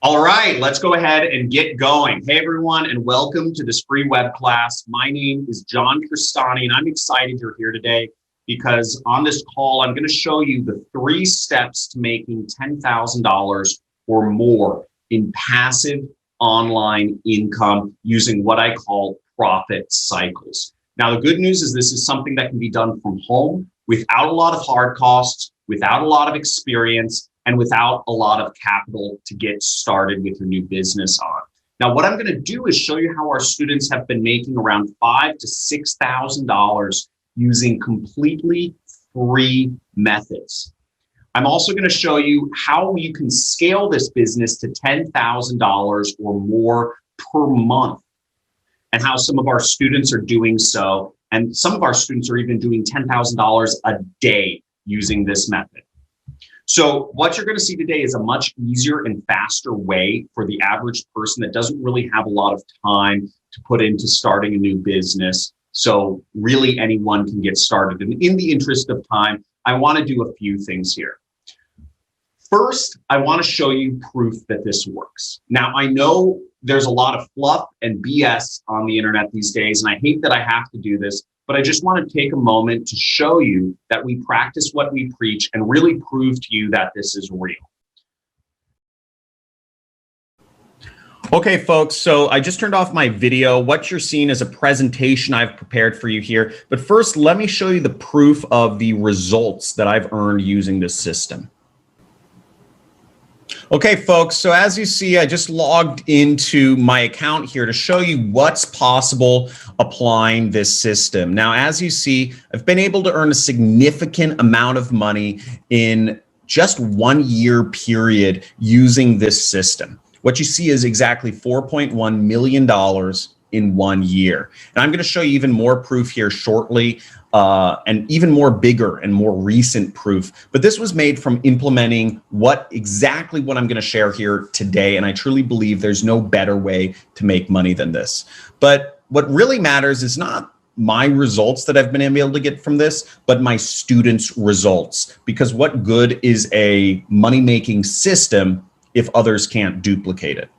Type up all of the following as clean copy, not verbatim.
All right, let's go ahead and get going. Hey everyone, and welcome to this free web class. My name is John Cristani, and I'm excited you're here today because on this call, I'm going to show you the 3 steps to making $10,000 or more in passive online income using what I call profit cycles. Now, the good news is this is something that can be done from home without a lot of hard costs, without a lot of experience, and without a lot of capital to get started with your new business on. Now, what I'm going to do is show you how our students have been making around $5,000 to $6,000 using completely free methods. I'm also going to show you how you can scale this business to $10,000 or more per month, and how some of our students are doing so. And some of our students are even doing $10,000 a day using this method. So what you're going to see today is a much easier and faster way for the average person that doesn't really have a lot of time to put into starting a new business. So really anyone can get started. And in the interest of time, I want to do a few things here. First, I want to show you proof that this works. Now, I know there's a lot of fluff and BS on the internet these days, and I hate that I have to do this, but I just want to take a moment to show you that we practice what we preach and really prove to you that this is real. Okay, folks, so I just turned off my video. What you're seeing is a presentation I've prepared for you here. But first, let me show you the proof of the results that I've earned using this system. Okay, folks, so as you see, I just logged into my account here to show you what's possible applying this system. Now, as you see, I've been able to earn a significant amount of money in just 1 year period using this system. What you see is exactly $4.1 million in 1 year. And I'm going to show you even more proof here shortly, and even more bigger and more recent proof. But this was made from implementing exactly what I'm going to share here today. And I truly believe there's no better way to make money than this. But what really matters is not my results that I've been able to get from this, but my students' results. Because what good is a money-making system if others can't duplicate it?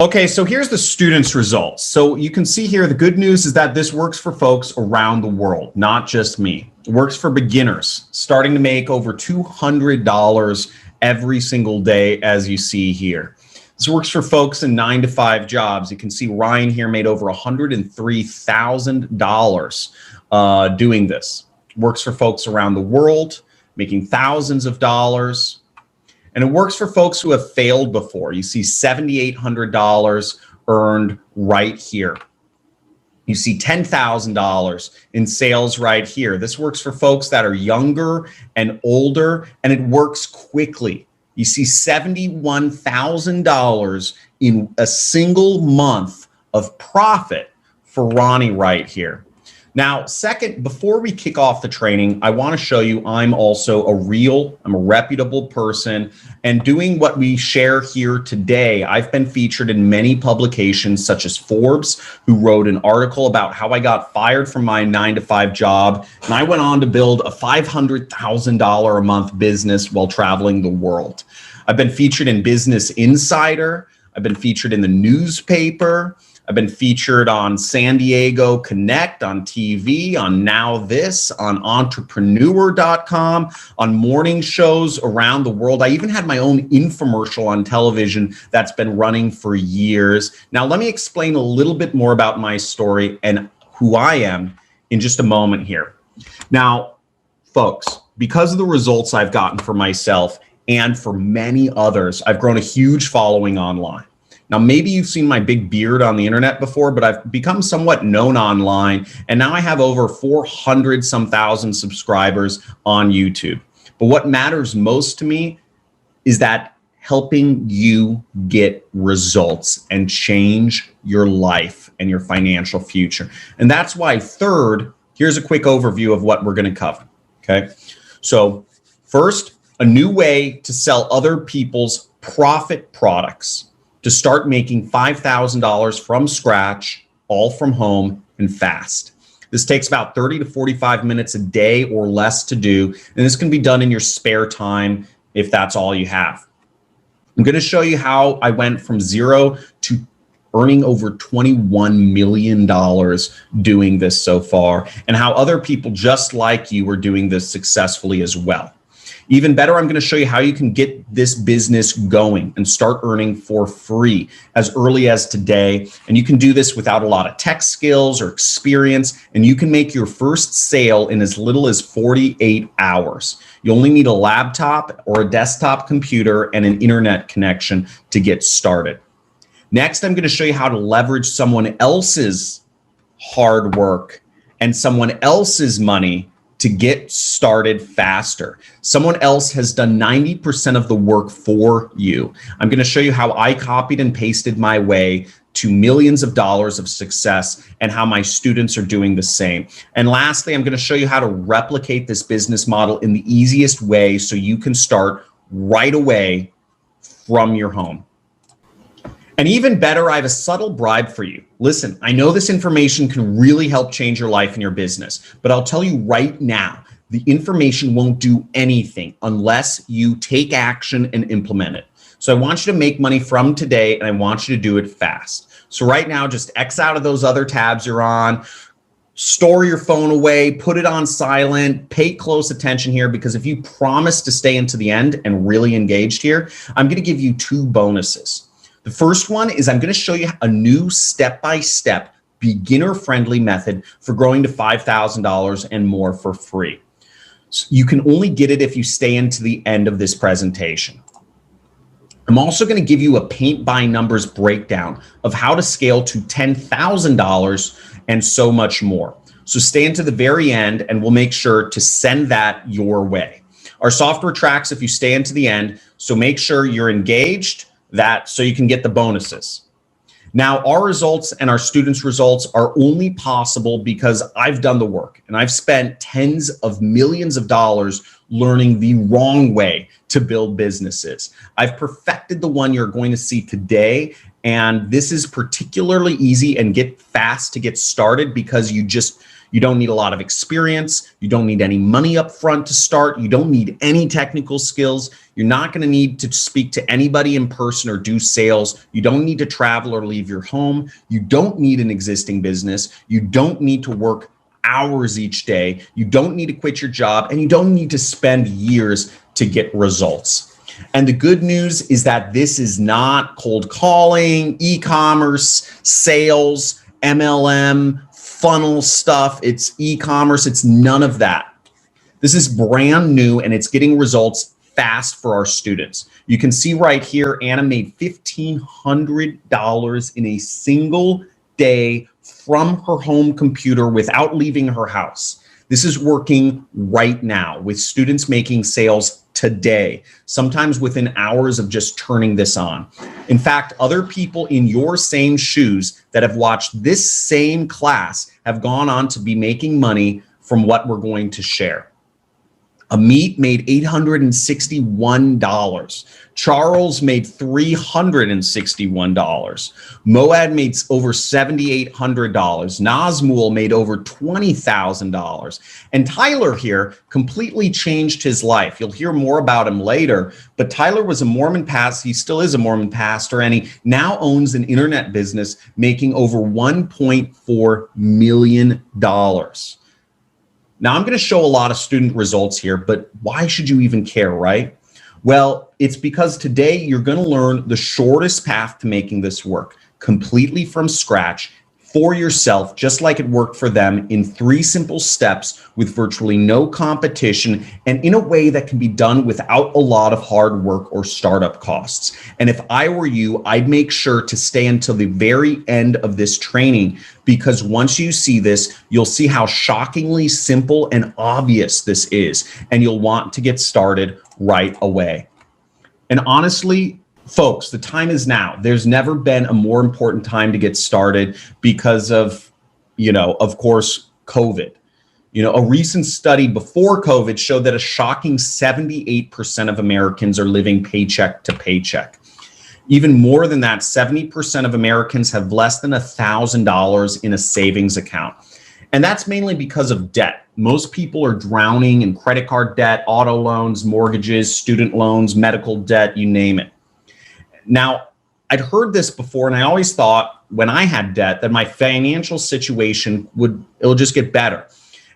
Okay, so here's the students' results. So you can see here, the good news is that this works for folks around the world, not just me. It works for beginners, starting to make over $200 every single day, as you see here. This works for folks in 9-to-5 jobs. You can see Ryan here made over $103,000 doing this. It works for folks around the world, making thousands of dollars. And it works for folks who have failed before. You see $7,800 earned right here. You see $10,000 in sales right here. This works for folks that are younger and older, and it works quickly. You see $71,000 in a single month of profit for Ronnie right here. Now, second, before we kick off the training, I want to show you I'm also I'm a reputable person, and doing what we share here today, I've been featured in many publications such as Forbes, who wrote an article about how I got fired from my 9-to-5 job, and I went on to build a $500,000 a month business while traveling the world. I've been featured in Business Insider. I've been featured in the newspaper. I've been featured on San Diego Connect, on TV, on Now This, on entrepreneur.com, on morning shows around the world. I even had my own infomercial on television that's been running for years. Now, let me explain a little bit more about my story and who I am in just a moment here. Now, folks, because of the results I've gotten for myself and for many others, I've grown a huge following online. Now, maybe you've seen my big beard on the internet before, but I've become somewhat known online, and now I have over 400-some thousand subscribers on YouTube. But what matters most to me is that helping you get results and change your life and your financial future. And that's why, third, here's a quick overview of what we're going to cover, okay? So first, a new way to sell other people's profit products to start making $5,000 from scratch, all from home and fast. This takes about 30 to 45 minutes a day or less to do, and this can be done in your spare time if that's all you have. I'm going to show you how I went from zero to earning over $21 million doing this so far, and how other people just like you are doing this successfully as well. Even better, I'm going to show you how you can get this business going and start earning for free as early as today. And you can do this without a lot of tech skills or experience, and you can make your first sale in as little as 48 hours. You only need a laptop or a desktop computer and an internet connection to get started. Next, I'm going to show you how to leverage someone else's hard work and someone else's money to get started faster. Someone else has done 90% of the work for you. I'm going to show you how I copied and pasted my way to millions of dollars of success and how my students are doing the same. And lastly, I'm going to show you how to replicate this business model in the easiest way so you can start right away from your home. And even better, I have a subtle bribe for you. Listen, I know this information can really help change your life and your business, but I'll tell you right now, the information won't do anything unless you take action and implement it. So I want you to make money from today, and I want you to do it fast. So right now, just X out of those other tabs you're on, store your phone away, put it on silent, pay close attention here, because if you promise to stay into the end and really engaged here, I'm going to give you 2 bonuses. The first one is I'm going to show you a new step-by-step beginner-friendly method for growing to $5,000 and more for free. So you can only get it if you stay into the end of this presentation. I'm also going to give you a paint-by-numbers breakdown of how to scale to $10,000 and so much more. So stay into the very end, and we'll make sure to send that your way. Our software tracks if you stay into the end, so make sure you're engaged, so you can get the bonuses. Now, our results and our students' results are only possible because I've done the work, and I've spent tens of millions of dollars learning the wrong way to build businesses. I've perfected the one you're going to see today, and this is particularly easy and fast to get started because you don't need a lot of experience. You don't need any money up front to start. You don't need any technical skills. You're not going to need to speak to anybody in person or do sales. You don't need to travel or leave your home. You don't need an existing business. You don't need to work hours each day. You don't need to quit your job, and you don't need to spend years to get results. And the good news is that this is not cold calling, e-commerce, sales, MLM, funnel stuff. It's e-commerce. It's none of that. This is brand new, and it's getting results fast for our students. You can see right here, Anna made $1,500 in a single day from her home computer without leaving her house. This is working right now with students making sales today, sometimes within hours of just turning this on. In fact, other people in your same shoes that have watched this same class have gone on to be making money from what we're going to share. Amit made $861. Charles made $361. Moad made over $7,800. Nazmul made over $20,000. And Tyler here completely changed his life. You'll hear more about him later, but Tyler was a Mormon pastor. He still is a Mormon pastor, and he now owns an internet business making over $1.4 million. Now, I'm going to show a lot of student results here, but why should you even care, right? Well, it's because today you're going to learn the shortest path to making this work completely from scratch for yourself, just like it worked for them, in 3 simple steps with virtually no competition and in a way that can be done without a lot of hard work or startup costs. And if I were you, I'd make sure to stay until the very end of this training, because once you see this, you'll see how shockingly simple and obvious this is, and you'll want to get started right away. And honestly, folks, the time is now. There's never been a more important time to get started because of, of course, COVID. A recent study before COVID showed that a shocking 78% of Americans are living paycheck to paycheck. Even more than that, 70% of Americans have less than $1,000 in a savings account. And that's mainly because of debt. Most people are drowning in credit card debt, auto loans, mortgages, student loans, medical debt, you name it. Now, I'd heard this before, and I always thought when I had debt that my financial situation it'll just get better.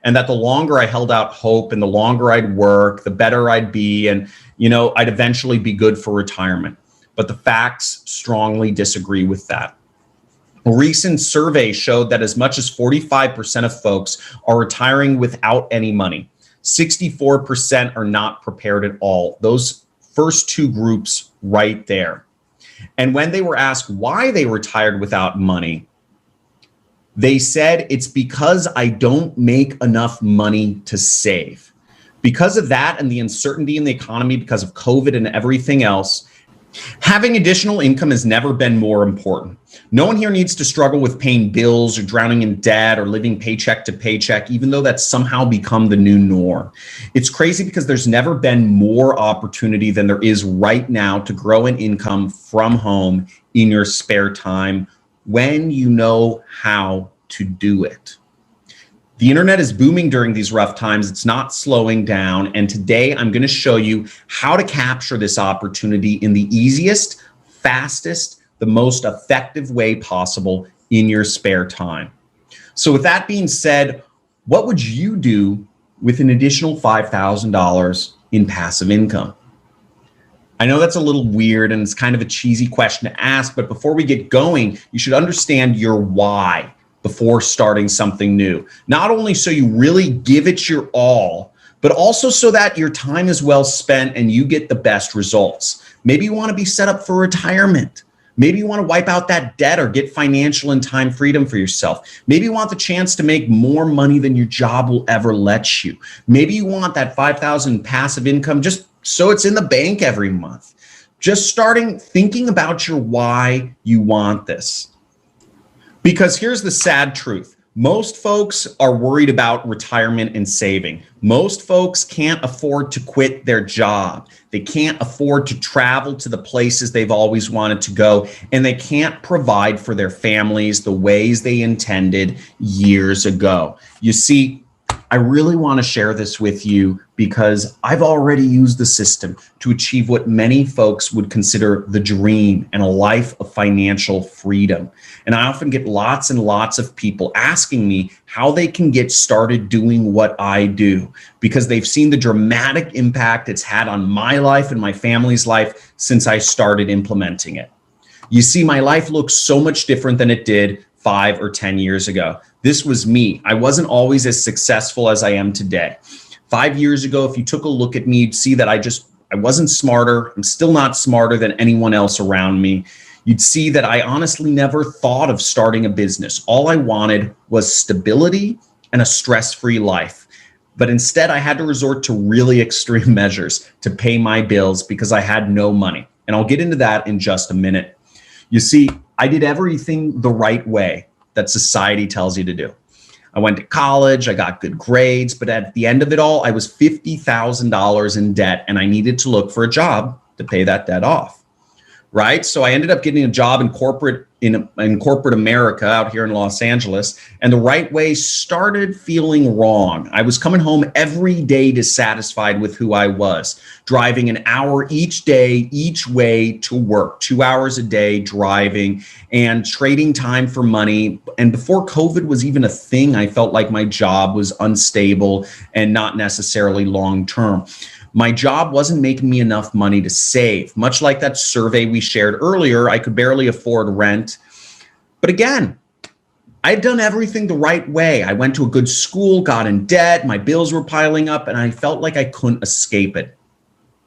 And that the longer I held out hope and the longer I'd work, the better I'd be. And, I'd eventually be good for retirement. But the facts strongly disagree with that. A recent survey showed that as much as 45% of folks are retiring without any money. 64% are not prepared at all. Those first two groups right there. And when they were asked why they retired without money, they said, it's because I don't make enough money to save. Because of that and the uncertainty in the economy because of COVID and everything else, having additional income has never been more important. No one here needs to struggle with paying bills or drowning in debt or living paycheck to paycheck, even though that's somehow become the new norm. It's crazy because there's never been more opportunity than there is right now to grow an income from home in your spare time when you know how to do it. The internet is booming during these rough times. It's not slowing down. And today I'm going to show you how to capture this opportunity in the easiest, fastest, the most effective way possible in your spare time. So with that being said, what would you do with an additional $5,000 in passive income? I know that's a little weird and it's kind of a cheesy question to ask, but before we get going, you should understand your why before starting something new. Not only so you really give it your all, but also so that your time is well spent and you get the best results. Maybe you want to be set up for retirement. Maybe you want to wipe out that debt or get financial and time freedom for yourself. Maybe you want the chance to make more money than your job will ever let you. Maybe you want that $5,000 passive income just so it's in the bank every month. Just thinking about your why you want this. Because here's the sad truth. Most folks are worried about retirement and saving. Most folks can't afford to quit their job. They can't afford to travel to the places they've always wanted to go, and they can't provide for their families the ways they intended years ago. You see, I really want to share this with you because I've already used the system to achieve what many folks would consider the dream and a life of financial freedom. And I often get lots and lots of people asking me how they can get started doing what I do because they've seen the dramatic impact it's had on my life and my family's life since I started implementing it. You see, my life looks so much different than it did 5 or 10 years ago. This was me. I wasn't always as successful as I am today. 5 years ago, if you took a look at me, you'd see that I wasn't smarter. I'm still not smarter than anyone else around me. You'd see that I honestly never thought of starting a business. All I wanted was stability and a stress-free life. But instead, I had to resort to really extreme measures to pay my bills because I had no money. And I'll get into that in just a minute. You see, I did everything the right way that society tells you to do. I went to college, I got good grades, but at the end of it all, I was $50,000 in debt and I needed to look for a job to pay that debt off, right? So I ended up getting a job in corporate America out here in Los Angeles, and the right way started feeling wrong. I was coming home every day dissatisfied with who I was, driving an hour each day, each way to work, 2 hours a day driving and trading time for money. And before COVID was even a thing, I felt like my job was unstable and not necessarily long-term. My job wasn't making me enough money to save. Much like that survey we shared earlier, I could barely afford rent. But again, I had done everything the right way. I went to a good school, got in debt, my bills were piling up, and I felt like I couldn't escape it.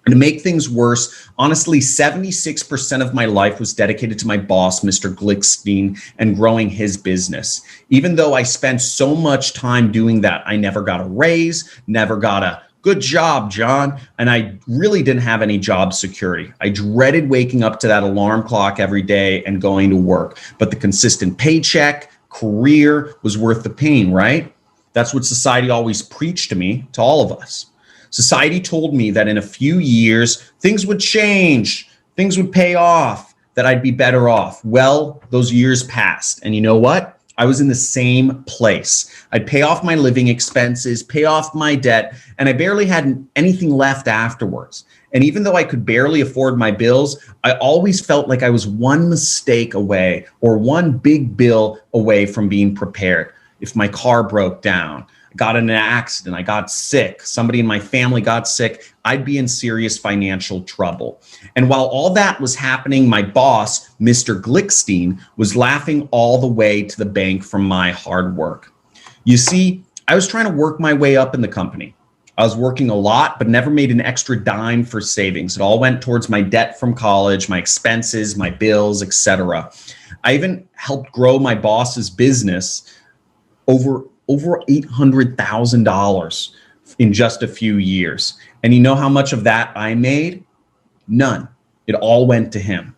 And to make things worse, honestly, 76% of my life was dedicated to my boss, Mr. Glickstein, and growing his business. Even though I spent so much time doing that, I never got a raise, never got a good job, John. And I really didn't have any job security. I dreaded waking up to that alarm clock every day and going to work. But the consistent paycheck, career was worth the pain, right? That's what society always preached to me, to all of us. Society told me that in a few years, things would change, things would pay off, that I'd be better off. Well, those years passed. And you know what? I was in the same place. I'd pay off my living expenses, pay off my debt, and I barely had anything left afterwards. And even though I could barely afford my bills, I always felt like I was one mistake away or one big bill away from being prepared. If my car broke down, got in an accident, I got sick, somebody in my family got sick, I'd be in serious financial trouble. And while all that was happening, my boss, Mr. Glickstein, was laughing all the way to the bank from my hard work. You see, I was trying to work my way up in the company. I was working a lot, but never made an extra dime for savings. It all went towards my debt from college, my expenses, my bills, etc. I even helped grow my boss's business over $800,000 in just a few years. And you know how much of that I made? None. It all went to him.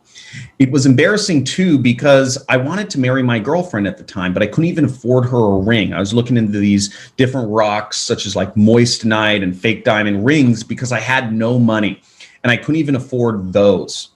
It was embarrassing too, because I wanted to marry my girlfriend at the time, but I couldn't even afford her a ring. I was looking into these different rocks, such as like moissanite and fake diamond rings, because I had no money and I couldn't even afford those.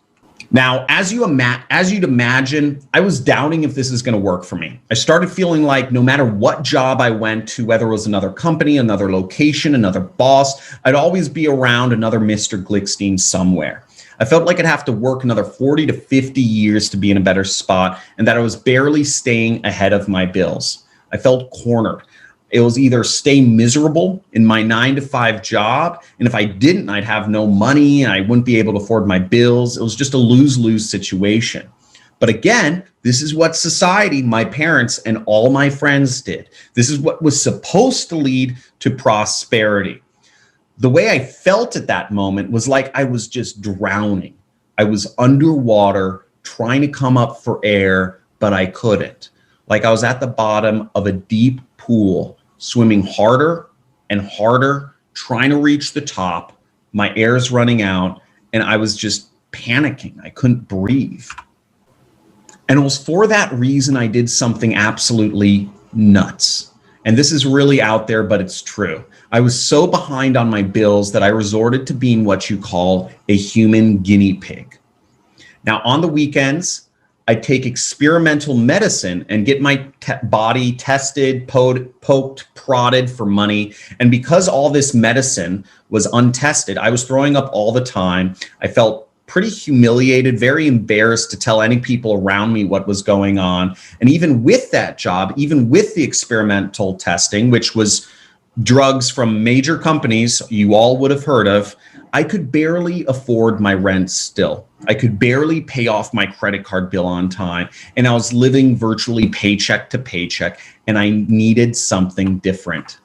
Now, as you'd imagine, I was doubting if this is going to work for me. I started feeling like no matter what job I went to, whether it was another company, another location, another boss, I'd always be around another Mr. Glickstein somewhere. I felt like I'd have to work another 40 to 50 years to be in a better spot, and that I was barely staying ahead of my bills. I felt cornered. It was either stay miserable in my 9-to-5 job, and if I didn't, I'd have no money and I wouldn't be able to afford my bills. It was just a lose-lose situation. But again, this is what society, my parents, and all my friends did. This is what was supposed to lead to prosperity. The way I felt at that moment was like I was just drowning. I was underwater trying to come up for air, but I couldn't. Like I was at the bottom of a deep pool, swimming harder and harder, trying to reach the top. My air's running out, and I was just panicking. I couldn't breathe. And it was for that reason I did something absolutely nuts. And this is really out there, but it's true. I was so behind on my bills that I resorted to being what you call a human guinea pig. Now, on the weekends, I take experimental medicine and get my body tested, poked, prodded for money. And because all this medicine was untested, I was throwing up all the time. I felt pretty humiliated, very embarrassed to tell any people around me what was going on. And even with that job, even with the experimental testing, which was drugs from major companies you all would have heard of, I could barely afford my rent still. I could barely pay off my credit card bill on time. And I was living virtually paycheck to paycheck, and I needed something different.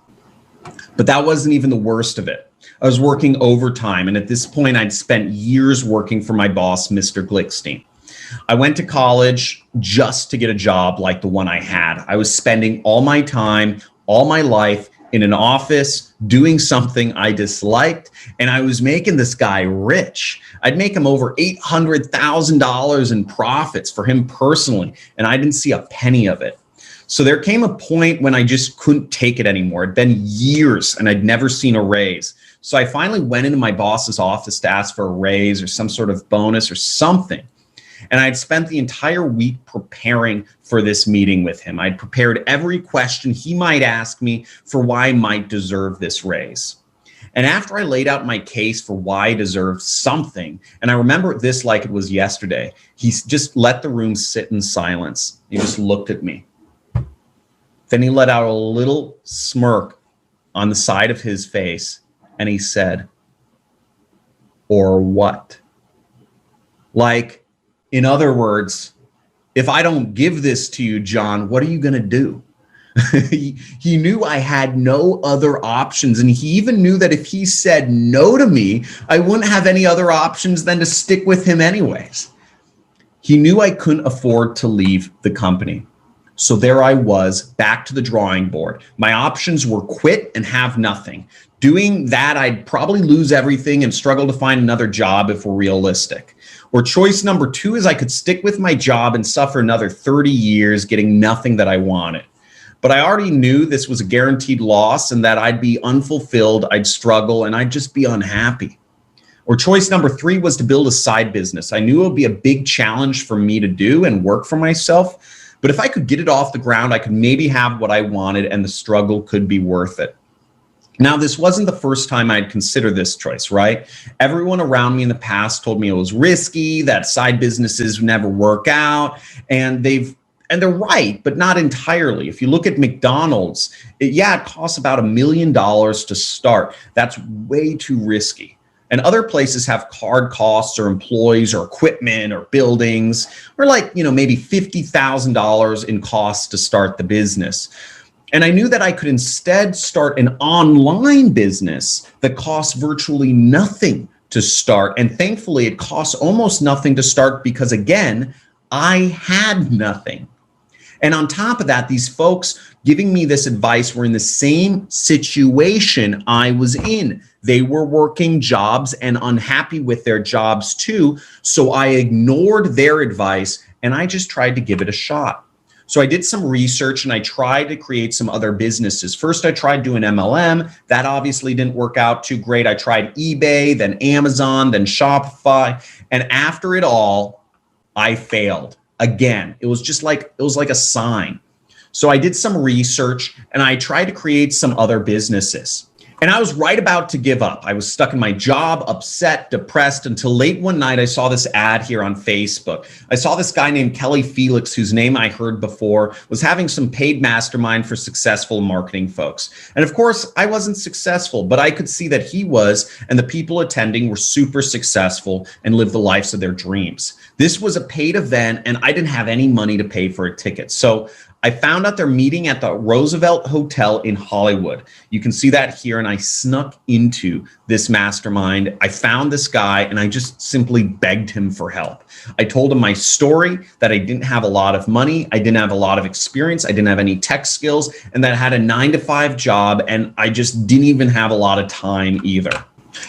But that wasn't even the worst of it. I was working overtime, and at this point, I'd spent years working for my boss, Mr. Glickstein. I went to college just to get a job like the one I had. I was spending all my time, all my life in an office doing something I disliked, and I was making this guy rich. I'd make him over $800,000 in profits for him personally, and I didn't see a penny of it. So there came a point when I just couldn't take it anymore. It'd been years and I'd never seen a raise. So I finally went into my boss's office to ask for a raise or some sort of bonus or something. And I'd spent the entire week preparing for this meeting with him. I'd prepared every question he might ask me for why I might deserve this raise. And after I laid out my case for why I deserved something, and I remember this like it was yesterday, he just let the room sit in silence. He just looked at me. Then he let out a little smirk on the side of his face, and he said, "Or what?" Like, in other words, if I don't give this to you, John, what are you going to do? He knew I had no other options. And he even knew that if he said no to me, I wouldn't have any other options than to stick with him anyways. He knew I couldn't afford to leave the company. So there I was, back to the drawing board. My options were quit and have nothing. Doing that, I'd probably lose everything and struggle to find another job if we're realistic. Or choice number two is I could stick with my job and suffer another 30 years getting nothing that I wanted. But I already knew this was a guaranteed loss and that I'd be unfulfilled, I'd struggle, and I'd just be unhappy. Or choice number three was to build a side business. I knew it would be a big challenge for me to do and work for myself, But if I could get it off the ground, I could maybe have what I wanted and the struggle could be worth it. Now, this wasn't the first time I'd considered this choice, right? Everyone around me in the past told me it was risky, that side businesses would never work out, and they're right, but not entirely. If you look at McDonald's, it costs about $1 million to start. That's way too risky. And other places have card costs or employees or equipment or buildings, or maybe $50,000 in costs to start the business. And I knew that I could instead start an online business that costs virtually nothing to start. And thankfully, it costs almost nothing to start because, again, I had nothing. And on top of that, these folks giving me this advice were in the same situation I was in. They were working jobs and unhappy with their jobs too. So I ignored their advice and I just tried to give it a shot. So I did some research and I tried to create some other businesses. First, I tried doing MLM. That obviously didn't work out too great. I tried eBay, then Amazon, then Shopify. And after it all, I failed. Again, it was like a sign. So I did some research and I tried to create some other businesses. And I was right about to give up. I was stuck in my job, upset, depressed, until late one night I saw this ad here on Facebook. I saw this guy named Kelly Felix, whose name I heard before, was having some paid mastermind for successful marketing folks. And of course, I wasn't successful, but I could see that he was, and the people attending were super successful and lived the lives of their dreams. This was a paid event and I didn't have any money to pay for a ticket. So I found out they're meeting at the Roosevelt Hotel in Hollywood. You can see that here, and I snuck into this mastermind. I found this guy and I just simply begged him for help. I told him my story, that I didn't have a lot of money, I didn't have a lot of experience, I didn't have any tech skills, and that I had a 9-to-5 job, and I just didn't even have a lot of time either.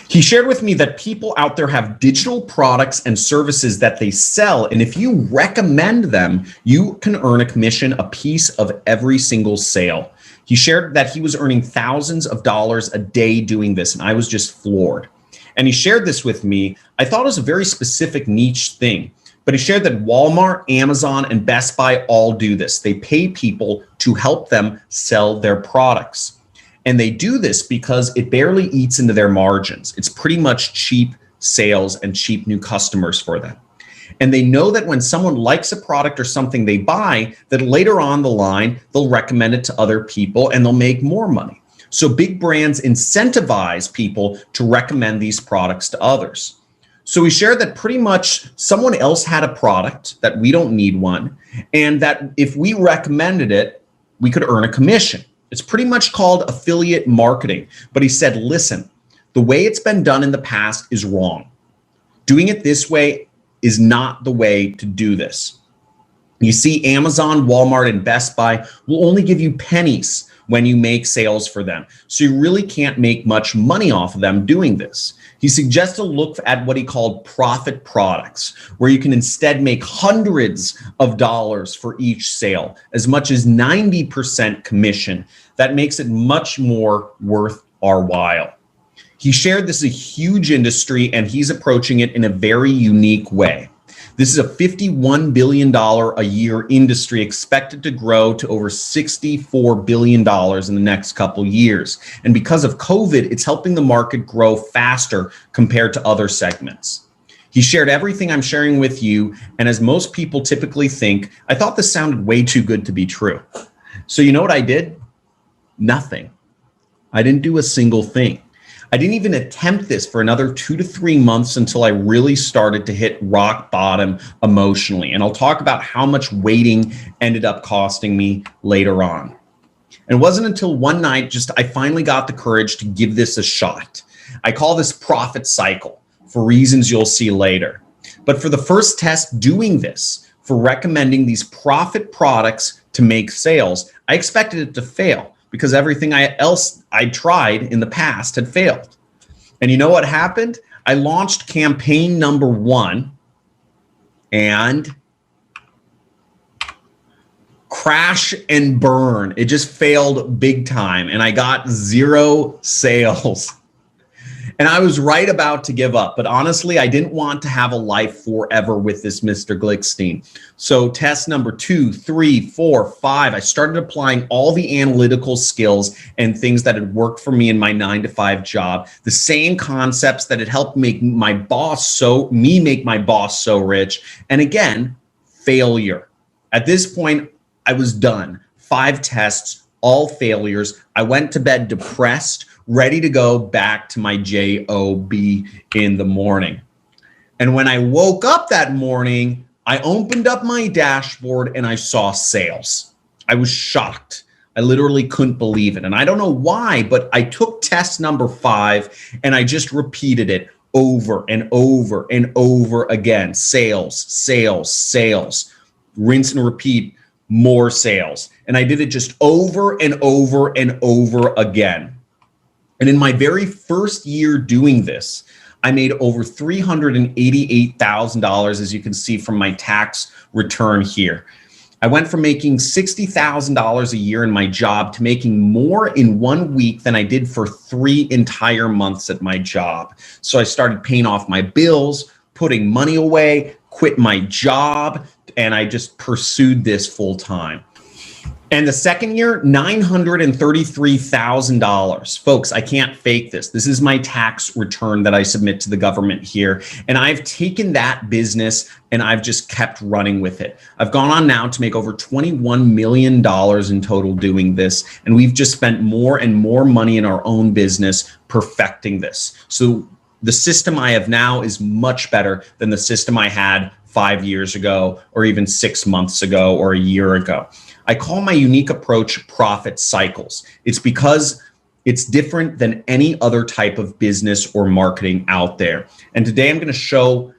He shared with me that people out there have digital products and services that they sell, and if you recommend them, you can earn a commission, a piece of every single sale. He shared that he was earning thousands of dollars a day doing this, and I was just floored. And he shared this with me. I thought it was a very specific niche thing, but he shared that Walmart, Amazon, and Best Buy all do this. They pay people to help them sell their products. And they do this because it barely eats into their margins. It's pretty much cheap sales and cheap new customers for them. And they know that when someone likes a product or something they buy, that later on the line, they'll recommend it to other people and they'll make more money. So big brands incentivize people to recommend these products to others. So we shared that pretty much someone else had a product that we don't need one, and that if we recommended it, we could earn a commission. It's pretty much called affiliate marketing. But he said, listen, the way it's been done in the past is wrong. Doing it this way is not the way to do this. You see, Amazon, Walmart, and Best Buy will only give you pennies when you make sales for them. So you really can't make much money off of them doing this. He suggested look at what he called profit products, where you can instead make hundreds of dollars for each sale, as much as 90% commission. That makes it much more worth our while. He shared this is a huge industry and he's approaching it in a very unique way. This is a $51 billion a year industry expected to grow to over $64 billion in the next couple years. And because of COVID, it's helping the market grow faster compared to other segments. He shared everything I'm sharing with you. And as most people typically think, I thought this sounded way too good to be true. So you know what I did? Nothing. I didn't do a single thing. I didn't even attempt this for another 2 to 3 months until I really started to hit rock bottom emotionally. And I'll talk about how much waiting ended up costing me later on. And it wasn't until one night I finally got the courage to give this a shot. I call this profit cycle for reasons you'll see later. But for the first test doing this, for recommending these profit products to make sales, I expected it to fail, because everything else I tried in the past had failed. And you know what happened? I launched campaign number 1 and crash and burn. It just failed big time and I got 0 sales. And I was right about to give up, but honestly, I didn't want to have a life forever with this Mr. Glickstein. So test number 2, 3, 4, 5, I started applying all the analytical skills and things that had worked for me in my 9-to-5 job, the same concepts that had helped make my boss so rich. And again, failure. At this point, I was done. 5 tests, all failures. I went to bed depressed, ready to go back to my job in the morning. And when I woke up that morning, I opened up my dashboard and I saw sales. I was shocked. I literally couldn't believe it. And I don't know why, but I took test number 5 and I just repeated it over and over and over again. Sales, sales, sales, rinse and repeat, more sales. And I did it just over and over and over again. And in my very first year doing this, I made over $388,000, as you can see from my tax return here. I went from making $60,000 a year in my job to making more in 1 week than I did for 3 entire months at my job. So I started paying off my bills, putting money away, quit my job, and I just pursued this full time. And the second year, $933,000. Folks, I can't fake this. This is my tax return that I submit to the government here. And I've taken that business and I've just kept running with it. I've gone on now to make over $21 million in total doing this. And we've just spent more and more money in our own business perfecting this. So the system I have now is much better than the system I had 5 years ago, or even 6 months ago, or a year ago. I call my unique approach profit cycles. It's because it's different than any other type of business or marketing out there. And today I'm going to show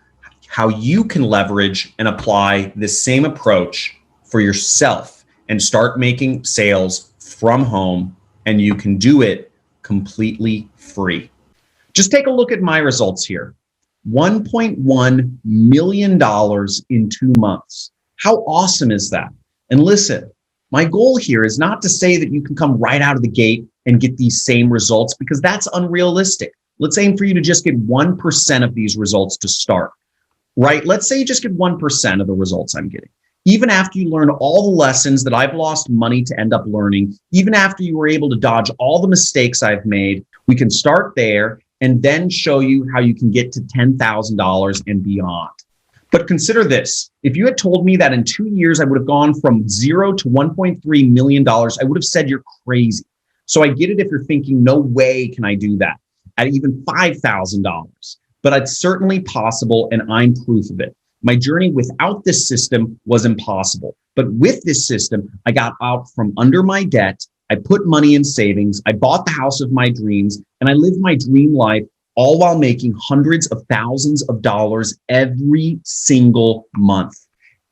how you can leverage and apply this same approach for yourself and start making sales from home, and you can do it completely free. Just take a look at my results here. $1.1 million in 2 months. How awesome is that? And listen, my goal here is not to say that you can come right out of the gate and get these same results, because that's unrealistic. Let's aim for you to just get 1% of these results to start, right? Let's say you just get 1% of the results I'm getting. Even after you learn all the lessons that I've lost money to end up learning, even after you were able to dodge all the mistakes I've made, we can start there and then show you how you can get to $10,000 and beyond. But consider this. If you had told me that in 2 years, I would have gone from 0 to $1.3 million, I would have said you're crazy. So I get it if you're thinking, no way can I do that at even $5,000. But it's certainly possible, and I'm proof of it. My journey without this system was impossible. But with this system, I got out from under my debt. I put money in savings. I bought the house of my dreams, and I lived my dream life, all while making hundreds of thousands of dollars every single month.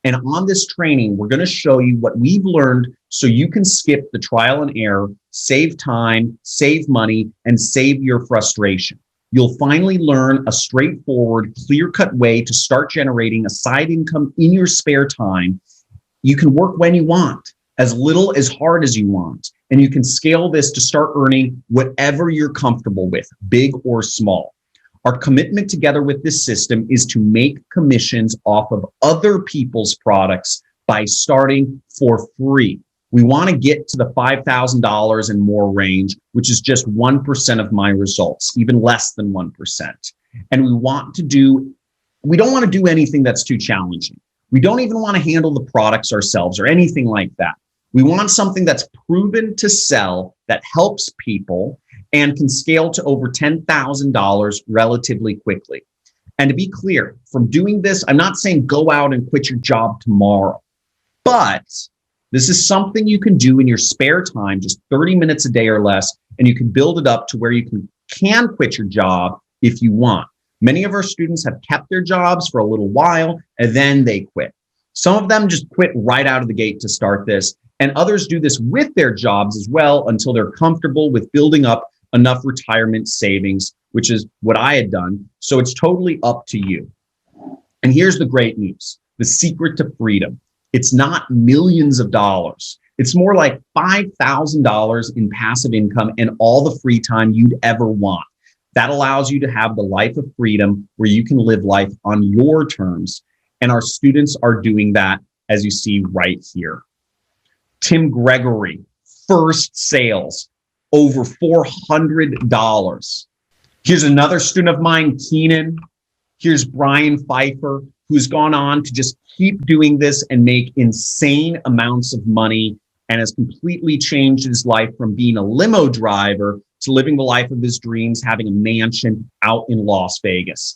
And on this training, we're going to show you what we've learned so you can skip the trial and error, save time, save money, and save your frustration. You'll finally learn a straightforward, clear-cut way to start generating a side income in your spare time. You can work when you want, as little as hard as you want. And you can scale this to start earning whatever you're comfortable with, big or small. Our commitment together with this system is to make commissions off of other people's products by starting for free. We want to get to the $5,000 and more range, which is just 1% of my results, even less than 1%. And we don't want to do anything that's too challenging. We don't even want to handle the products ourselves or anything like that. We want something that's proven to sell, that helps people, and can scale to over $10,000 relatively quickly. And to be clear, from doing this, I'm not saying go out and quit your job tomorrow, but this is something you can do in your spare time, just 30 minutes a day or less, and you can build it up to where you can quit your job if you want. Many of our students have kept their jobs for a little while, and then they quit. Some of them just quit right out of the gate to start this, and others do this with their jobs as well until they're comfortable with building up enough retirement savings, which is what I had done. So it's totally up to you. And here's the great news, the secret to freedom. It's not millions of dollars. It's more like $5,000 in passive income and all the free time you'd ever want. That allows you to have the life of freedom where you can live life on your terms. And our students are doing that, as you see right here. Tim Gregory, first sales, over $400. Here's another student of mine, Keenan. Here's Brian Pfeiffer, who's gone on to just keep doing this and make insane amounts of money and has completely changed his life from being a limo driver to living the life of his dreams, having a mansion out in Las Vegas.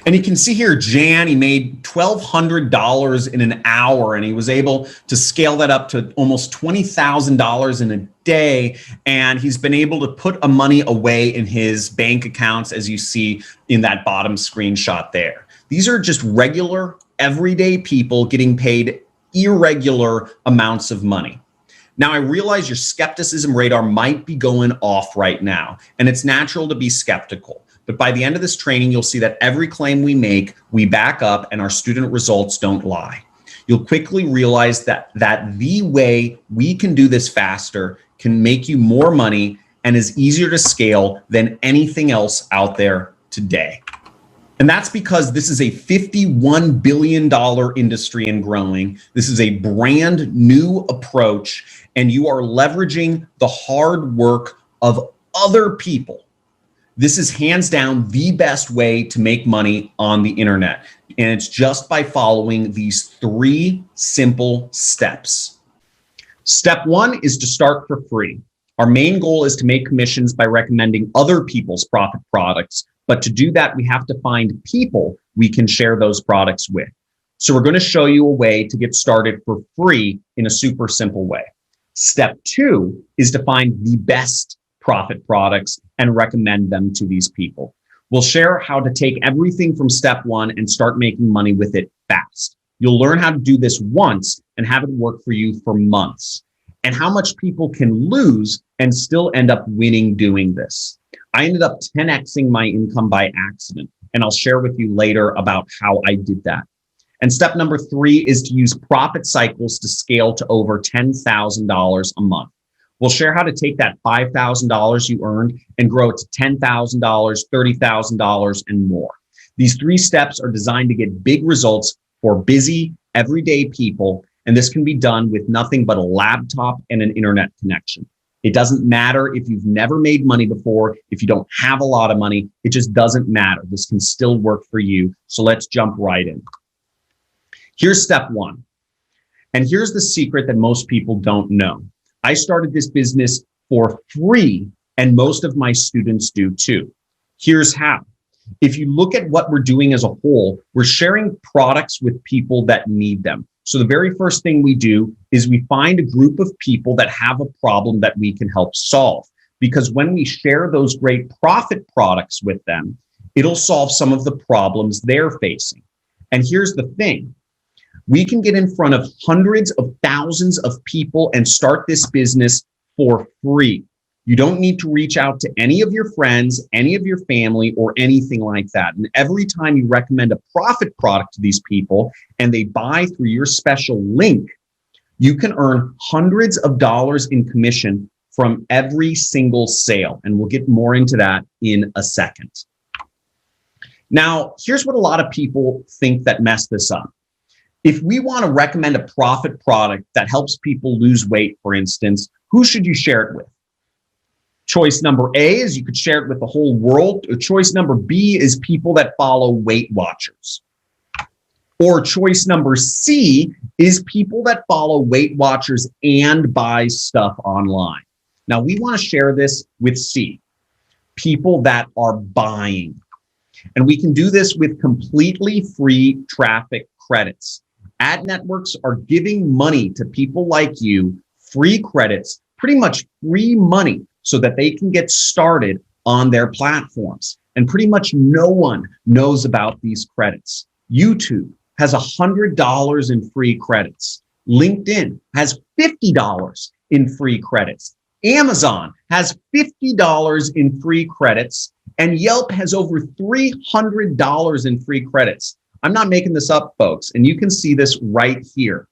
And you can see here, Jan, he made $1,200 in an hour, and he was able to scale that up to almost $20,000 in a day. And he's been able to put money away in his bank accounts, as you see in that bottom screenshot there. These are just regular, everyday people getting paid irregular amounts of money. Now, I realize your skepticism radar might be going off right now, and it's natural to be skeptical. But by the end of this training, you'll see that every claim we make, we back up, and our student results don't lie. You'll quickly realize that the way we can do this faster can make you more money and is easier to scale than anything else out there today. And that's because this is a $51 billion industry and growing. This is a brand new approach, and you are leveraging the hard work of other people. This is hands down the best way to make money on the internet. And it's just by following these 3 simple steps. Step 1 is to start for free. Our main goal is to make commissions by recommending other people's profit products. But to do that, we have to find people we can share those products with. So we're going to show you a way to get started for free in a super simple way. Step 2 is to find the best profit products and recommend them to these people. We'll share how to take everything from step 1 and start making money with it fast. You'll learn how to do this once and have it work for you for months, and how much people can lose and still end up winning doing this. I ended up 10xing my income by accident, and I'll share with you later about how I did that. And step number 3 is to use profit cycles to scale to over $10,000 a month. We'll share how to take that $5,000 you earned and grow it to $10,000, $30,000, and more. These 3 steps are designed to get big results for busy, everyday people, and this can be done with nothing but a laptop and an internet connection. It doesn't matter if you've never made money before, if you don't have a lot of money, it just doesn't matter. This can still work for you. So let's jump right in. Here's step 1. And here's the secret that most people don't know. I started this business for free, and most of my students do too. Here's how. If you look at what we're doing as a whole, we're sharing products with people that need them. So the very first thing we do is we find a group of people that have a problem that we can help solve. Because when we share those great profit products with them, it'll solve some of the problems they're facing. And here's the thing. We can get in front of hundreds of thousands of people and start this business for free. You don't need to reach out to any of your friends, any of your family, or anything like that. And every time you recommend a profit product to these people and they buy through your special link, you can earn hundreds of dollars in commission from every single sale. And we'll get more into that in a second. Now, here's what a lot of people think that mess this up. If we want to recommend a profit product that helps people lose weight, for instance, who should you share it with? Choice number A is you could share it with the whole world. Or choice number B is people that follow Weight Watchers. Or choice number C is people that follow Weight Watchers and buy stuff online. Now, we want to share this with C, people that are buying. And we can do this with completely free traffic credits. Ad networks are giving money to people like you, free credits, pretty much free money, so that they can get started on their platforms. And pretty much no one knows about these credits. YouTube has $100 in free credits. LinkedIn has $50 in free credits. Amazon has $50 in free credits. And Yelp has over $300 in free credits. I'm not making this up, folks, and you can see this right here.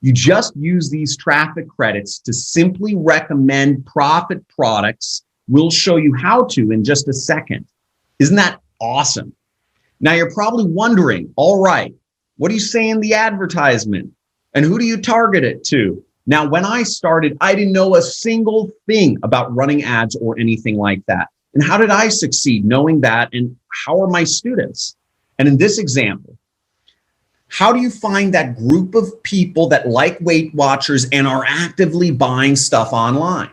You just use these traffic credits to simply recommend profit products. We'll show you how to in just a second. Isn't that awesome? Now you're probably wondering, all right, what do you say in the advertisement? And who do you target it to? Now, when I started, I didn't know a single thing about running ads or anything like that. And how did I succeed knowing that? And how are my students? And in this example, how do you find that group of people that like Weight Watchers and are actively buying stuff online?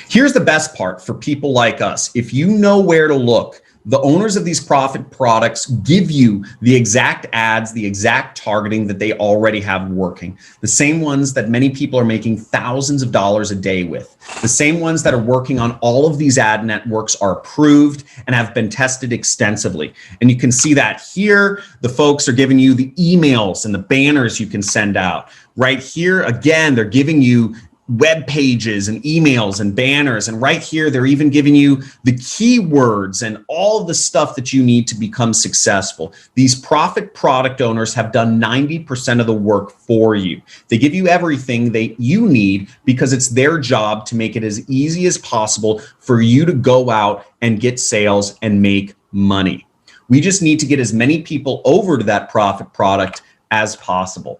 Here's the best part for people like us. If you know where to look, the owners of these profit products give you the exact ads, the exact targeting that they already have working. The same ones that many people are making thousands of dollars a day with. The same ones that are working on all of these ad networks are approved and have been tested extensively. And you can see that here, the folks are giving you the emails and the banners you can send out. Right here, again, they're giving you web pages and emails and banners. And right here, they're even giving you the keywords and all of the stuff that you need to become successful. These profit product owners have done 90% of the work for you. They give you everything that you need because it's their job to make it as easy as possible for you to go out and get sales and make money. We just need to get as many people over to that profit product as possible.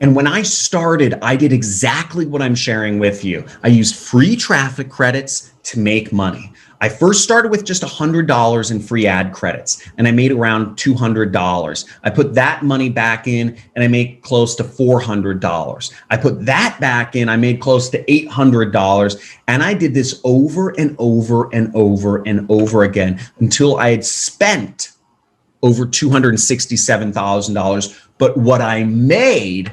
And when I started, I did exactly what I'm sharing with you. I used free traffic credits to make money. I first started with just $100 in free ad credits, and I made around $200. I put that money back in, and I made close to $400. I put that back in, I made close to $800. And I did this over and over and over and over again until I had spent over $267,000. But what I made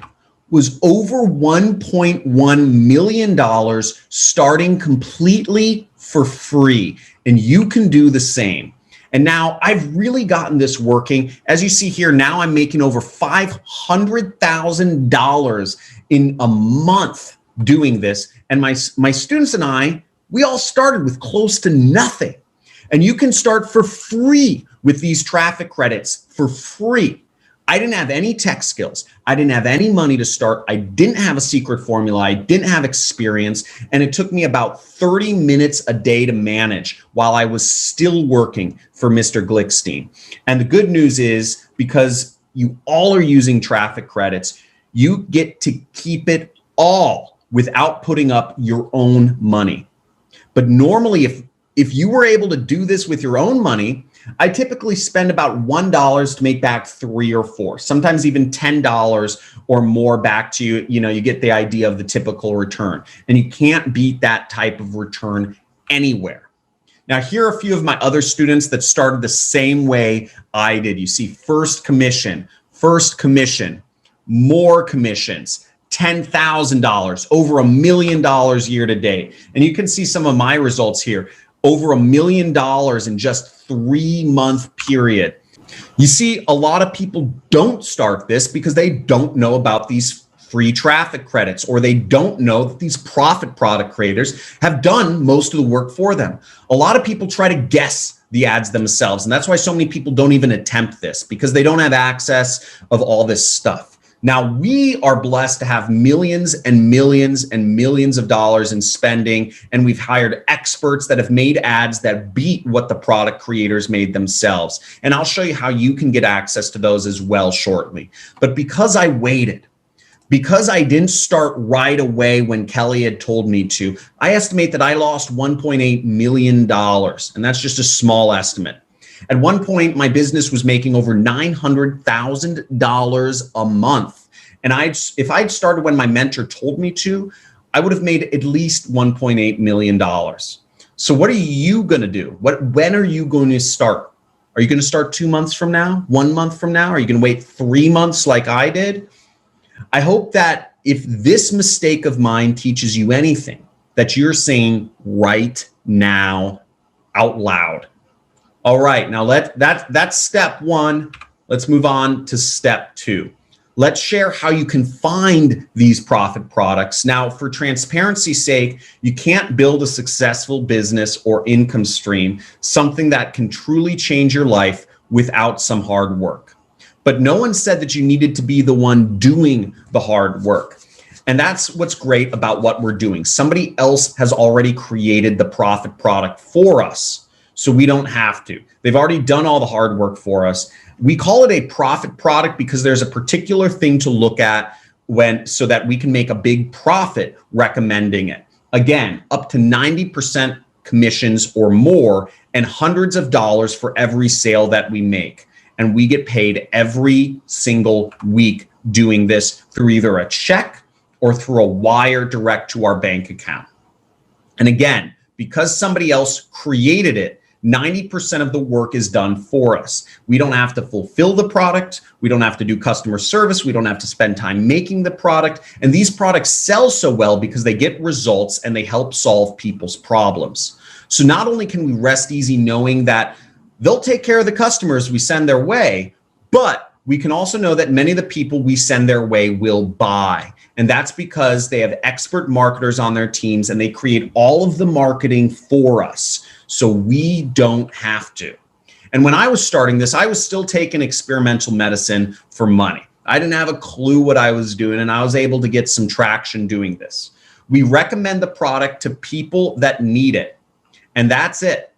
was over $1.1 million starting completely for free. And you can do the same. And now I've really gotten this working. As you see here, now I'm making over $500,000 in a month doing this. And my students and I, we all started with close to nothing. And you can start for free with these traffic credits for free. I didn't have any tech skills. I didn't have any money to start. I didn't have a secret formula. I didn't have experience. And it took me about 30 minutes a day to manage while I was still working for Mr. Glickstein. And the good news is, because you all are using traffic credits, you get to keep it all without putting up your own money. But normally, if you were able to do this with your own money, I typically spend about $1 to make back 3 or 4, sometimes even $10 or more back to you. You know, you get the idea of the typical return, and you can't beat that type of return anywhere. Now, here are a few of my other students that started the same way I did. You see first commission, more commissions, $10,000, over $1 million year to date. And you can see some of my results here. Over $1 million in just 3-month period. You see, a lot of people don't start this because they don't know about these free traffic credits, or they don't know that these profit product creators have done most of the work for them. A lot of people try to guess the ads themselves, and that's why so many people don't even attempt this, because they don't have access of all this stuff. Now, we are blessed to have millions and millions and millions of dollars in spending, and we've hired experts that have made ads that beat what the product creators made themselves. And I'll show you how you can get access to those as well shortly. But because I waited, because I didn't start right away when Kelly had told me to, I estimate that I lost $1.8 million, and that's just a small estimate. At one point, my business was making over $900,000 a month. And if I'd started when my mentor told me to, I would have made at least $1.8 million. So what are you going to do? When are you going to start? Are you going to start 2 months from now, 1 month from now? Are you going to wait 3 months like I did? I hope that if this mistake of mine teaches you anything, that you're saying right now out loud. All right, now that's step 1. Let's move on to step 2. Let's share how you can find these profit products. Now, for transparency's sake, you can't build a successful business or income stream, something that can truly change your life, without some hard work. But no one said that you needed to be the one doing the hard work. And that's what's great about what we're doing. Somebody else has already created the profit product for us. so we don't have to. They've already done all the hard work for us. We call it a profit product because there's a particular thing to look at so that we can make a big profit recommending it. Again, up to 90% commissions or more, and hundreds of dollars for every sale that we make. And we get paid every single week doing this through either a check or through a wire direct to our bank account. And again, because somebody else created it, 90% of the work is done for us. We don't have to fulfill the product. We don't have to do customer service. We don't have to spend time making the product. And these products sell so well because they get results and they help solve people's problems. So not only can we rest easy knowing that they'll take care of the customers we send their way, but we can also know that many of the people we send their way will buy. And that's because they have expert marketers on their teams and they create all of the marketing for us. So we don't have to. And when I was starting this, I was still taking experimental medicine for money. I didn't have a clue what I was doing, and I was able to get some traction doing this. We recommend the product to people that need it, and that's it.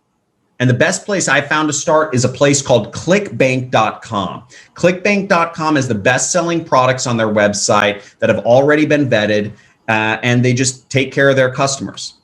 And the best place I found to start is a place called clickbank.com. Clickbank.com is the best-selling products on their website that have already been vetted, and they just take care of their customers.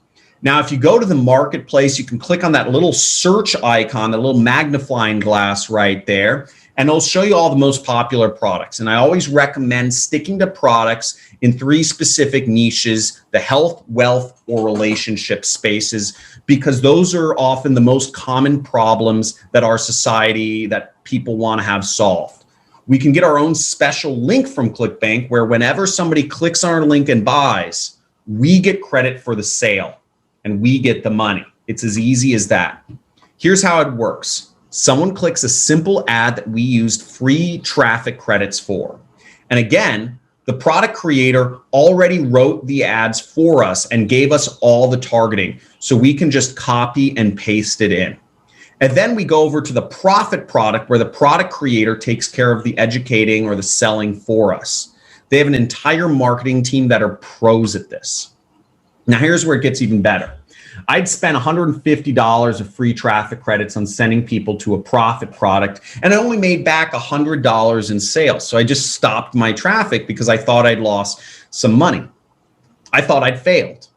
Now, if you go to the marketplace, you can click on that little search icon, the little magnifying glass right there, and it'll show you all the most popular products. And I always recommend sticking to products in 3 specific niches: the health, wealth, or relationship spaces, because those are often the most common problems that our society, that people want to have solved. We can get our own special link from ClickBank where whenever somebody clicks on our link and buys, we get credit for the sale. And we get the money. It's as easy as that. Here's how it works. Someone clicks a simple ad that we used free traffic credits for. And again, the product creator already wrote the ads for us and gave us all the targeting. So we can just copy and paste it in. And then we go over to the profit product where the product creator takes care of the educating or the selling for us. They have an entire marketing team that are pros at this. Now, here's where it gets even better. I'd spent $150 of free traffic credits on sending people to a profit product, and I only made back $100 in sales. So I just stopped my traffic because I thought I'd lost some money. I thought I'd failed.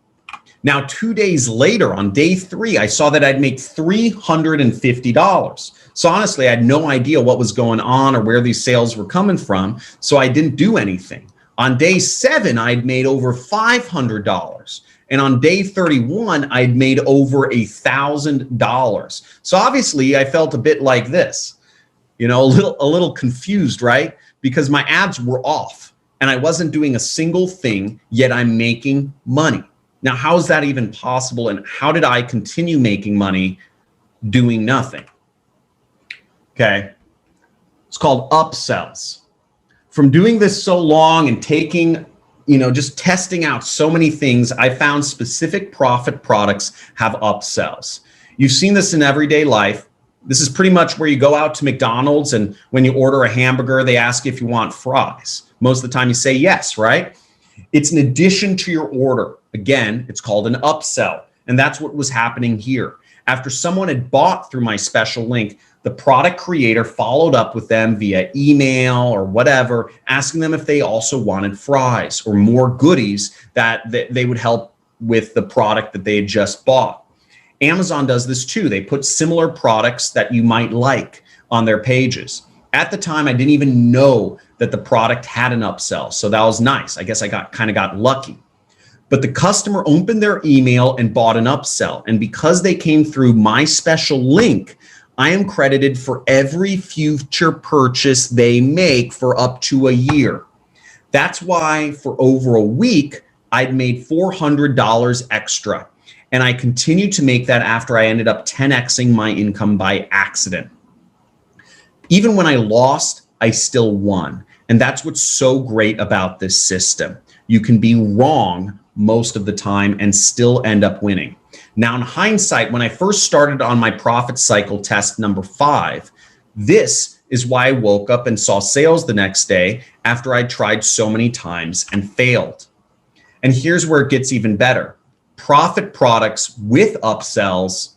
Now, 2 days later, on day 3, I saw that I'd made $350. So honestly, I had no idea what was going on or where these sales were coming from, so I didn't do anything. On day 7, I'd made over $500. And on day 31, I'd made over $1,000. So obviously I felt a bit like this, a little confused, right? Because my ads were off and I wasn't doing a single thing, yet I'm making money. Now, how is that even possible? And how did I continue making money doing nothing? Okay. It's called upsells. From doing this so long and taking, just testing out so many things, I found specific profit products have upsells. You've seen this in everyday life. This is pretty much where you go out to McDonald's and when you order a hamburger, they ask if you want fries. Most of the time you say yes, right? It's in addition to your order. Again, it's called an upsell. And that's what was happening here. After someone had bought through my special link, the product creator followed up with them via email or whatever, asking them if they also wanted fries or more goodies that they would help with the product that they had just bought. Amazon does this too. They put similar products that you might like on their pages. At the time, I didn't even know that the product had an upsell. So that was nice. I guess I kind of got lucky. But the customer opened their email and bought an upsell. And because they came through my special link, I am credited for every future purchase they make for up to a year. That's why for over a week, I'd made $400 extra. And I continued to make that after I ended up 10xing my income by accident. Even when I lost, I still won. And that's what's so great about this system. You can be wrong most of the time and still end up winning. Now, in hindsight, when I first started on my profit cycle test number 5, this is why I woke up and saw sales the next day after I tried so many times and failed. And here's where it gets even better. Profit products with upsells,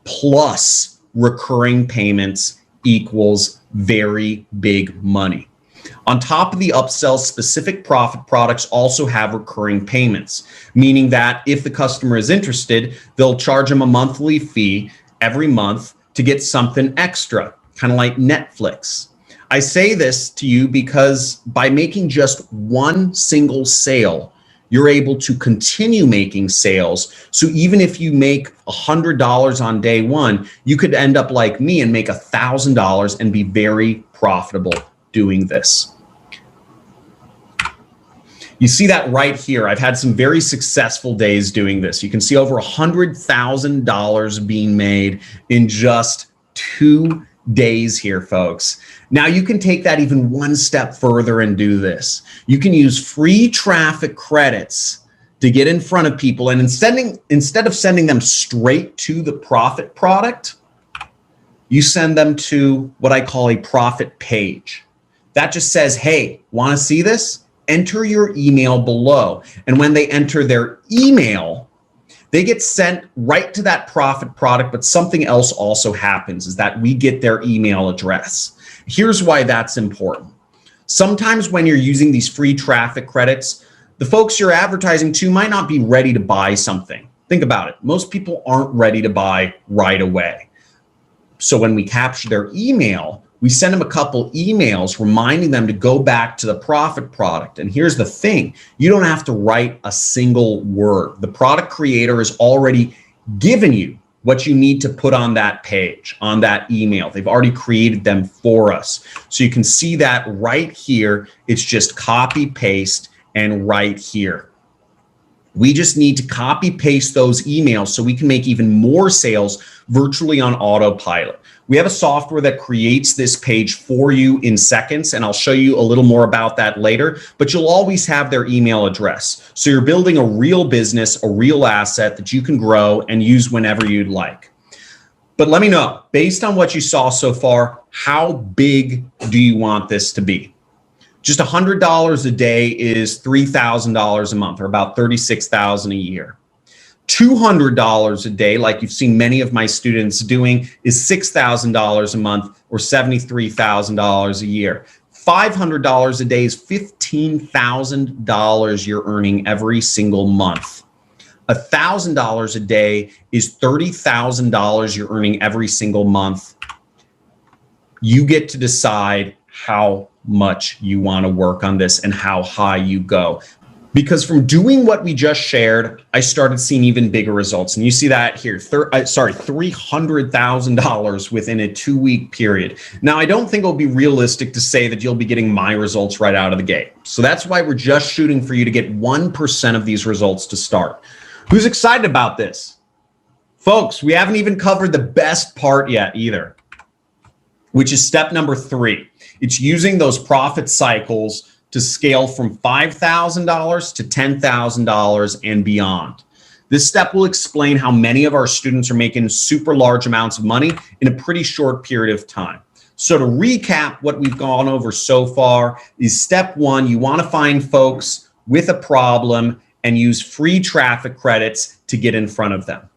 plus recurring payments equals very big money. On top of the upsell, specific profit products also have recurring payments, meaning that if the customer is interested, they'll charge them a monthly fee every month to get something extra, kind of like Netflix. I say this to you because by making just one single sale, you're able to continue making sales. So even if you make $100 on day one, you could end up like me and make $1,000 and be very profitable doing this. You see that right here. I've had some very successful days doing this. You can see over $100,000 being made in just 2 days here, folks. Now you can take that even one step further and do this. You can use free traffic credits to get in front of people, and instead of sending them straight to the profit product, you send them to what I call a profit page. That just says, hey, want to see this? Enter your email below. And when they enter their email, they get sent right to that profit product, but something else also happens is that we get their email address. Here's why that's important. Sometimes when you're using these free traffic credits, the folks you're advertising to might not be ready to buy something. Think about it. Most people aren't ready to buy right away. So when we capture their email, we send them a couple emails reminding them to go back to the profit product. And here's the thing, you don't have to write a single word. The product creator has already given you what you need to put on that page, on that email. They've already created them for us. So you can see that right here. It's just copy, paste, and right here. We just need to copy paste those emails so we can make even more sales virtually on autopilot. We have a software that creates this page for you in seconds, and I'll show you a little more about that later, but you'll always have their email address. So you're building a real business, a real asset that you can grow and use whenever you'd like. But let me know, based on what you saw so far, how big do you want this to be? Just $100 a day is $3,000 a month, or about $36,000 a year. $200 a day, like you've seen many of my students doing, is $6,000 a month, or $73,000 a year. $500 a day is $15,000 you're earning every single month. $1,000 a day is $30,000 you're earning every single month. You get to decide how much you want to work on this and how high you go. Because from doing what we just shared, I started seeing even bigger results. And you see that here, $300,000 within a 2-week period. Now, I don't think it'll be realistic to say that you'll be getting my results right out of the gate. So that's why we're just shooting for you to get 1% of these results to start. Who's excited about this? Folks, we haven't even covered the best part yet either, which is step number 3. It's using those profit cycles to scale from $5,000 to $10,000 and beyond. This step will explain how many of our students are making super large amounts of money in a pretty short period of time. So to recap what we've gone over so far is step 1, you want to find folks with a problem and use free traffic credits to get in front of them.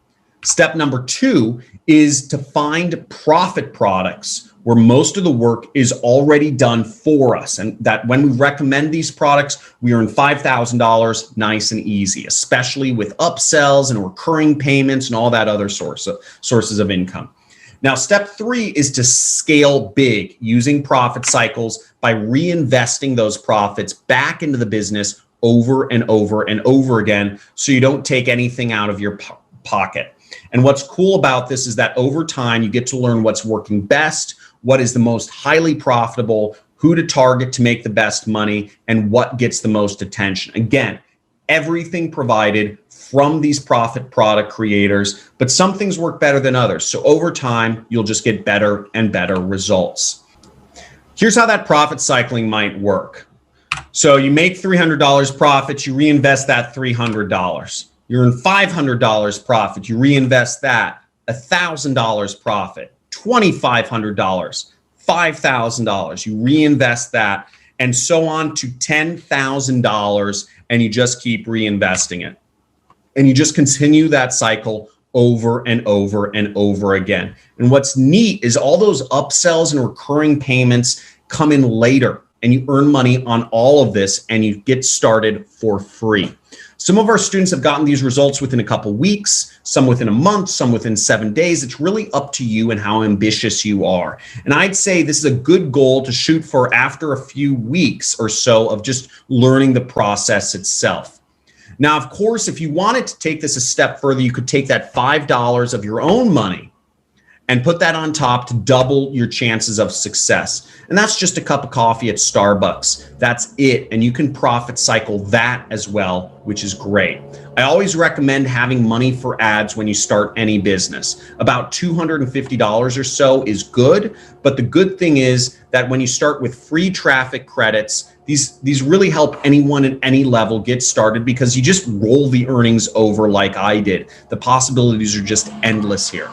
Step number 2 is to find profit products where most of the work is already done for us, and that when we recommend these products, we earn $5,000 nice and easy, especially with upsells and recurring payments and all that other sources of income. Now, step 3 is to scale big using profit cycles by reinvesting those profits back into the business over and over and over again, so you don't take anything out of your pocket. And what's cool about this is that over time, you get to learn what's working best, what is the most highly profitable, who to target to make the best money, and what gets the most attention. Again, everything provided from these profit product creators, but some things work better than others. So over time, you'll just get better and better results. Here's how that profit cycling might work. So you make $300 profit, you reinvest that $300. You earn $500 profit, you reinvest that. $1,000 profit, $2,500, $5,000, you reinvest that, and so on to $10,000, and you just keep reinvesting it. And you just continue that cycle over and over and over again. And what's neat is all those upsells and recurring payments come in later, and you earn money on all of this, and you get started for free. Some of our students have gotten these results within a couple weeks, some within a month, some within 7 days. It's really up to you and how ambitious you are. And I'd say this is a good goal to shoot for after a few weeks or so of just learning the process itself. Now, of course, if you wanted to take this a step further, you could take that $5 of your own money and put that on top to double your chances of success. And that's just a cup of coffee at Starbucks. That's it. And you can profit cycle that as well, which is great. I always recommend having money for ads when you start any business. About $250 or so is good. But the good thing is that when you start with free traffic credits, these really help anyone at any level get started, because you just roll the earnings over like I did. The possibilities are just endless here.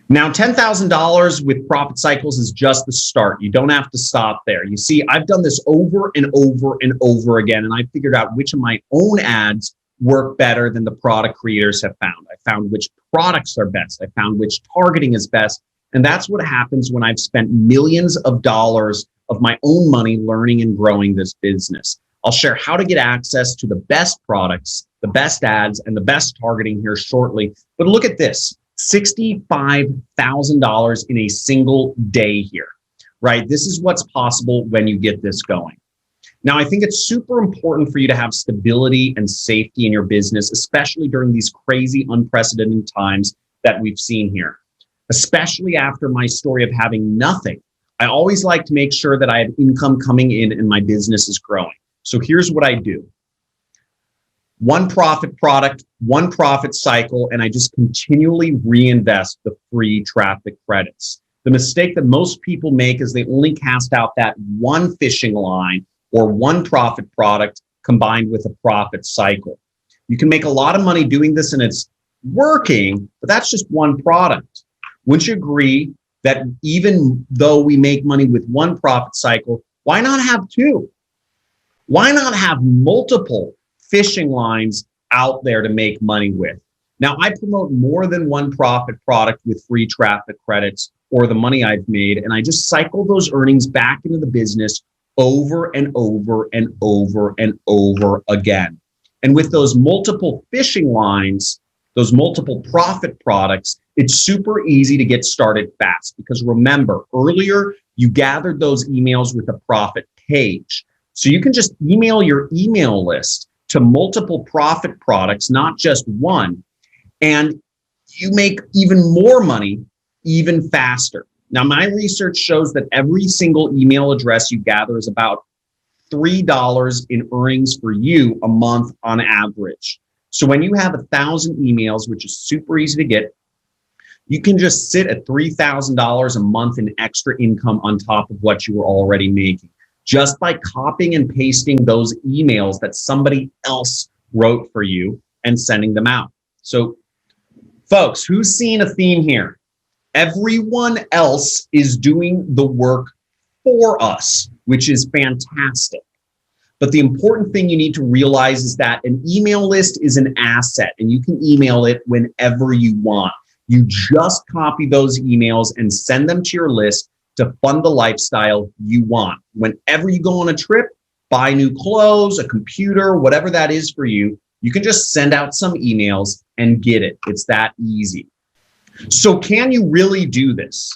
Now, $10,000 with profit cycles is just the start. You don't have to stop there. You see, I've done this over and over and over again, and I figured out which of my own ads work better than the product creators have found. I found which products are best. I found which targeting is best. And that's what happens when I've spent millions of dollars of my own money learning and growing this business. I'll share how to get access to the best products, the best ads, and the best targeting here shortly. But look at this. $65,000 in a single day here, right? This is what's possible when you get this going. Now, I think it's super important for you to have stability and safety in your business, especially during these crazy, unprecedented times that we've seen here, especially after my story of having nothing. I always like to make sure that I have income coming in and my business is growing. So here's what I do. One profit product, one profit cycle, and I just continually reinvest the free traffic credits. The mistake that most people make is they only cast out that one fishing line or one profit product combined with a profit cycle. You can make a lot of money doing this and it's working, but that's just one product. Wouldn't you agree that even though we make money with one profit cycle, why not have two? Why not have multiple fishing lines out there to make money with? Now, I promote more than one profit product with free traffic credits or the money I've made, and I just cycle those earnings back into the business over and over and over and over again. And with those multiple fishing lines, those multiple profit products, it's super easy to get started fast, because remember, earlier you gathered those emails with a profit page. So you can just email your email list to multiple profit products, not just one, and you make even more money even faster. Now, my research shows that every single email address you gather is about $3 in earnings for you a month on average. So when you have 1,000 emails, which is super easy to get, you can just sit at $3,000 a month in extra income on top of what you were already making, just by copying and pasting those emails that somebody else wrote for you and sending them out. So, folks, who's seeing a theme here? Everyone else is doing the work for us, which is fantastic. But the important thing you need to realize is that an email list is an asset, and you can email it whenever you want. You just copy those emails and send them to your list to fund the lifestyle you want. Whenever you go on a trip, buy new clothes, a computer, whatever that is for you, you can just send out some emails and get it. It's that easy. So can you really do this?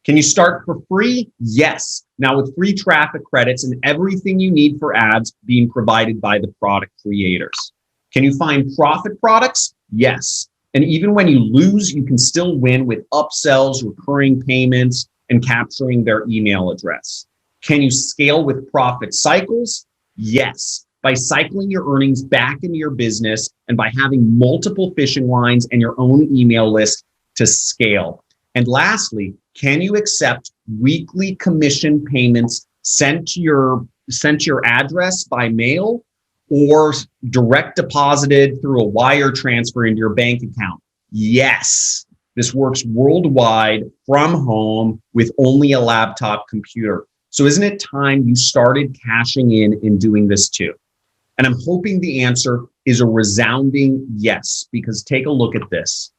Can you start for free? Yes. Now with free traffic credits and everything you need for ads being provided by the product creators. Can you find profit products? Yes. And even when you lose, you can still win with upsells, recurring payments, and capturing their email address. Can you scale with profit cycles? Yes. By cycling your earnings back into your business and by having multiple fishing lines and your own email list to scale. And lastly, can you accept weekly commission payments sent to your address by mail or direct deposited through a wire transfer into your bank account? Yes. This works worldwide from home with only a laptop computer. So isn't it time you started cashing in and doing this too? And I'm hoping the answer is a resounding yes, because take a look at this.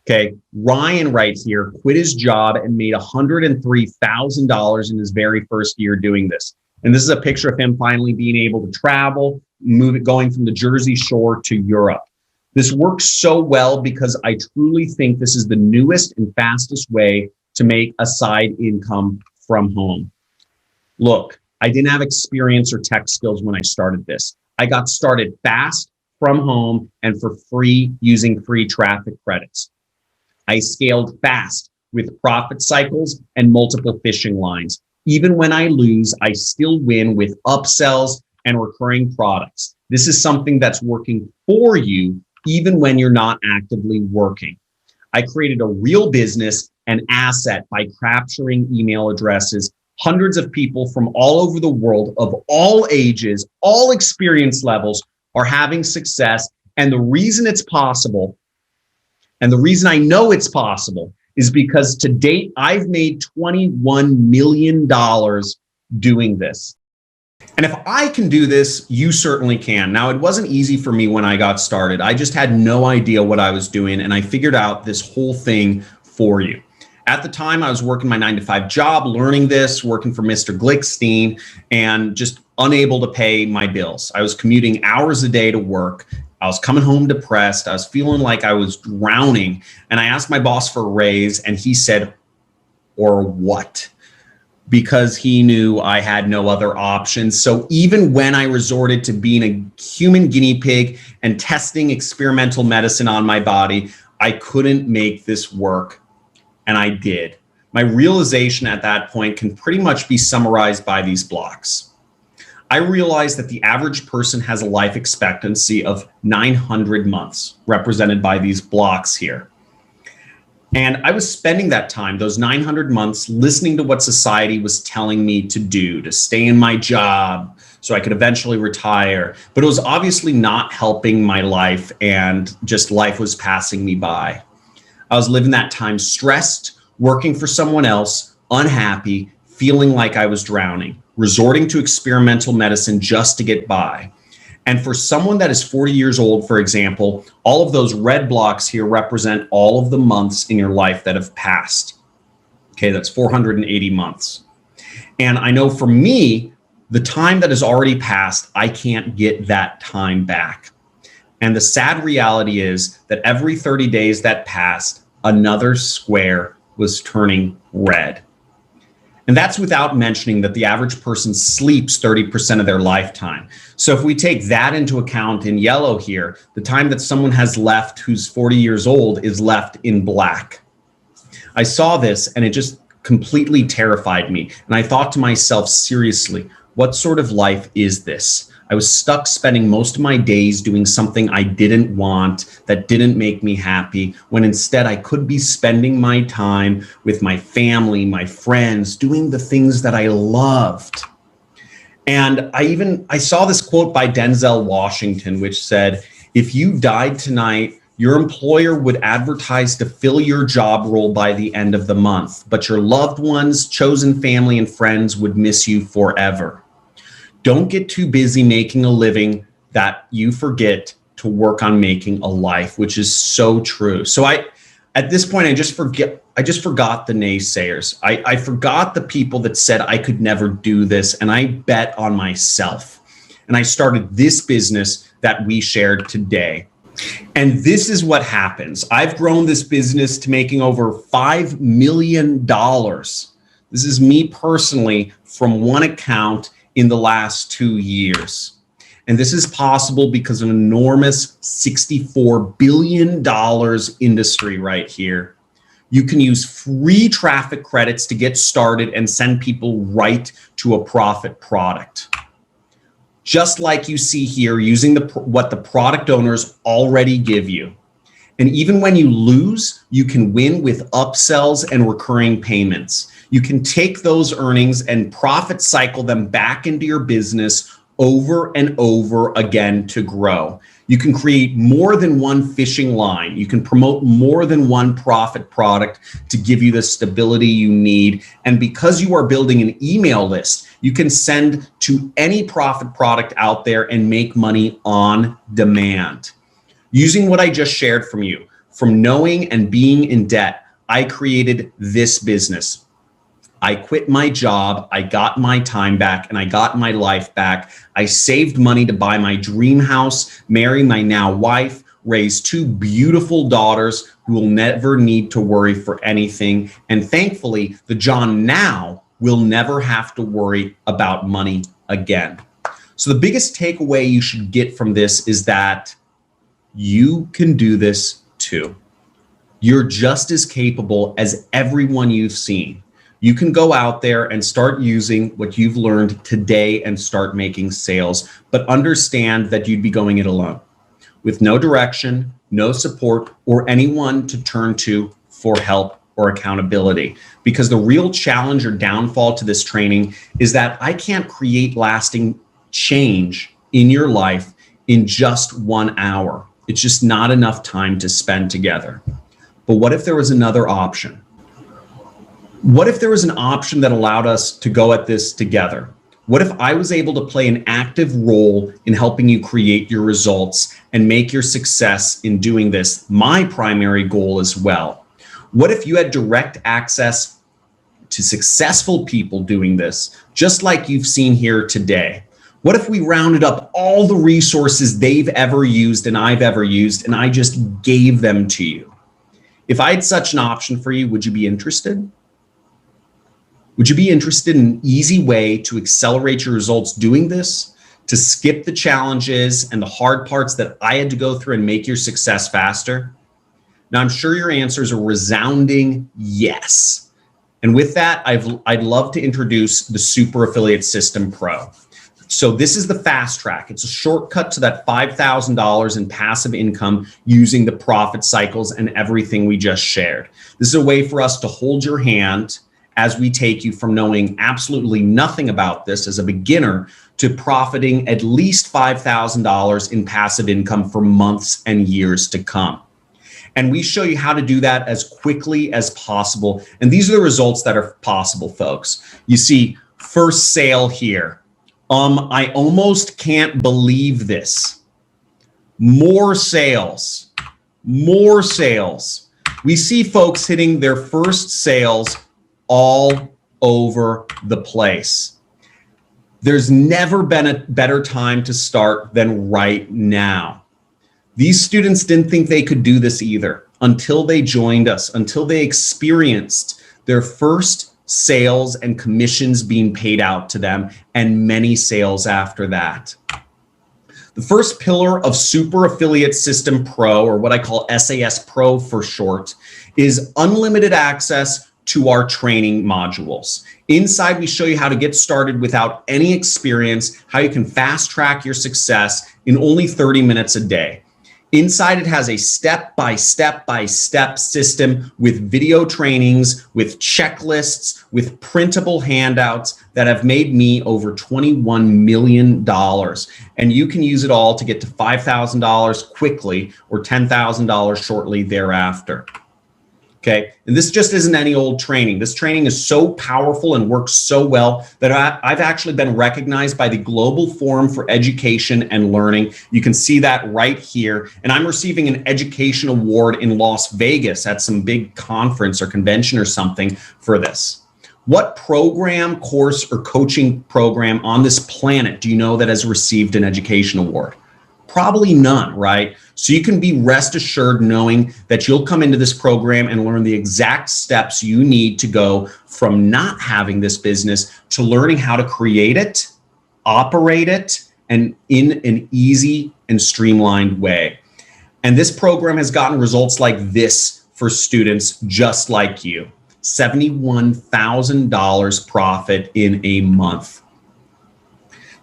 Okay, Ryan right here quit his job and made $103,000 in his very first year doing this. And this is a picture of him finally being able to travel, going from the Jersey Shore to Europe. This works so well because I truly think this is the newest and fastest way to make a side income from home. Look, I didn't have experience or tech skills when I started this. I got started fast from home and for free using free traffic credits. I scaled fast with profit cycles and multiple fishing lines. Even when I lose, I still win with upsells and recurring products. This is something that's working for you, even when you're not actively working. I created a real business and asset by capturing email addresses. Hundreds of people from all over the world of all ages, all experience levels are having success. And the reason it's possible, and the reason I know it's possible, is because to date, I've made $21 million doing this. And if I can do this, you certainly can. Now, it wasn't easy for me when I got started. I just had no idea what I was doing, and I figured out this whole thing for you. At the time, I was working my 9-to-5 job, learning this, working for Mr. Glickstein, and just unable to pay my bills. I was commuting hours a day to work. I was coming home depressed. I was feeling like I was drowning. And I asked my boss for a raise, and he said, "Or what?" Because he knew I had no other options. So even when I resorted to being a human guinea pig and testing experimental medicine on my body, I couldn't make this work. And I did. My realization at that point can pretty much be summarized by these blocks. I realized that the average person has a life expectancy of 900 months, represented by these blocks here. And I was spending that time, those 900 months, listening to what society was telling me to do, to stay in my job so I could eventually retire. But it was obviously not helping my life, and just life was passing me by. I was living that time stressed, working for someone else, unhappy, feeling like I was drowning, resorting to experimental medicine just to get by. And for someone that is 40 years old, for example, all of those red blocks here represent all of the months in your life that have passed. Okay, that's 480 months. And I know for me, the time that has already passed, I can't get that time back. And the sad reality is that every 30 days that passed, another square was turning red. And that's without mentioning that the average person sleeps 30% of their lifetime. So if we take that into account in yellow here, the time that someone has left who's 40 years old is left in black. I saw this and it just completely terrified me. And I thought to myself, seriously, what sort of life is this? I was stuck spending most of my days doing something I didn't want, that didn't make me happy, when instead I could be spending my time with my family, my friends, doing the things that I loved. And I saw this quote by Denzel Washington, which said, "If you died tonight, your employer would advertise to fill your job role by the end of the month, but your loved ones, chosen family, and friends would miss you forever. Don't get too busy making a living that you forget to work on making a life," which is so true. So at this point, I just forgot the naysayers. I forgot the people that said I could never do this, and I bet on myself. And I started this business that we shared today. And this is what happens. I've grown this business to making over $5 million. This is me personally from one account in the last 2 years. And this is possible because of an enormous $64 billion industry right here. You can use free traffic credits to get started and send people right to a profit product. Just like you see here, using what the product owners already give you. And even when you lose, you can win with upsells and recurring payments. You can take those earnings and profit cycle them back into your business over and over again to grow. You can create more than one fishing line. You can promote more than one profit product to give you the stability you need. And because you are building an email list, you can send to any profit product out there and make money on demand. Using what I just shared from you, from knowing and being in debt, I created this business. I quit my job, I got my time back, and I got my life back. I saved money to buy my dream house, marry my now wife, raise two beautiful daughters who will never need to worry for anything. And thankfully, the John now will never have to worry about money again. So the biggest takeaway you should get from this is that you can do this too. You're just as capable as everyone you've seen. You can go out there and start using what you've learned today and start making sales, but understand that you'd be going it alone with no direction, no support, or anyone to turn to for help or accountability. Because the real challenge or downfall to this training is that I can't create lasting change in your life in just 1 hour. It's just not enough time to spend together. But what if there was another option? What if there was an option that allowed us to go at this together? What if I was able to play an active role in helping you create your results and make your success in doing this my primary goal as well? What if you had direct access to successful people doing this, just like you've seen here today? What if we rounded up all the resources they've ever used and I've ever used, and I just gave them to you? If I had such an option for you, would you be interested? Would you be interested in an easy way to accelerate your results doing this, to skip the challenges and the hard parts that I had to go through and make your success faster? Now, I'm sure your answers are resounding yes. And with that, I'd love to introduce the Super Affiliate System Pro. So this is the fast track. It's a shortcut to that $5,000 in passive income using the profit cycles and everything we just shared. This is a way for us to hold your hand as we take you from knowing absolutely nothing about this as a beginner to profiting at least $5,000 in passive income for months and years to come. And we show you how to do that as quickly as possible. And these are the results that are possible, folks. You see, first sale here. I almost can't believe this. More sales, more sales. We see folks hitting their first sales all over the place. There's never been a better time to start than right now. These students didn't think they could do this either until they joined us, until they experienced their first sales and commissions being paid out to them, and many sales after that. The first pillar of Super Affiliate System Pro, or what I call SAS Pro for short, is unlimited access to our training modules. Inside, we show you how to get started without any experience, how you can fast track your success in only 30 minutes a day. Inside, it has a step-by-step system with video trainings, with checklists, with printable handouts that have made me over $21 million. And you can use it all to get to $5,000 quickly or $10,000 shortly thereafter. Okay, and this just isn't any old training. This training is so powerful and works so well that I've actually been recognized by the Global Forum for Education and Learning. You can see that right here. And I'm receiving an education award in Las Vegas at some big conference or convention or something for this. What program, course, or coaching program on this planet do you know that has received an education award? Probably none, right? So you can be rest assured knowing that you'll come into this program and learn the exact steps you need to go from not having this business to learning how to create it, operate it, and in an easy and streamlined way. And this program has gotten results like this for students just like you. $71,000 profit in a month.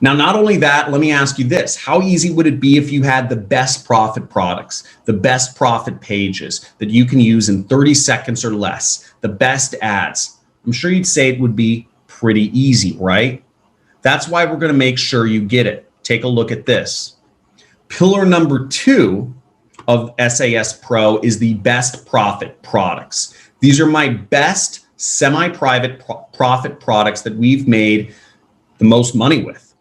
Now, not only that, let me ask you this. How easy would it be if you had the best profit products, the best profit pages that you can use in 30 seconds or less, the best ads? I'm sure you'd say it would be pretty easy, right? That's why we're going to make sure you get it. Take a look at this. Pillar number 2 of SAS Pro is the best profit products. These are my best semi-private profit products that we've made the most money with.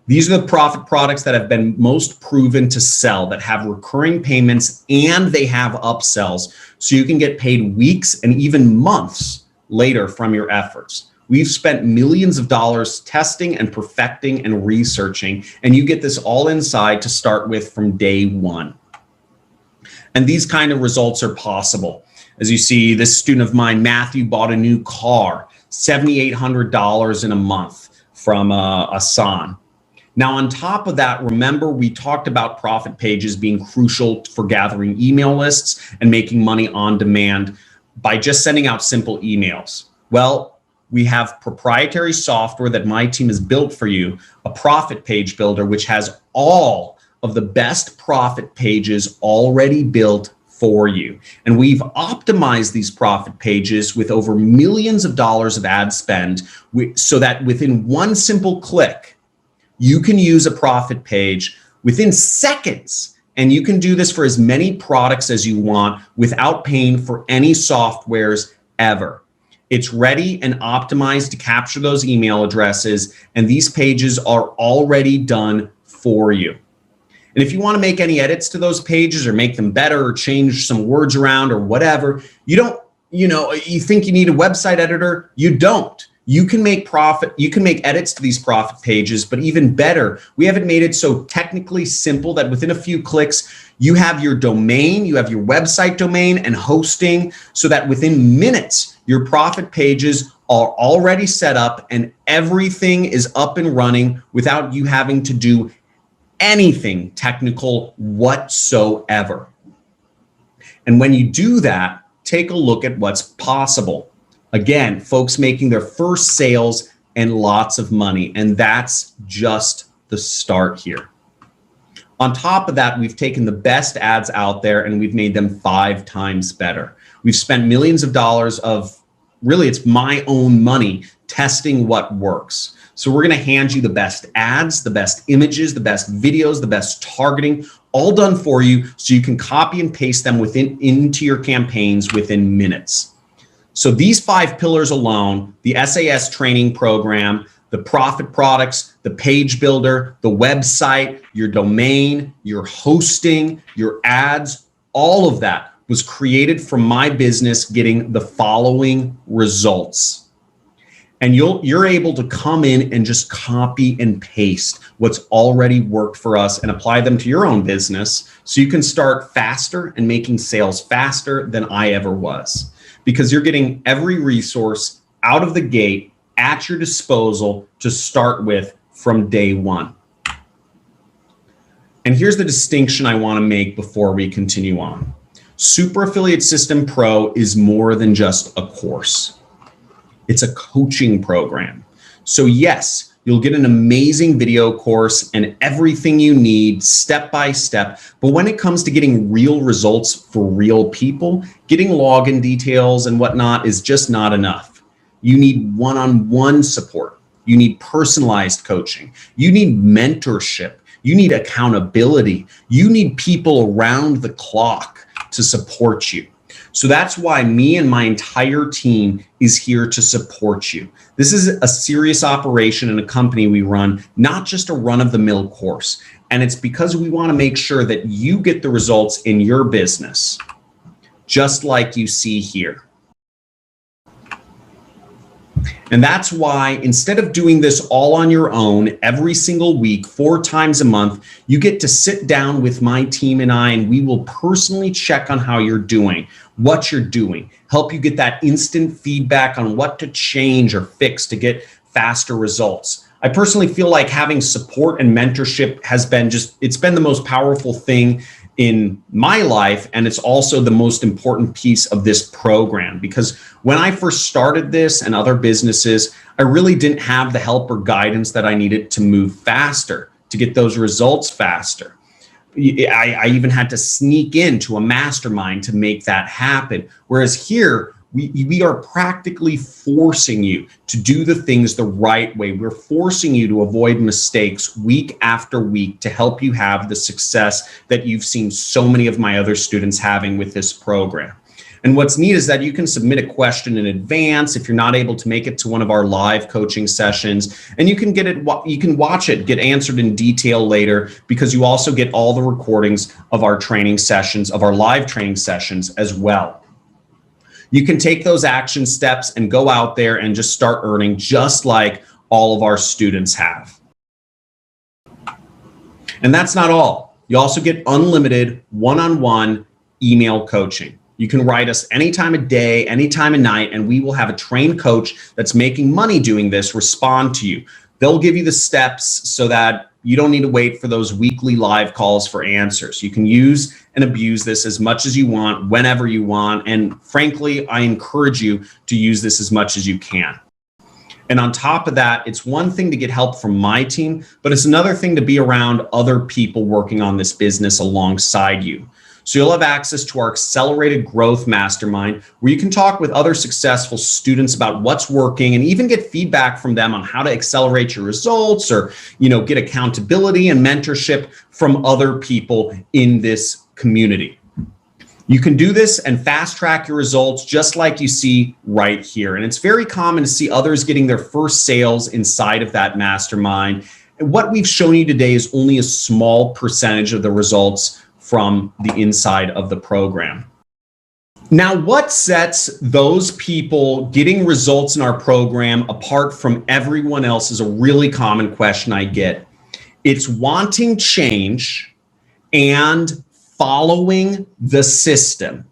These are the profit products that have been most proven to sell, that have recurring payments and they have upsells, so you can get paid weeks and even months later from your efforts. We've spent millions of dollars testing and perfecting and researching, and you get this all inside to start with from day one. And these kind of results are possible. As you see, this student of mine, Matthew, bought a new car, $7,800 in a month from Asan. Now, on top of that, remember we talked about profit pages being crucial for gathering email lists and making money on demand by just sending out simple emails. Well, we have proprietary software that my team has built for you, a profit page builder, which has all of the best profit pages already built for you. And we've optimized these profit pages with over millions of dollars of ad spend so that within one simple click, you can use a profit page within seconds. And you can do this for as many products as you want without paying for any softwares ever. It's ready and optimized to capture those email addresses, and these pages are already done for you. And if you want to make any edits to those pages or make them better or change some words around or whatever, you think you need a website editor, you don't. You can make edits to these profit pages, but even better, we haven't made it so technically simple that within a few clicks, you have your domain, you have your website domain and hosting, so that within minutes, your profit pages are already set up and everything is up and running without you having to do anything technical whatsoever. And when you do that, take a look at what's possible. Again, folks making their first sales and lots of money, and that's just the start here. On top of that, we've taken the best ads out there and we've made them 5 times better. We've spent millions of dollars of, really it's my own money, testing what works. So we're going to hand you the best ads, the best images, the best videos, the best targeting, all done for you so you can copy and paste them into your campaigns within minutes. So these 5 pillars alone, the SAS training program, the profit products, the page builder, the website, your domain, your hosting, your ads, all of that was created from my business getting the following results. And you're able to come in and just copy and paste what's already worked for us and apply them to your own business so you can start faster and making sales faster than I ever was. Because you're getting every resource out of the gate at your disposal to start with from day one. And here's the distinction I want to make before we continue on. Super Affiliate System Pro is more than just a course. It's a coaching program. So yes, you'll get an amazing video course and everything you need step by step. But when it comes to getting real results for real people, getting login details and whatnot is just not enough. You need one-on-one support. You need personalized coaching. You need mentorship. You need accountability. You need people around the clock to support you. So that's why me and my entire team is here to support you. This is a serious operation and a company we run, not just a run-of-the-mill course. And it's because we want to make sure that you get the results in your business, just like you see here. And that's why instead of doing this all on your own every single week, 4 times a month, you get to sit down with my team and I, and we will personally check on how you're doing, what you're doing, help you get that instant feedback on what to change or fix to get faster results. I personally feel like having support and mentorship has been it's been the most powerful thing in my life, and it's also the most important piece of this program, because when I first started this and other businesses, I really didn't have the help or guidance that I needed to move faster, to get those results faster. I even had to sneak into a mastermind to make that happen. Whereas here, We are practically forcing you to do the things the right way. We're forcing you to avoid mistakes week after week to help you have the success that you've seen so many of my other students having with this program. And what's neat is that you can submit a question in advance if you're not able to make it to one of our live coaching sessions, and you can watch it, get answered in detail later, because you also get all the recordings of our training sessions, of our live training sessions as well. You can take those action steps and go out there and just start earning just like all of our students have. And that's not all. You also get unlimited one-on-one email coaching. You can write us anytime of day, anytime of night, and we will have a trained coach that's making money doing this respond to you. They'll give you the steps so that you don't need to wait for those weekly live calls for answers. You can use and abuse this as much as you want, whenever you want. And frankly, I encourage you to use this as much as you can. And on top of that, it's one thing to get help from my team, but it's another thing to be around other people working on this business alongside you. So you'll have access to our accelerated growth mastermind, where you can talk with other successful students about what's working and even get feedback from them on how to accelerate your results, or, get accountability and mentorship from other people in this community. You can do this and fast track your results just like you see right here. And it's very common to see others getting their first sales inside of that mastermind. And what we've shown you today is only a small percentage of the results from the inside of the program. Now, what sets those people getting results in our program apart from everyone else is a really common question I get. It's wanting change and following the system.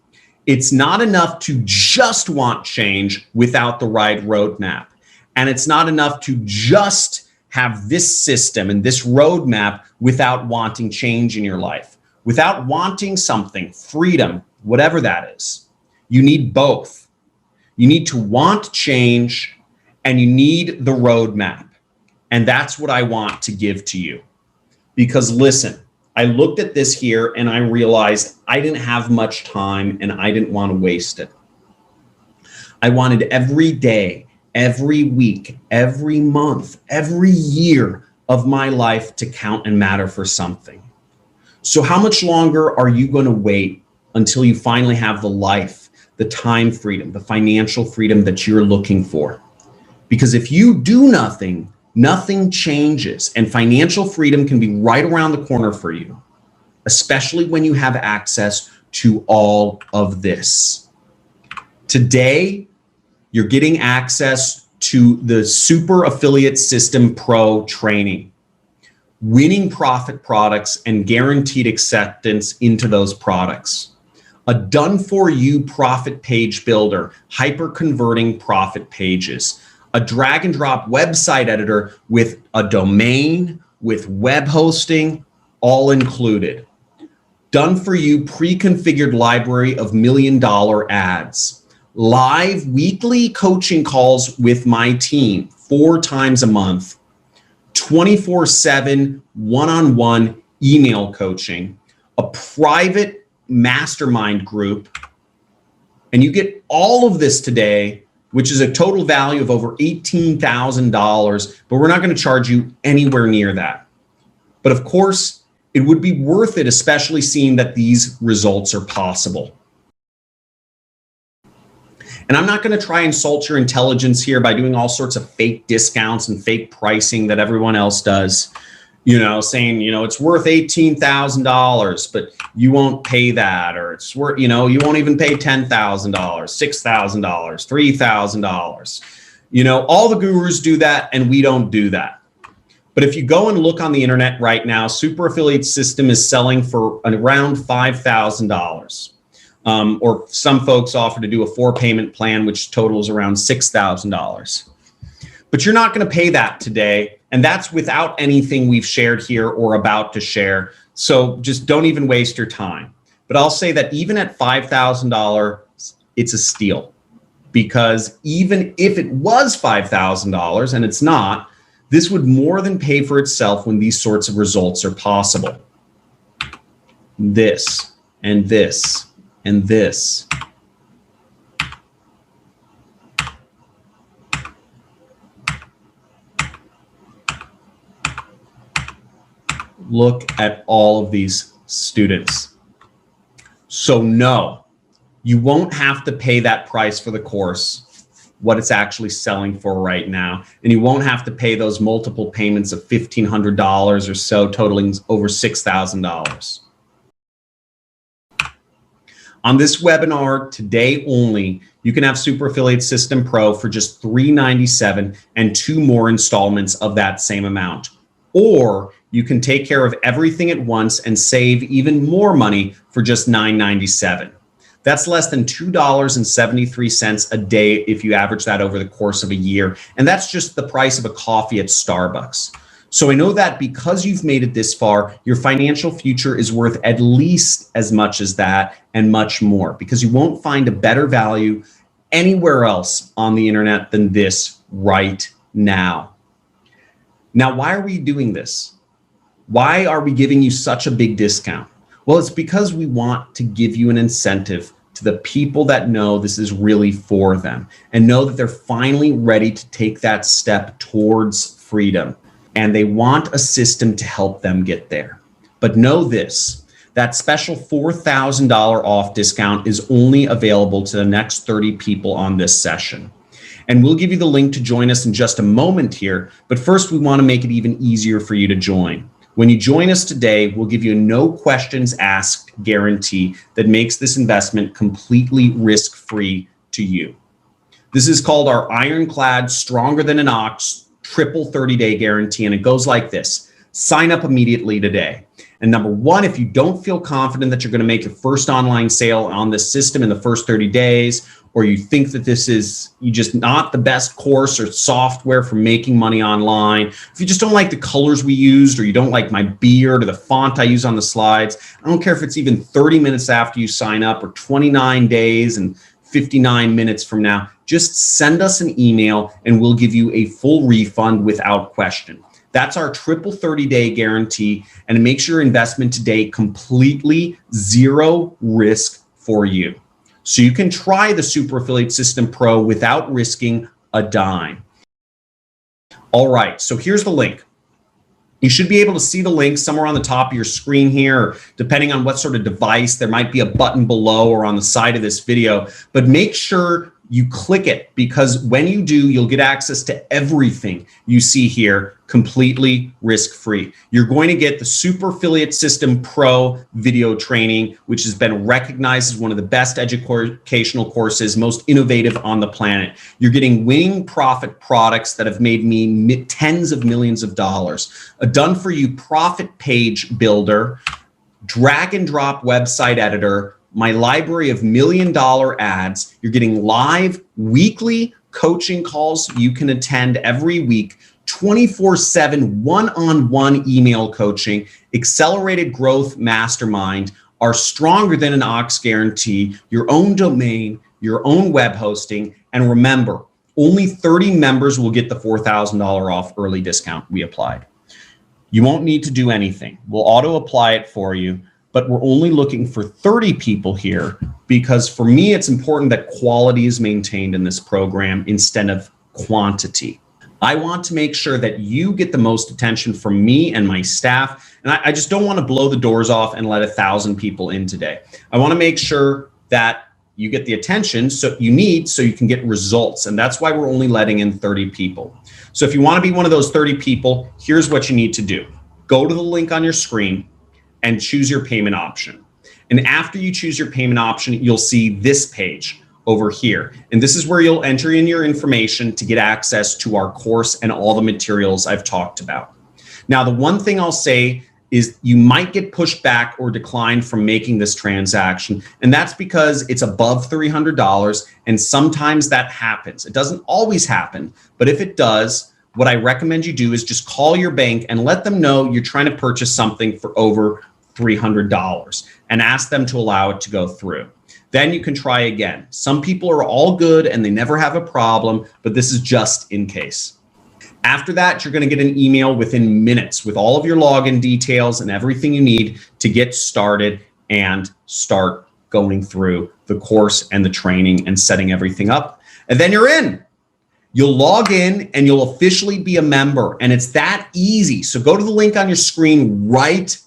It's not enough to just want change without the right roadmap. And it's not enough to just have this system and this roadmap without wanting change in your life. Without wanting something, freedom, whatever that is, you need both. You need to want change and you need the roadmap. And that's what I want to give to you. Because listen, I looked at this here and I realized I didn't have much time and I didn't want to waste it. I wanted every day, every week, every month, every year of my life to count and matter for something. So how much longer are you going to wait until you finally have the life, the time freedom, the financial freedom that you're looking for? Because if you do nothing, nothing changes, and financial freedom can be right around the corner for you, especially when you have access to all of this. Today, you're getting access to the Super Affiliate System Pro training, winning profit products and guaranteed acceptance into those products, a done-for-you profit page builder, hyper-converting profit pages, a drag-and-drop website editor with a domain, with web hosting, all included. Done-for-you pre-configured library of million-dollar ads, live weekly coaching calls with my team 4 times a month, 24/7 one-on-one email coaching, a private mastermind group, and you get all of this today, which is a total value of over $18,000, but we're not going to charge you anywhere near that. But of course, it would be worth it, especially seeing that these results are possible. And I'm not going to try and insult your intelligence here by doing all sorts of fake discounts and fake pricing that everyone else does, saying, it's worth $18,000, but you won't pay that, or it's worth, you won't even pay $10,000, $6,000, $3,000. All the gurus do that and we don't do that. But if you go and look on the internet right now, Super Affiliate System is selling for around $5,000. Or some folks offer to do a 4-payment plan, which totals around $6,000. But you're not going to pay that today. And that's without anything we've shared here or about to share. So just don't even waste your time. But I'll say that even at $5,000, it's a steal. Because even if it was $5,000, and it's not, this would more than pay for itself when these sorts of results are possible. This and this and this. Look at all of these students. So no, you won't have to pay that price for the course, what it's actually selling for right now. And you won't have to pay those multiple payments of $1,500 or so, totaling over $6,000. On this webinar today only, you can have Super Affiliate System Pro for just $397 and 2 more installments of that same amount. Or you can take care of everything at once and save even more money for just $997. That's less than $2.73 a day if you average that over the course of a year. And that's just the price of a coffee at Starbucks. So I know that because you've made it this far, your financial future is worth at least as much as that and much more, because you won't find a better value anywhere else on the internet than this right now. Now, why are we doing this? Why are we giving you such a big discount? Well, it's because we want to give you an incentive to the people that know this is really for them and know that they're finally ready to take that step towards freedom. And they want a system to help them get there. But know this, that special $4,000 off discount is only available to the next 30 people on this session. And we'll give you the link to join us in just a moment here. But first, we want to make it even easier for you to join. When you join us today, we'll give you a no questions asked guarantee that makes this investment completely risk-free to you. This is called our ironclad, stronger than an ox, triple 30-day guarantee, and it goes like this. Sign up immediately today. And number one, if you don't feel confident that you're going to make your first online sale on this system in the first 30 days, or you think that this is just not the best course or software for making money online, if you just don't like the colors we used, or you don't like my beard or the font I use on the slides, I don't care if it's even 30 minutes after you sign up or 29 days and 59 minutes from now, just send us an email and we'll give you a full refund without question. That's our triple 30-day guarantee, and it makes your investment today completely zero risk for you. So you can try the Super Affiliate System Pro without risking a dime. All right, so here's the link. You should be able to see the link somewhere on the top of your screen here, or depending on what sort of device, there might be a button below or on the side of this video, but make sure you click it, because when you do, you'll get access to everything you see here completely risk-free. You're going to get the Super Affiliate System Pro video training, which has been recognized as one of the best educational courses, most innovative on the planet. You're getting winning profit products that have made me tens of millions of dollars, a done-for-you profit page builder, drag and drop website editor, my library of $1 million ads. You're getting live weekly coaching calls you can attend every week, 24/7 one-on-one email coaching, accelerated growth mastermind, our stronger than an ox guarantee, your own domain, your own web hosting. And remember, only 30 members will get the $4,000 off early discount we applied. You won't need to do anything. We'll auto apply it for you. But we're only looking for 30 people here, because for me, it's important that quality is maintained in this program instead of quantity. I want to make sure that you get the most attention from me and my staff. And I just don't want to blow the doors off and let 1,000 people in today. I want to make sure that you get the attention so you can get results. And that's why we're only letting in 30 people. So if you want to be one of those 30 people, here's what you need to do. Go to the link on your screen and choose your payment option. And after you choose your payment option, you'll see this page over here. And this is where you'll enter in your information to get access to our course and all the materials I've talked about. Now, the one thing I'll say is you might get pushed back or declined from making this transaction. And that's because it's above $300. And sometimes that happens. It doesn't always happen, but if it does, what I recommend you do is just call your bank and let them know you're trying to purchase something for over $300 and ask them to allow it to go through. Then you can try again. Some people are all good and they never have a problem, but this is just in case. After that, you're going to get an email within minutes with all of your login details and everything you need to get started and start going through the course and the training and setting everything up. And then you're in. You'll log in and you'll officially be a member, and it's that easy. So go to the link on your screen right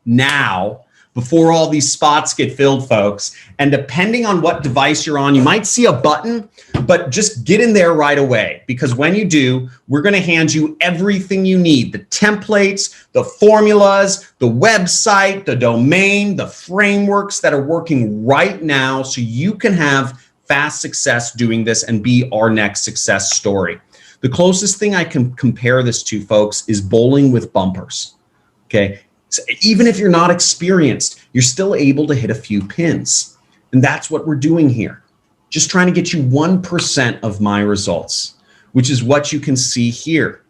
now before all these spots get filled, folks. And depending on what device you're on, you might see a button, but just get in there right away, because when you do, we're going to hand you everything you need: the templates, the formulas, the website, the domain, the frameworks that are working right now, so you can have fast success doing this and be our next success story. The closest thing I can compare this to, folks, is bowling with bumpers. Okay. So even if you're not experienced, you're still able to hit a few pins. And that's what we're doing here. Just trying to get you 1% of my results, which is what you can see here.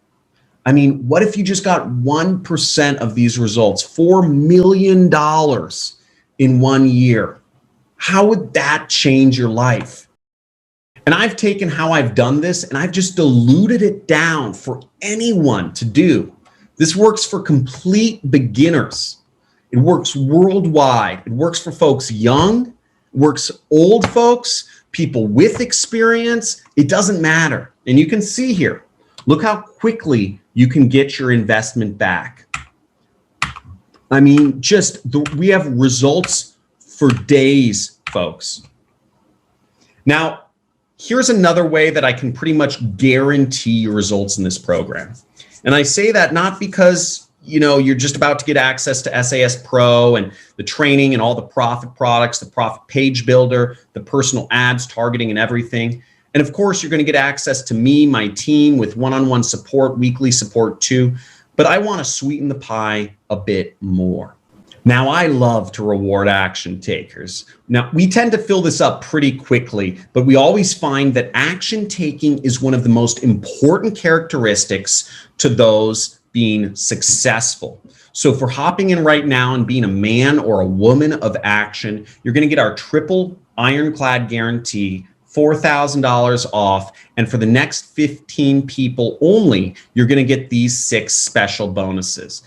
I mean, what if you just got 1% of these results, $4 million in 1 year? How would that change your life? And I've taken how I've done this and I've just diluted it down for anyone to do. This works for complete beginners. It works worldwide. It works for folks young, it works old folks, people with experience. It doesn't matter. And you can see here, look how quickly you can get your investment back. I mean, we have results for days, folks. Now, here's another way that I can pretty much guarantee your results in this program. And I say that not because, you're just about to get access to SAS Pro and the training and all the profit products, the profit page builder, the personal ads targeting and everything. And of course, you're going to get access to me, my team, with one-on-one support, weekly support too. But I want to sweeten the pie a bit more. Now, I love to reward action takers. Now, we tend to fill this up pretty quickly, but we always find that action taking is one of the most important characteristics to those being successful. So if we're hopping in right now and being a man or a woman of action, you're going to get our triple ironclad guarantee, $4,000 off. And for the next 15 people only, you're going to get these 6 special bonuses.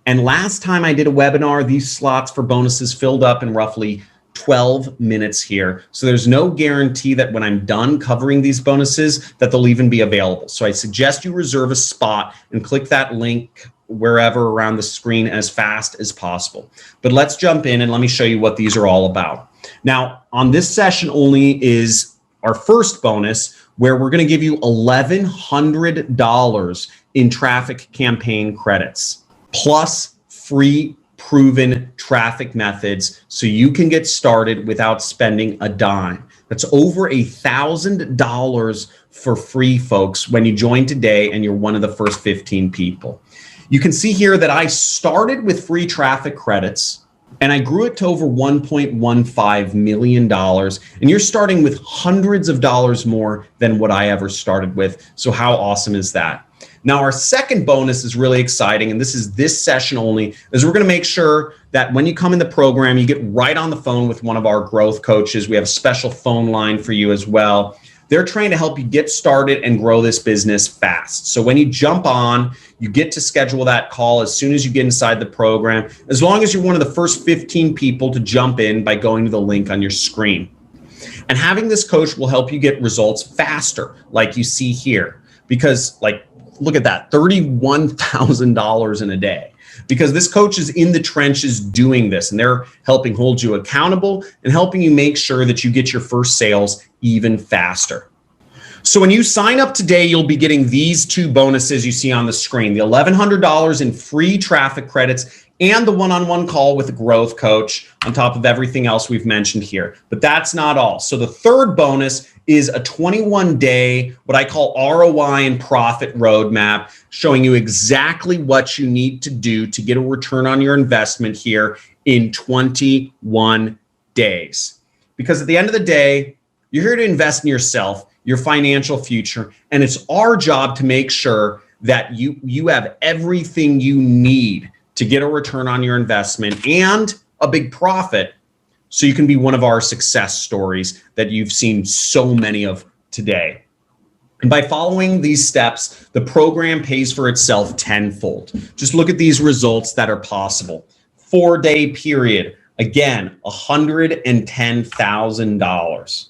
And last time I did a webinar, these slots for bonuses filled up in roughly 12 minutes here. So there's no guarantee that when I'm done covering these bonuses that they'll even be available. So I suggest you reserve a spot and click that link wherever around the screen as fast as possible. But let's jump in and let me show you what these are all about. Now, on this session only is our first bonus, where we're going to give you $1,100 in traffic campaign credits, plus free proven traffic methods so you can get started without spending a dime. That's over $1,000 for free, folks, when you join today and you're one of the first 15 people. You can see here that I started with free traffic credits and I grew it to over $1.15 million. And you're starting with hundreds of dollars more than what I ever started with. So how awesome is that? Now, our second bonus is really exciting, and this is this session only, is we're going to make sure that when you come in the program, you get right on the phone with one of our growth coaches. We have a special phone line for you as well. They're trying to help you get started and grow this business fast. So when you jump on, you get to schedule that call as soon as you get inside the program, as long as you're one of the first 15 people to jump in by going to the link on your screen. And having this coach will help you get results faster, like you see here, because look at that, $31,000 in a day, because this coach is in the trenches doing this, and they're helping hold you accountable and helping you make sure that you get your first sales even faster. So when you sign up today, you'll be getting these 2 bonuses you see on the screen, the $1,100 in free traffic credits and the one-on-one call with a growth coach on top of everything else we've mentioned here. But that's not all. So the third bonus is a 21-day, what I call ROI and profit roadmap, showing you exactly what you need to do to get a return on your investment here in 21 days. Because at the end of the day, you're here to invest in yourself, your financial future, and it's our job to make sure that you have everything you need to get a return on your investment and a big profit, so you can be one of our success stories that you've seen so many of today. And by following these steps, the program pays for itself tenfold. Just look at these results that are possible. 4-day period, again, $110,000.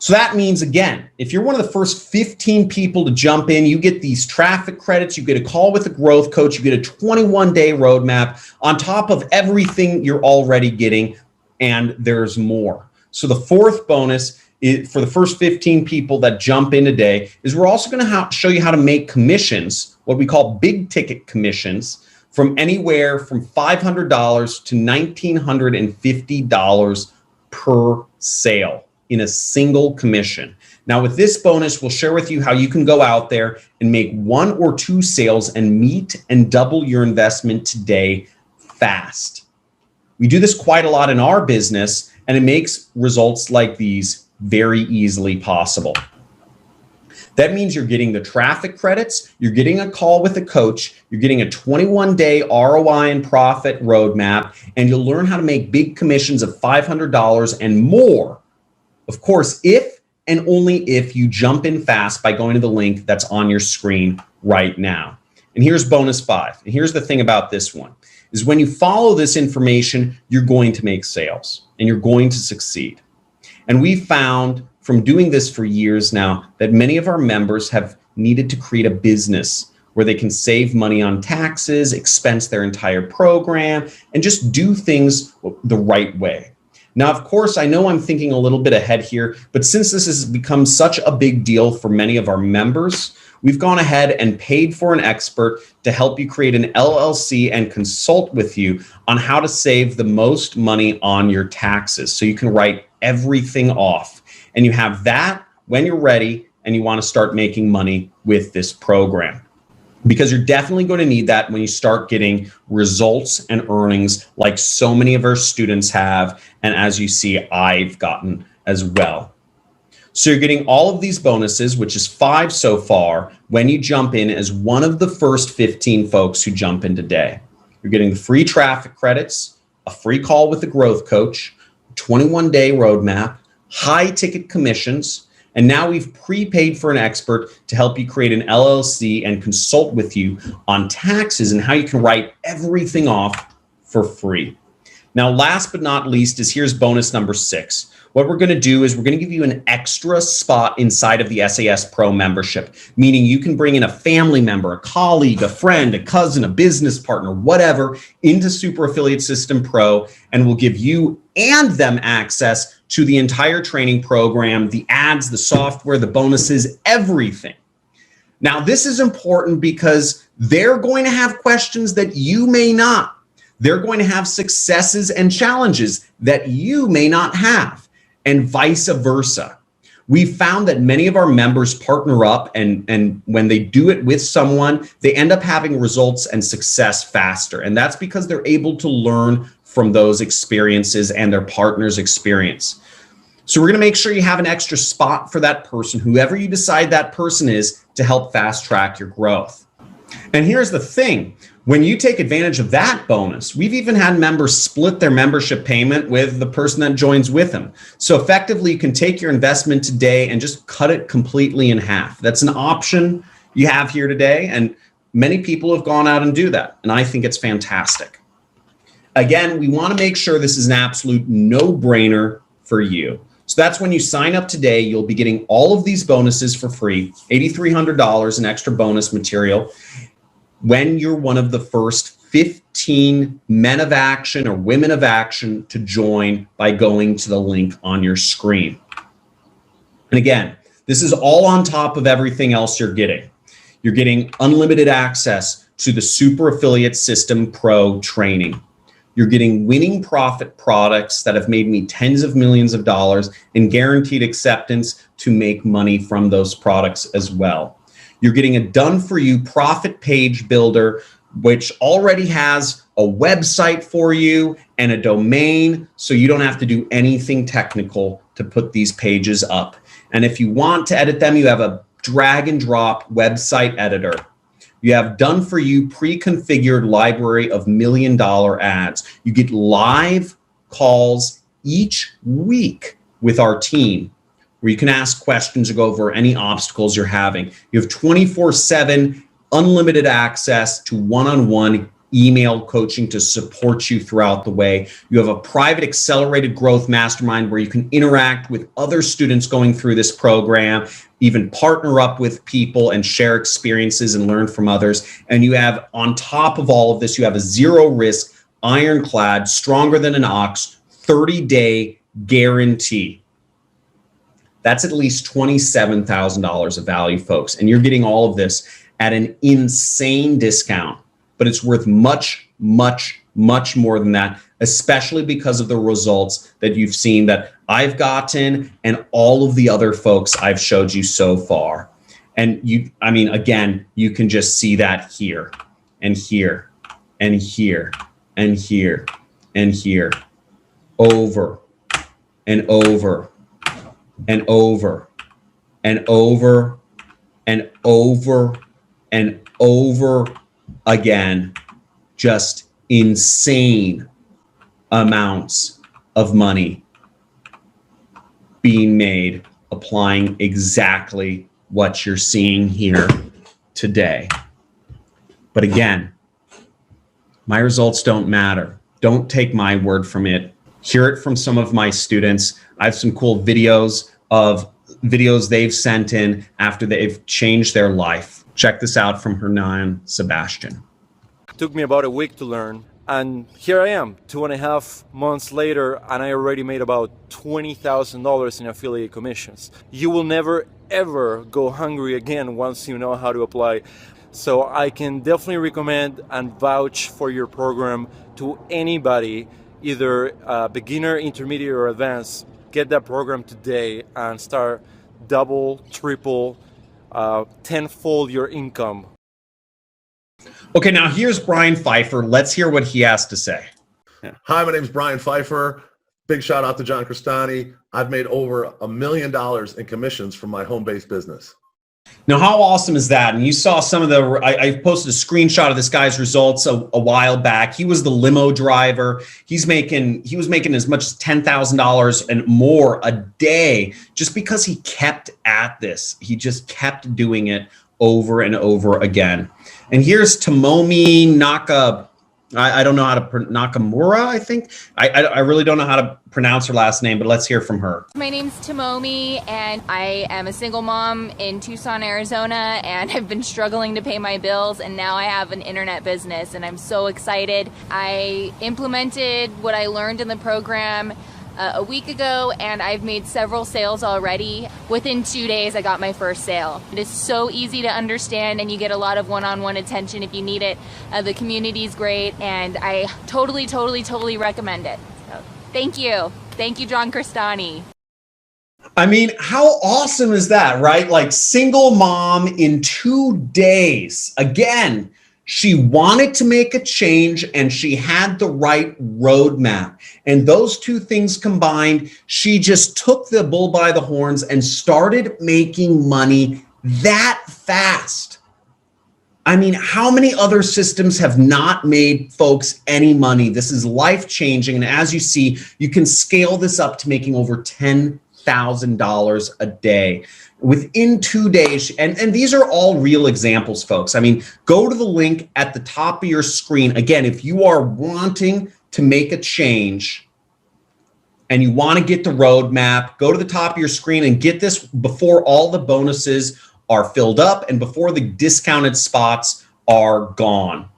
So that means, again, if you're one of the first 15 people to jump in, you get these traffic credits, you get a call with a growth coach, you get a 21-day roadmap on top of everything you're already getting, and there's more. So the fourth bonus is for the first 15 people that jump in today is we're also going to show you how to make commissions, what we call big ticket commissions, from anywhere from $500 to $1,950 per sale in a single commission. Now with this bonus, we'll share with you how you can go out there and make 1 or 2 sales and meet and double your investment today fast. We do this quite a lot in our business, and it makes results like these very easily possible. That means you're getting the traffic credits, you're getting a call with a coach, you're getting a 21-day ROI and profit roadmap, and you'll learn how to make big commissions of $500 and more. Of course, if and only if you jump in fast by going to the link that's on your screen right now. And here's bonus 5. And here's the thing about this one, is when you follow this information, you're going to make sales and you're going to succeed. And we found from doing this for years now that many of our members have needed to create a business where they can save money on taxes, expense their entire program, and just do things the right way. Now, of course, I know I'm thinking a little bit ahead here, but since this has become such a big deal for many of our members, we've gone ahead and paid for an expert to help you create an LLC and consult with you on how to save the most money on your taxes so you can write everything off. And you have that when you're ready and you want to start making money with this program. Because you're definitely going to need that when you start getting results and earnings like so many of our students have. And as you see, I've gotten as well. So you're getting all of these bonuses, which is 5 so far, when you jump in as one of the first 15 folks who jump in today. You're getting the free traffic credits, a free call with a growth coach, 21-day roadmap, high ticket commissions, and now we've prepaid for an expert to help you create an LLC and consult with you on taxes and how you can write everything off for free. Now, last but not least is here's bonus number 6. What we're going to do is we're going to give you an extra spot inside of the SAS Pro membership, meaning you can bring in a family member, a colleague, a friend, a cousin, a business partner, whatever, into Super Affiliate System Pro, and we'll give you and them access to the entire training program, the ads, the software, the bonuses, everything. Now, this is important because they're going to have questions that you may not. They're going to have successes and challenges that you may not have, and vice versa. We've found that many of our members partner up, and when they do it with someone, they end up having results and success faster. And that's because they're able to learn from those experiences and their partner's experience. So we're going to make sure you have an extra spot for that person, whoever you decide that person is, to help fast track your growth. And here's the thing. When you take advantage of that bonus, we've even had members split their membership payment with the person that joins with them. So effectively, you can take your investment today and just cut it completely in half. That's an option you have here today, and many people have gone out and do that, and I think it's fantastic. Again, we want to make sure this is an absolute no-brainer for you. So that's when you sign up today, you'll be getting all of these bonuses for free, $8,300 in extra bonus material, when you're one of the first 15 men of action or women of action to join by going to the link on your screen. And again, this is all on top of everything else you're getting. You're getting unlimited access to the Super Affiliate System Pro training. You're getting winning profit products that have made me tens of millions of dollars and guaranteed acceptance to make money from those products as well. You're getting a done-for-you profit page builder, which already has a website for you and a domain, so you don't have to do anything technical to put these pages up. And if you want to edit them, you have a drag and drop website editor. You have done-for-you pre-configured library of $1 million ads. You get live calls each week with our team where you can ask questions or go over any obstacles you're having. You have 24/7 unlimited access to one-on-one email coaching to support you throughout the way. You have a private accelerated growth mastermind where you can interact with other students going through this program, even partner up with people and share experiences and learn from others. And you have, on top of all of this, you have a zero risk, ironclad, stronger than an ox, 30-day guarantee. That's at least $27,000 of value, folks. And you're getting all of this at an insane discount, but it's worth much, much, much more than that, especially because of the results that you've seen that I've gotten and all of the other folks I've showed you so far. And again, you can just see that here and here and here and here and here, over and over and over and over and over and over again. Just insane amounts of money being made applying exactly what you're seeing here today. But again, my results don't matter. Don't take my word from it. Hear it from some of my students. I have some cool videos they've sent in after they've changed their life. Check this out from Hernan Sebastian. It took me about a week to learn, and here I am 2.5 months later, and I already made about $20,000 in affiliate commissions. You will never ever go hungry again once you know how to apply. So I can definitely recommend and vouch for your program to anybody, either beginner, intermediate, or advanced. Get that program today and start double, triple, tenfold your income. Okay, now here's Brian Pfeiffer. Let's hear what he has to say. Hi, my name is Brian Pfeiffer. Big shout out to John Crestani. I've made over $1 million in commissions from my home-based business. Now, how awesome is that? And you saw some of the, I posted a screenshot of this guy's results a while back. He was the limo driver. He was making as much as $10,000 and more a day just because he kept at this. He just kept doing it over and over again. And here's Tomomi I don't know how to Nakamura, I think. I really don't know how to pronounce her last name, but let's hear from her. My name's Tomomi, and I am a single mom in Tucson, Arizona, and I've been struggling to pay my bills, and now I have an internet business, and I'm so excited. I implemented what I learned in the program a week ago, and I've made several sales already. Within 2 days, I got my first sale. It is so easy to understand, and you get a lot of one-on-one attention if you need it. The community's great, and I totally recommend it. So, thank you. Thank you, John Crestani. I mean, how awesome is that, right? Like, single mom in 2 days. Again, she wanted to make a change and she had the right roadmap. And those two things combined, she just took the bull by the horns and started making money that fast. I mean, how many other systems have not made folks any money? This is life-changing. And as you see, you can scale this up to making over $10,000 a day. Within 2 days, and these are all real examples, folks. I mean, go to the link at the top of your screen. Again, if you are wanting to make a change and you want to get the roadmap, go to the top of your screen and get this before all the bonuses are filled up and before the discounted spots are gone.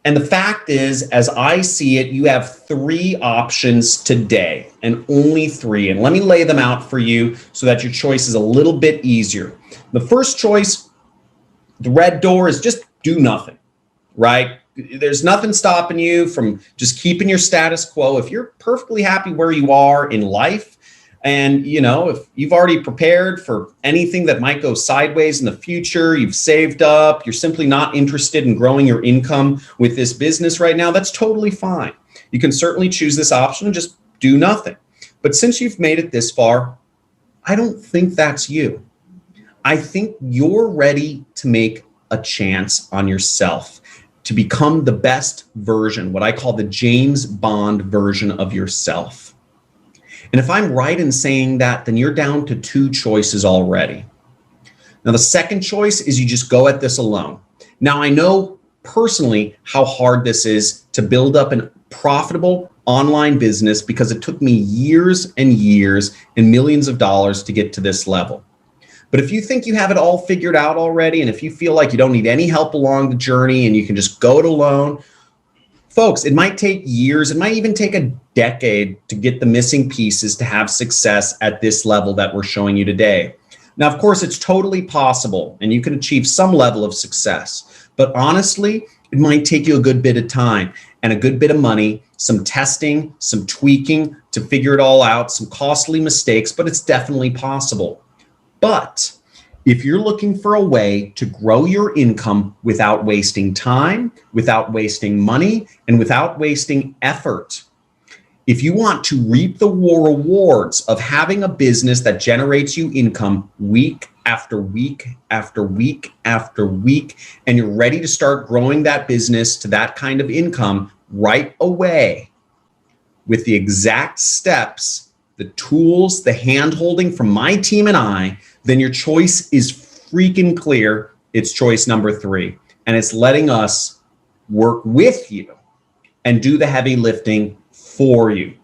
And the fact is, as I see it, you have 3 options today, and only 3. And let me lay them out for you so that your choice is a little bit easier. The first choice, the red door, is just do nothing, right? There's nothing stopping you from just keeping your status quo. If you're perfectly happy where you are in life, and if you've already prepared for anything that might go sideways in the future, you've saved up, you're simply not interested in growing your income with this business right now, that's totally fine. You can certainly choose this option and just do nothing. But since you've made it this far, I don't think that's you. I think you're ready to make a chance on yourself, to become the best version, what I call the James Bond version of yourself. And if I'm right in saying that, then you're down to 2 choices already. Now, the second choice is you just go at this alone. Now, I know personally how hard this is to build up a profitable online business, because it took me years and years and millions of dollars to get to this level. But if you think you have it all figured out already, and if you feel like you don't need any help along the journey and you can just go it alone, folks, it might take years, it might even take a decade to get the missing pieces to have success at this level that we're showing you today. Now, of course, it's totally possible and you can achieve some level of success, but honestly, it might take you a good bit of time and a good bit of money, some testing, some tweaking to figure it all out, some costly mistakes, but it's definitely possible. But if you're looking for a way to grow your income without wasting time, without wasting money, and without wasting effort, if you want to reap the rewards of having a business that generates you income week after week after week after week, and you're ready to start growing that business to that kind of income right away with the exact steps, the tools, the hand-holding from my team and I, then your choice is freaking clear. It's choice number 3, and it's letting us work with you and do the heavy lifting for you.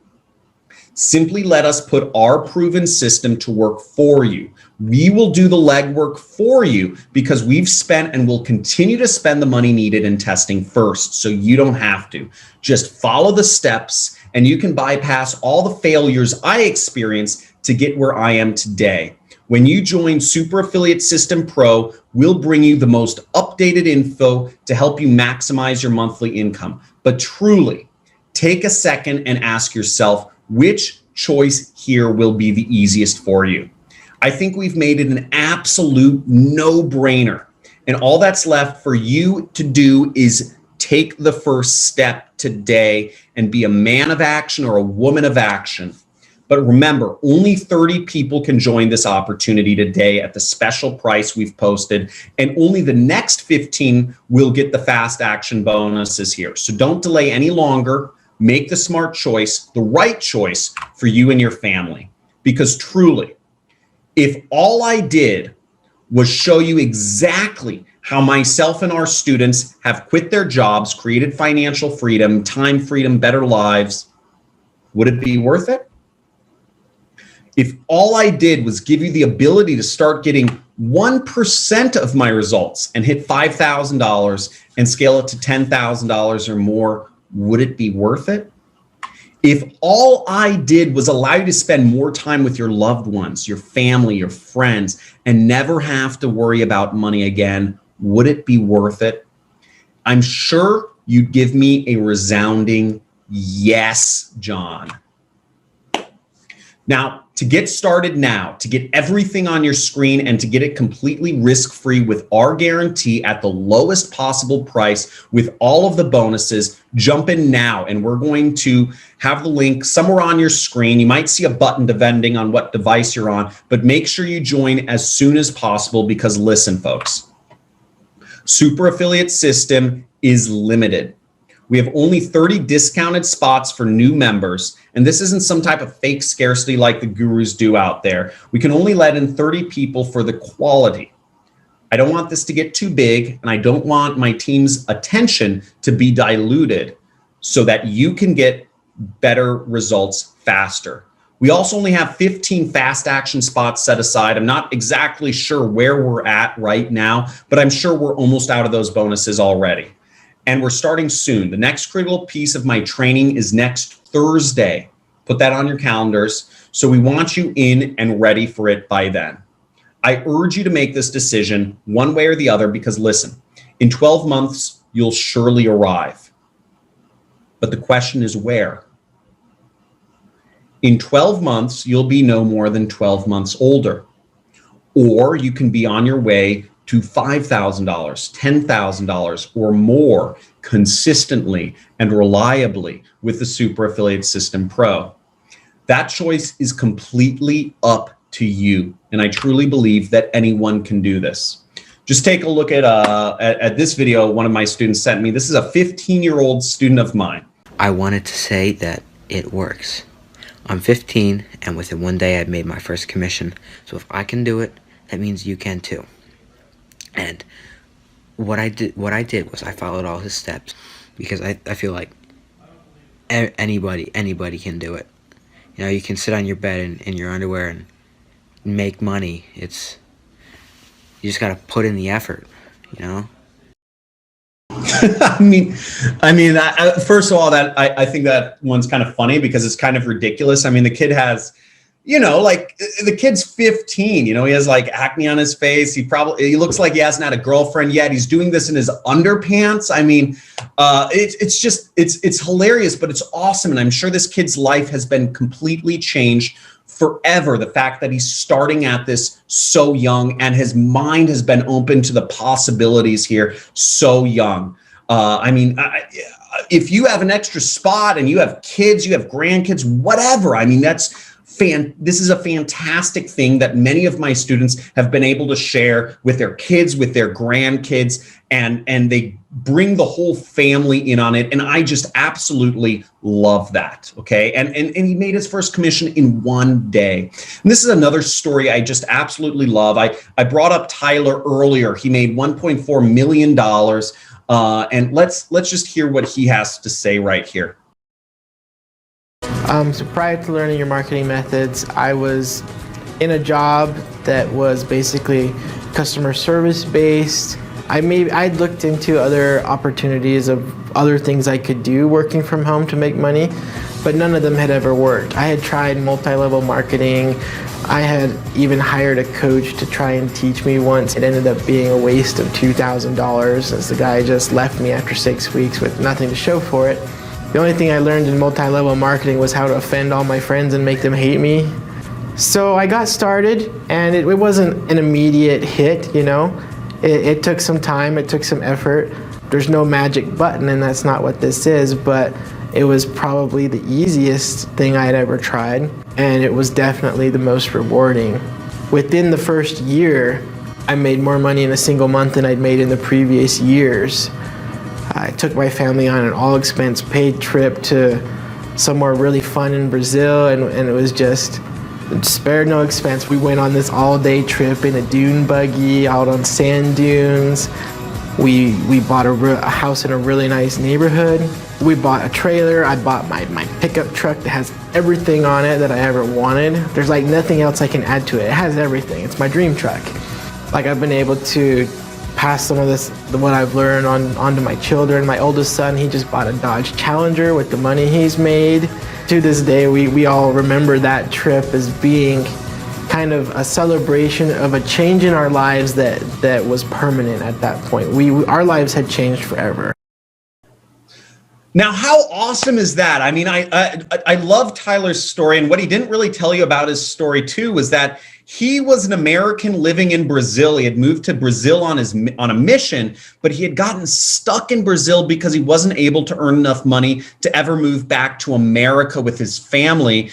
Simply let us put our proven system to work for you. We will do the legwork for you because we've spent and will continue to spend the money needed in testing first, so you don't have to. Just follow the steps and you can bypass all the failures I experienced to get where I am today. When you join Super Affiliate System Pro, we'll bring you the most updated info to help you maximize your monthly income. But truly, take a second and ask yourself, which choice here will be the easiest for you? I think we've made it an absolute no-brainer. And all that's left for you to do is take the first step today and be a man of action or a woman of action. But remember, only 30 people can join this opportunity today at the special price we've posted, and only the next 15 will get the fast action bonuses here. So don't delay any longer. Make the smart choice, the right choice for you and your family. Because truly, if all I did was show you exactly how myself and our students have quit their jobs, created financial freedom, time freedom, better lives, would it be worth it? If all I did was give you the ability to start getting 1% of my results and hit $5,000 and scale it to $10,000 or more, would it be worth it? If all I did was allow you to spend more time with your loved ones, your family, your friends, and never have to worry about money again, would it be worth it? I'm sure you'd give me a resounding yes, John. Now, to get started now, to get everything on your screen and to get it completely risk-free with our guarantee at the lowest possible price with all of the bonuses, jump in now and we're going to have the link somewhere on your screen. You might see a button depending on what device you're on, but make sure you join as soon as possible because listen, folks, Super Affiliate System is limited. We have only 30 discounted spots for new members, and this isn't some type of fake scarcity like the gurus do out there. We can only let in 30 people for the quality. I don't want this to get too big, and I don't want my team's attention to be diluted so that you can get better results faster. We also only have 15 fast action spots set aside. I'm not exactly sure where we're at right now, but I'm sure we're almost out of those bonuses already. And we're starting soon. The next critical piece of my training is next Thursday. Put that on your calendars. So we want you in and ready for it by then. I urge you to make this decision one way or the other because listen, in 12 months, you'll surely arrive. But the question is where? In 12 months, you'll be no more than 12 months older. Or you can be on your way to $5,000, $10,000 or more consistently and reliably with the Super Affiliate System Pro. That choice is completely up to you. And I truly believe that anyone can do this. Just take a look at this video one of my students sent me. This is a 15-year-old student of mine. I wanted to say that it works. I'm 15 and within one day I've made my first commission. So if I can do it, that means you can too. And what I did was I followed all his steps, because I feel like anybody can do it. You know, you can sit on your bed in your underwear and make money. You just gotta put in the effort, you know? I mean, first of all, that I think that one's kind of funny because it's kind of ridiculous. I mean, the kid has, like the kid's 15, he has like acne on his face. He looks like he hasn't had a girlfriend yet. He's doing this in his underpants. I mean, it's hilarious, but it's awesome. And I'm sure this kid's life has been completely changed forever. The fact that he's starting at this so young and his mind has been open to the possibilities here so young. If you have an extra spot and you have kids, you have grandkids, whatever, this is a fantastic thing that many of my students have been able to share with their kids, with their grandkids, and they bring the whole family in on it. And I just absolutely love that. Okay. And he made his first commission in one day. And this is another story I just absolutely love. I brought up Tyler earlier. He made $1.4 million. And let's just hear what he has to say right here. So prior to learning your marketing methods, I was in a job that was basically customer service based. I'd looked into other opportunities of other things I could do working from home to make money, but none of them had ever worked. I had tried multi-level marketing. I had even hired a coach to try and teach me once. It ended up being a waste of $2,000 since the guy just left me after 6 weeks with nothing to show for it. The only thing I learned in multi-level marketing was how to offend all my friends and make them hate me. So I got started, and it wasn't an immediate hit, It took some time, it took some effort. There's no magic button, and that's not what this is, but it was probably the easiest thing I'd ever tried, and it was definitely the most rewarding. Within the first year, I made more money in a single month than I'd made in the previous years. I took my family on an all-expense paid trip to somewhere really fun in Brazil, and it was just spared no expense. We went on this all-day trip in a dune buggy out on sand dunes. We bought a house in a really nice neighborhood. We bought a trailer. I bought my pickup truck that has everything on it that I ever wanted. There's like nothing else I can add to it. It has everything. It's my dream truck. Like, I've been able to pass some of what I've learned onto my children. My oldest son, he just bought a Dodge Challenger with the money he's made. To this day, we all remember that trip as being kind of a celebration of a change in our lives that was permanent at that point. Our lives had changed forever. Now, how awesome is that? I mean, I love Tyler's story, and what he didn't really tell you about his story too was that he was an American living in Brazil. He had moved to Brazil on a mission, but he had gotten stuck in Brazil because he wasn't able to earn enough money to ever move back to America with his family.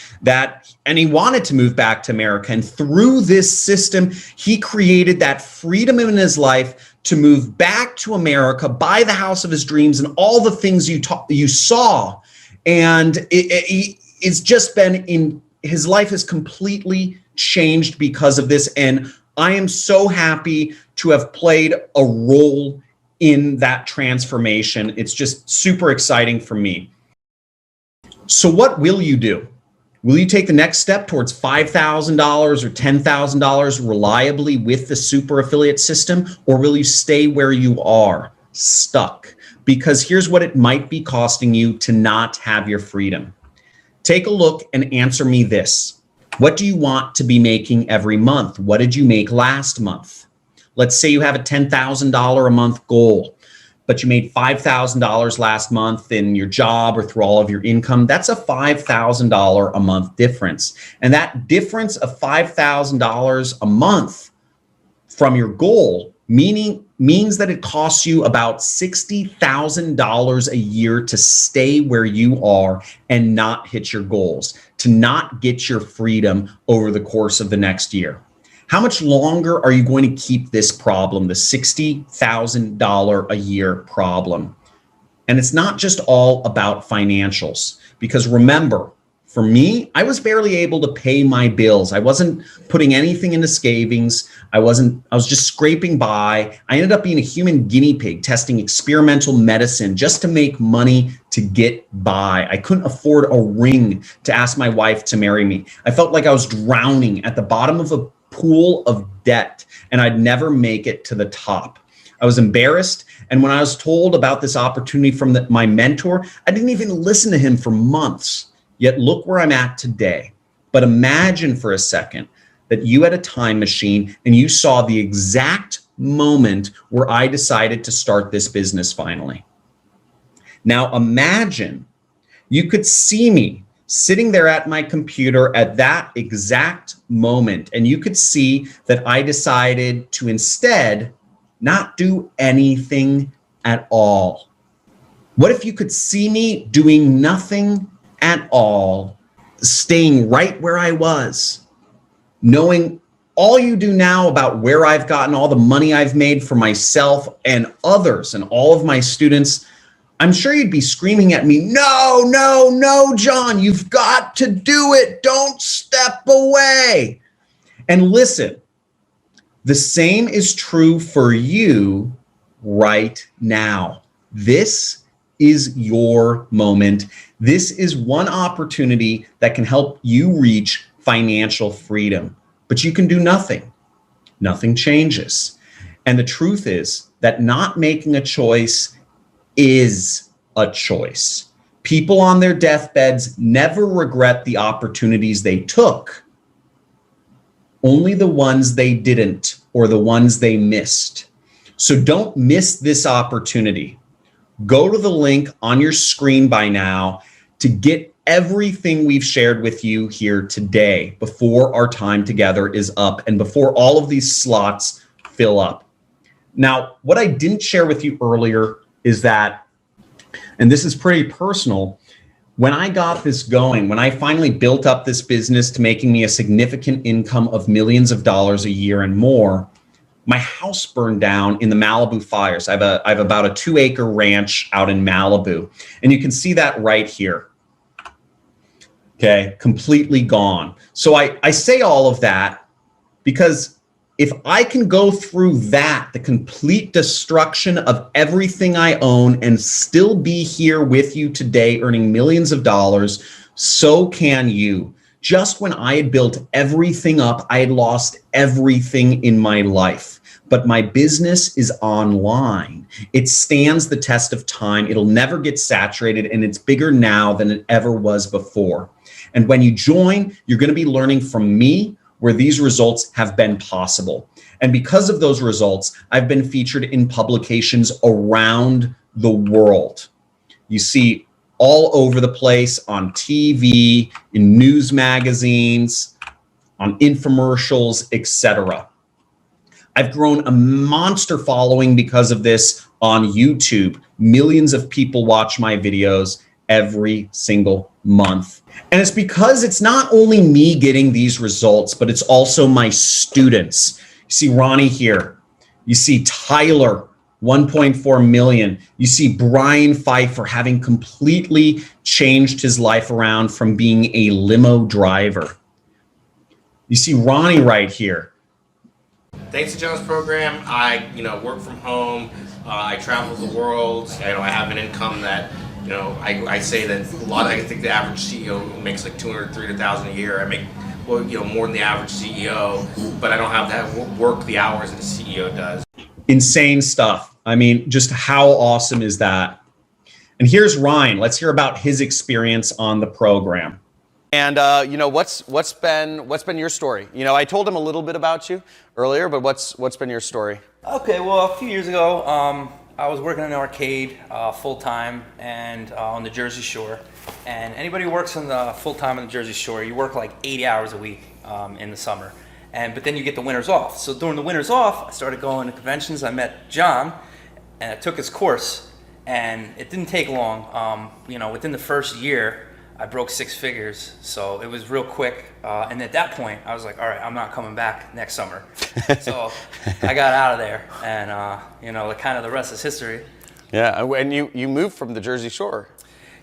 And he wanted to move back to America. And through this system, he created that freedom in his life to move back to America, buy the house of his dreams, and all the things you saw. And it's just been his life has completely changed because of this. And I am so happy to have played a role in that transformation. It's just super exciting for me. So what will you do? Will you take the next step towards $5,000 or $10,000 reliably with the super affiliate system, or will you stay where you are, stuck? Because here's what it might be costing you to not have your freedom. Take a look and answer me this. What do you want to be making every month? What did you make last month? Let's say you have a $10,000 a month goal, but you made $5,000 last month in your job or through all of your income. That's a $5,000 a month difference. And that difference of $5,000 a month from your goal means that it costs you about $60,000 a year to stay where you are and not hit your goals, to not get your freedom over the course of the next year. How much longer are you going to keep this problem, the $60,000 a year problem? And it's not just all about financials, because remember, For me, I was barely able to pay my bills. I wasn't putting anything into savings. I was just scraping by. I ended up being a human guinea pig testing experimental medicine just to make money to get by. I couldn't afford a ring to ask my wife to marry me. I felt like I was drowning at the bottom of a pool of debt and I'd never make it to the top. I was embarrassed. And when I was told about this opportunity from my mentor, I didn't even listen to him for months. Yet look where I'm at today. But imagine for a second that you had a time machine and you saw the exact moment where I decided to start this business finally. Now imagine you could see me sitting there at my computer at that exact moment, and you could see that I decided to instead not do anything at all. What if you could see me doing nothing at all, staying right where I was, knowing all you do now about where I've gotten all the money I've made for myself and others and all of my students? I'm sure you'd be screaming at me, no, no, no, John, you've got to do it. Don't step away. And listen, the same is true for you right now. This is your moment. This is one opportunity that can help you reach financial freedom, but you can do nothing. Nothing changes. And the truth is that not making a choice is a choice. People on their deathbeds never regret the opportunities they took, only the ones they didn't or the ones they missed. So don't miss this opportunity. Go to the link on your screen by now to get everything we've shared with you here today before our time together is up and before all of these slots fill up. Now, what I didn't share with you earlier is that, and this is pretty personal, when I got this going, when I finally built up this business to making me a significant income of millions of dollars a year and more, my house burned down in the Malibu fires. I have about a 2-acre ranch out in Malibu, and you can see that right here. Okay, completely gone. So I say all of that because if I can go through that, the complete destruction of everything I own, and still be here with you today earning millions of dollars, so can you. Just when I had built everything up, I had lost everything in my life. But my business is online. It stands the test of time. It'll never get saturated, and it's bigger now than it ever was before. And when you join, you're going to be learning from me where these results have been possible. And because of those results, I've been featured in publications around the world. You see all over the place on TV, in news magazines, on infomercials, etc. I've grown a monster following because of this on YouTube. Millions of people watch my videos every single month. And it's because it's not only me getting these results, but it's also my students. You see Ronnie here. You see Tyler, 1.4 million. You see Brian Pfeiffer having completely changed his life around from being a limo driver. You see Ronnie right here. Thanks to John's program, I work from home. I travel the world. I have an income that I say that I think the average CEO makes like $200,000-$300,000 a year. I make more than the average CEO, but I don't have to work the hours that a CEO does. Insane stuff. I mean, just how awesome is that? And here's Ryan. Let's hear about his experience on the program. And what's been your story? I told him a little bit about you earlier, but what's been your story? Okay, well, a few years ago, I was working in an arcade full time and on the Jersey Shore. And anybody who works full time on the Jersey Shore, you work like 80 hours a week in the summer. But then you get the winters off. So during the winters off, I started going to conventions. I met John, and I took his course. And it didn't take long. Within the first year, I broke 6 figures, so it was real quick. And at that point, I was like, all right, I'm not coming back next summer. So I got out of there, and the rest is history. Yeah, and you moved from the Jersey Shore.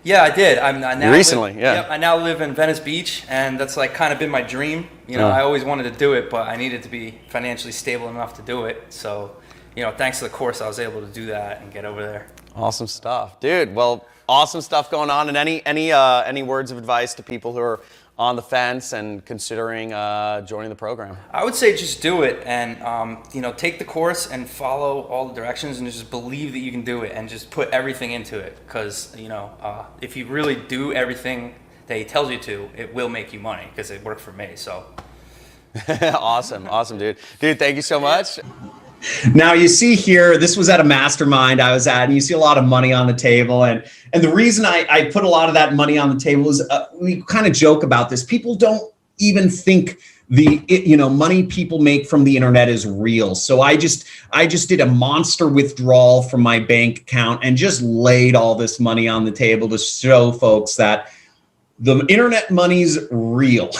Yeah, I did. I now Recently, live, yeah. Yep, I now live in Venice Beach, and that's like kind of been my dream. You know, I always wanted to do it, but I needed to be financially stable enough to do it. So, you know, thanks to the course, I was able to do that and get over there. Awesome stuff, dude. Well, awesome stuff going on. And any words of advice to people who are on the fence and considering joining the program? I would say just do it and, you know, take the course and follow all the directions and just believe that you can do it and just put everything into it. Because, you know, if you really do everything that he tells you to, it will make you money because it worked for me. So. Awesome, dude. Dude, thank you so much. Now you see here, this was at a mastermind I was at, and you see a lot of money on the table. And the reason I put a lot of that money on the table is we kind of joke about this. People don't even think money people make from the internet is real. So I just did a monster withdrawal from my bank account and just laid all this money on the table to show folks that the internet money's real.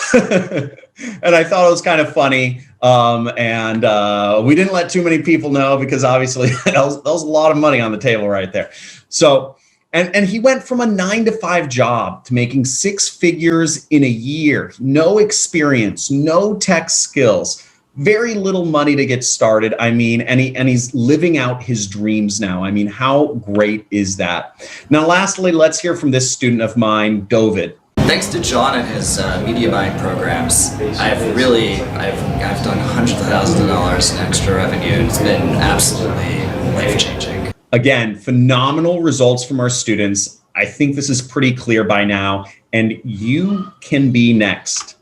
And I thought it was kind of funny. We didn't let too many people know because obviously that was a lot of money on the table right there. So, and he went from a 9-to-5 job to making 6 figures in a year, no experience, no tech skills, very little money to get started. I mean, and he's living out his dreams now. I mean, how great is that? Now, lastly, let's hear from this student of mine, David. Thanks to John and his media buying programs, I've done hundreds of thousands of dollars in extra revenue, and it's been absolutely life-changing. Again, phenomenal results from our students. I think this is pretty clear by now, and you can be next.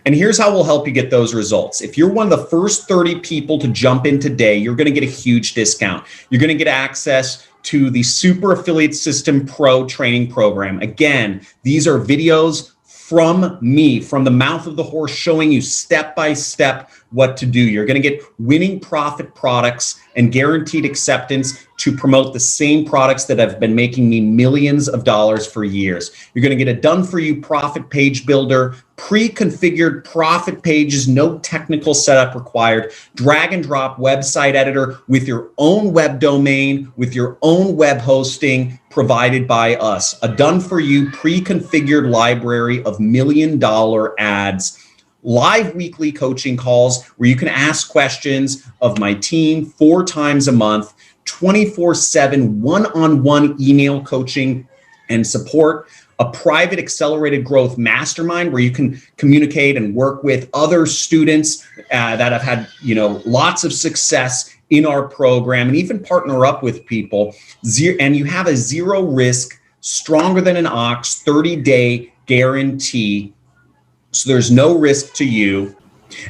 And here's how we'll help you get those results. If you're one of the first 30 people to jump in today, you're going to get a huge discount. You're going to get access to the Super Affiliate System Pro training program. Again, these are videos from me, from the mouth of the horse, showing you step by step what to do. You're going to get winning profit products and guaranteed acceptance to promote the same products that have been making me millions of dollars for years. You're going to get a done-for-you profit page builder, pre-configured profit pages, no technical setup required, drag and drop website editor with your own web domain, with your own web hosting provided by us, a done-for-you pre-configured library of million-dollar ads, live weekly coaching calls where you can ask questions of my team 4 times a month, 24/7 one-on-one email coaching and support, a private accelerated growth mastermind where you can communicate and work with other students that have had, lots of success in our program, and even partner up with people. And you have a 0 risk, stronger than an ox, 30-day guarantee. So there's no risk to you.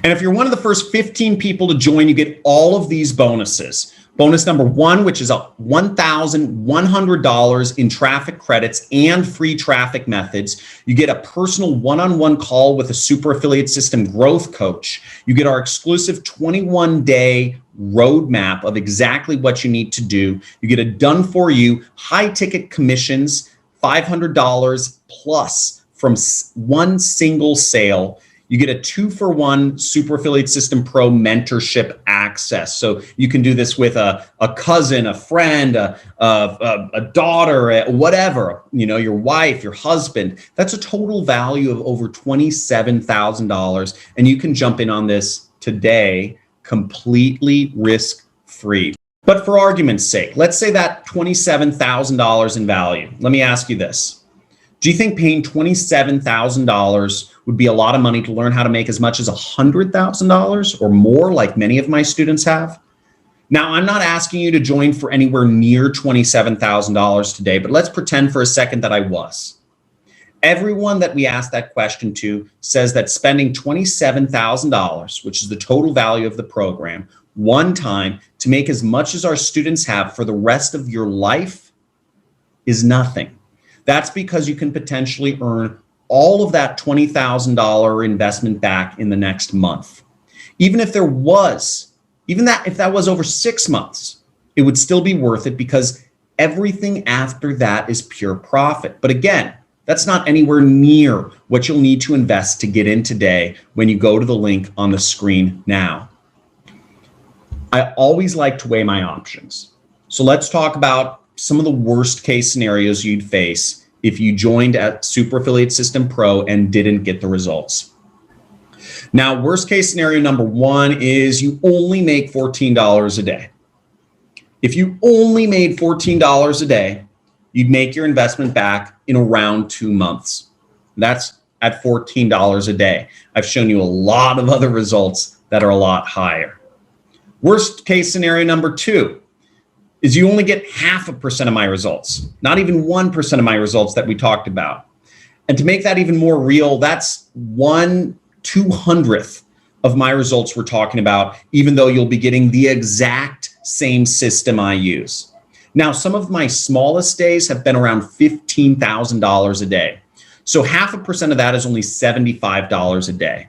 And if you're one of the first 15 people to join, you get all of these bonuses. Bonus number 1, which is $1,100 in traffic credits and free traffic methods. You get a personal one-on-one call with a Super Affiliate System growth coach. You get our exclusive 21-day roadmap of exactly what you need to do. You get a done-for-you high-ticket commissions, $500 plus from one single sale. You get a 2-for-1 Super Affiliate System Pro mentorship access. So you can do this with a cousin, a friend, a daughter, whatever, your wife, your husband. That's a total value of over $27,000. And you can jump in on this today, completely risk-free. But for argument's sake, let's say that $27,000 in value. Let me ask you this. Do you think paying $27,000 would be a lot of money to learn how to make as much as $100,000 or more, like many of my students have? Now, I'm not asking you to join for anywhere near $27,000 today, but let's pretend for a second that I was. Everyone that we asked that question to says that spending $27,000, which is the total value of the program, one time to make as much as our students have for the rest of your life is nothing. That's because you can potentially earn all of that $20,000 investment back in the next month. Even if that was over 6 months, it would still be worth it because everything after that is pure profit. But again, that's not anywhere near what you'll need to invest to get in today when you go to the link on the screen now. I always like to weigh my options. So let's talk about some of the worst case scenarios you'd face if you joined at Super Affiliate System Pro and didn't get the results. Now, worst case scenario number one is you only make $14 a day. If you only made $14 a day, you'd make your investment back in around 2 months. That's at $14 a day. I've shown you a lot of other results that are a lot higher. Worst case scenario number two is you only get 0.5% of my results, not even 1% of my results that we talked about. And to make that even more real, that's 1/200th of my results we're talking about, even though you'll be getting the exact same system I use. Now, some of my smallest days have been around $15,000 a day. So 0.5% of that is only $75 a day.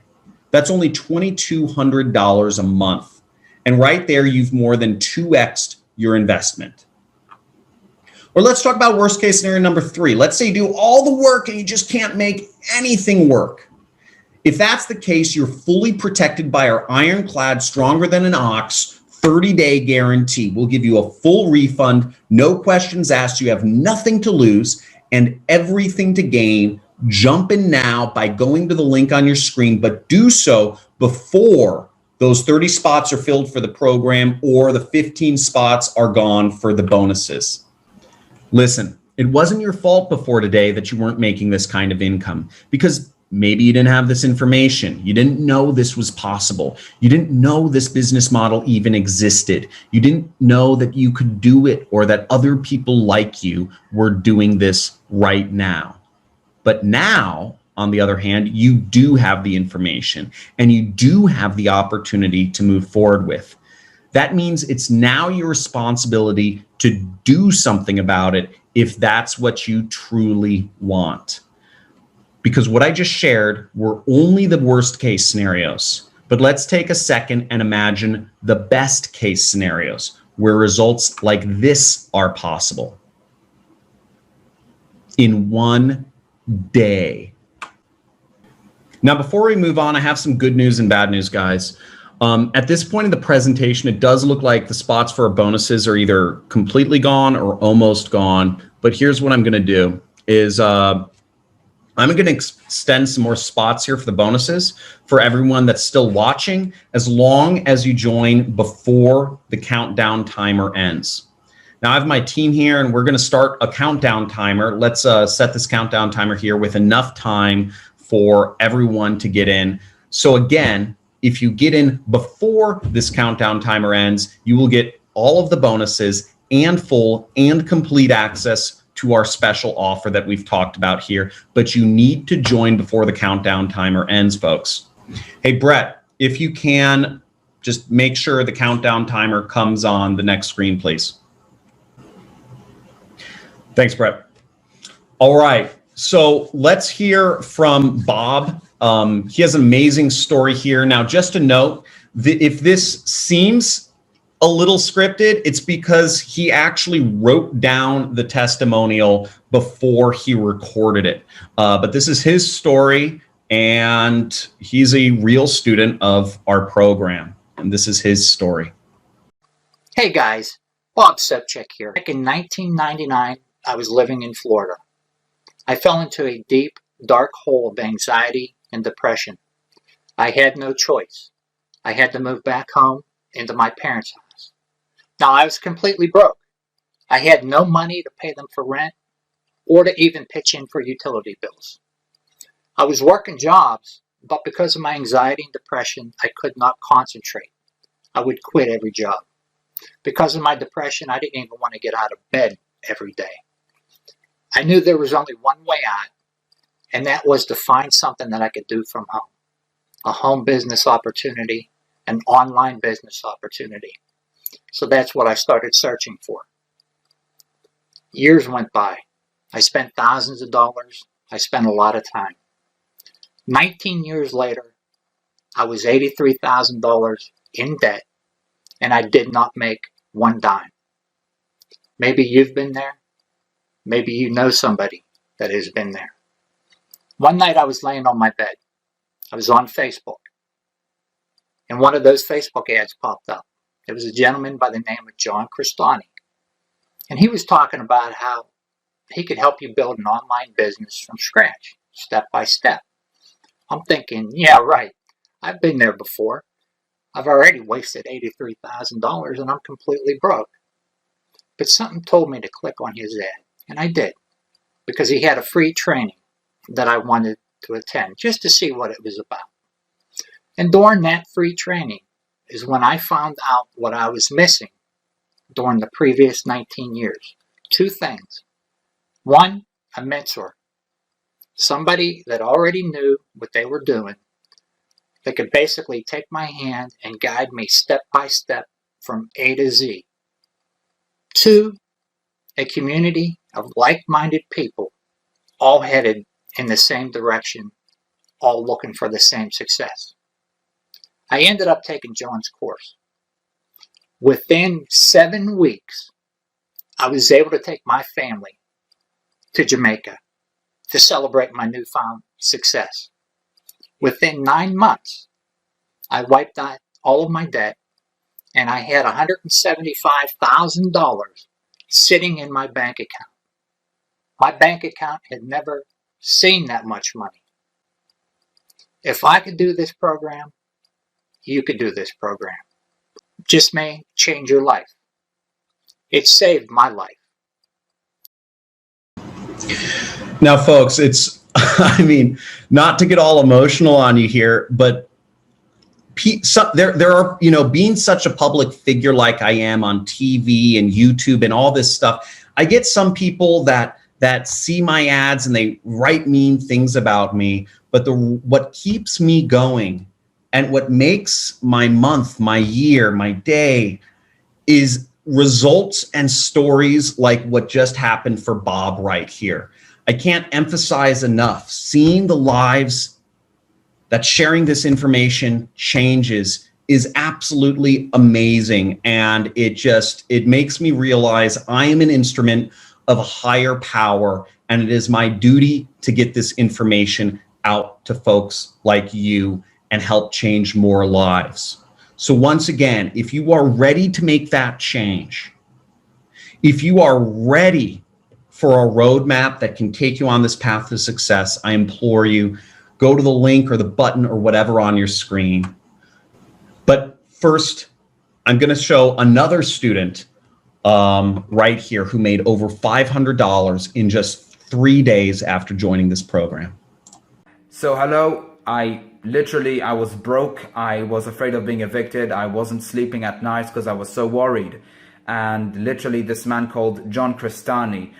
That's only $2,200 a month. And right there, you've more than 2x'd your investment. Or let's talk about worst case scenario number three. Let's say you do all the work and you just can't make anything work. If that's the case, you're fully protected by our ironclad, stronger than an ox, 30-day guarantee. We'll give you a full refund, no questions asked. You have nothing to lose and everything to gain. Jump in now by going to the link on your screen, but do so before those 30 spots are filled for the program or the 15 spots are gone for the bonuses. Listen, it wasn't your fault before today that you weren't making this kind of income, because maybe you didn't have this information. You didn't know this was possible. You didn't know this business model even existed. You didn't know that you could do it or that other people like you were doing this right now. But now, on the other hand, you do have the information and you do have the opportunity to move forward with. That means it's now your responsibility to do something about it if that's what you truly want. Because what I just shared were only the worst case scenarios. But let's take a second and imagine the best case scenarios where results like this are possible. In 1 day. Now, before we move on, I have some good news and bad news, guys. At this point in the presentation, it does look like the spots for our bonuses are either completely gone or almost gone. But here's what I'm going to do is I'm going to extend some more spots here for the bonuses for everyone that's still watching, as long as you join before the countdown timer ends. Now, I have my team here, and we're going to start a countdown timer. Let's set this countdown timer here with enough time for everyone to get in. So again, if you get in before this countdown timer ends, you will get all of the bonuses and full and complete access to our special offer that we've talked about here. But you need to join before the countdown timer ends, folks. Hey, Brett, if you can, just make sure the countdown timer comes on the next screen, please. Thanks, Brett. All right. So let's hear from Bob. He has an amazing story here. Now, just a note, if this seems a little scripted, it's because he actually wrote down the testimonial before he recorded it. But this is his story, and he's a real student of our program. And this is his story. Hey guys, Bob Sepchik here. Back in 1999, I was living in Florida. I fell into a deep, dark hole of anxiety and depression. I had no choice. I had to move back home into my parents' house. Now, I was completely broke. I had no money to pay them for rent or to even pitch in for utility bills. I was working jobs, but because of my anxiety and depression, I could not concentrate. I would quit every job. Because of my depression, I didn't even want to get out of bed every day. I knew there was only one way out, and that was to find something that I could do from home. A home business opportunity, an online business opportunity. So that's what I started searching for. Years went by. I spent thousands of dollars. I spent a lot of time. 19 years later, I was $83,000 in debt, and I did not make one dime. Maybe you've been there. Maybe you know somebody that has been there. One night I was laying on my bed. I was on Facebook. And one of those Facebook ads popped up. It was a gentleman by the name of John Cristani. And he was talking about how he could help you build an online business from scratch, step by step. I'm thinking, yeah, right. I've been there before. I've already wasted $83,000 and I'm completely broke. But something told me to click on his ad, and I did, because he had a free training that I wanted to attend just to see what it was about. And during that free training is when I found out what I was missing during the previous 19 years. Two things. One, a mentor. Somebody that already knew what they were doing, that could basically take my hand and guide me step by step from A to Z. Two, a community of like-minded people, all headed in the same direction, all looking for the same success. I ended up taking John's course. Within 7 weeks, I was able to take my family to Jamaica to celebrate my newfound success. Within 9 months, I wiped out all of my debt, and I had $175,000 sitting in my bank account. My bank account had never seen that much money. If I could do this program, you could do this program. Just may change your life. It saved my life. Now, folks, it's, I mean, not to get all emotional on you here, but there are, you know, being such a public figure like I am on TV and YouTube and all this stuff, I get some people that see my ads and they write mean things about me, but what keeps me going and what makes my month, my year, my day is results and stories like what just happened for Bob right here. I can't emphasize enough, seeing the lives that sharing this information changes is absolutely amazing. And it makes me realize I am an instrument of a higher power, and it is my duty to get this information out to folks like you and help change more lives. So once again, if you are ready to make that change, if you are ready for a roadmap that can take you on this path to success, I implore you, go to the link or the button or whatever on your screen. But first, I'm going to show another student right here who made over $500 in just 3 days after joining this program. So hello, I was broke. I was afraid of being evicted. I wasn't sleeping at night because I was so worried. And literally this man called John Crestani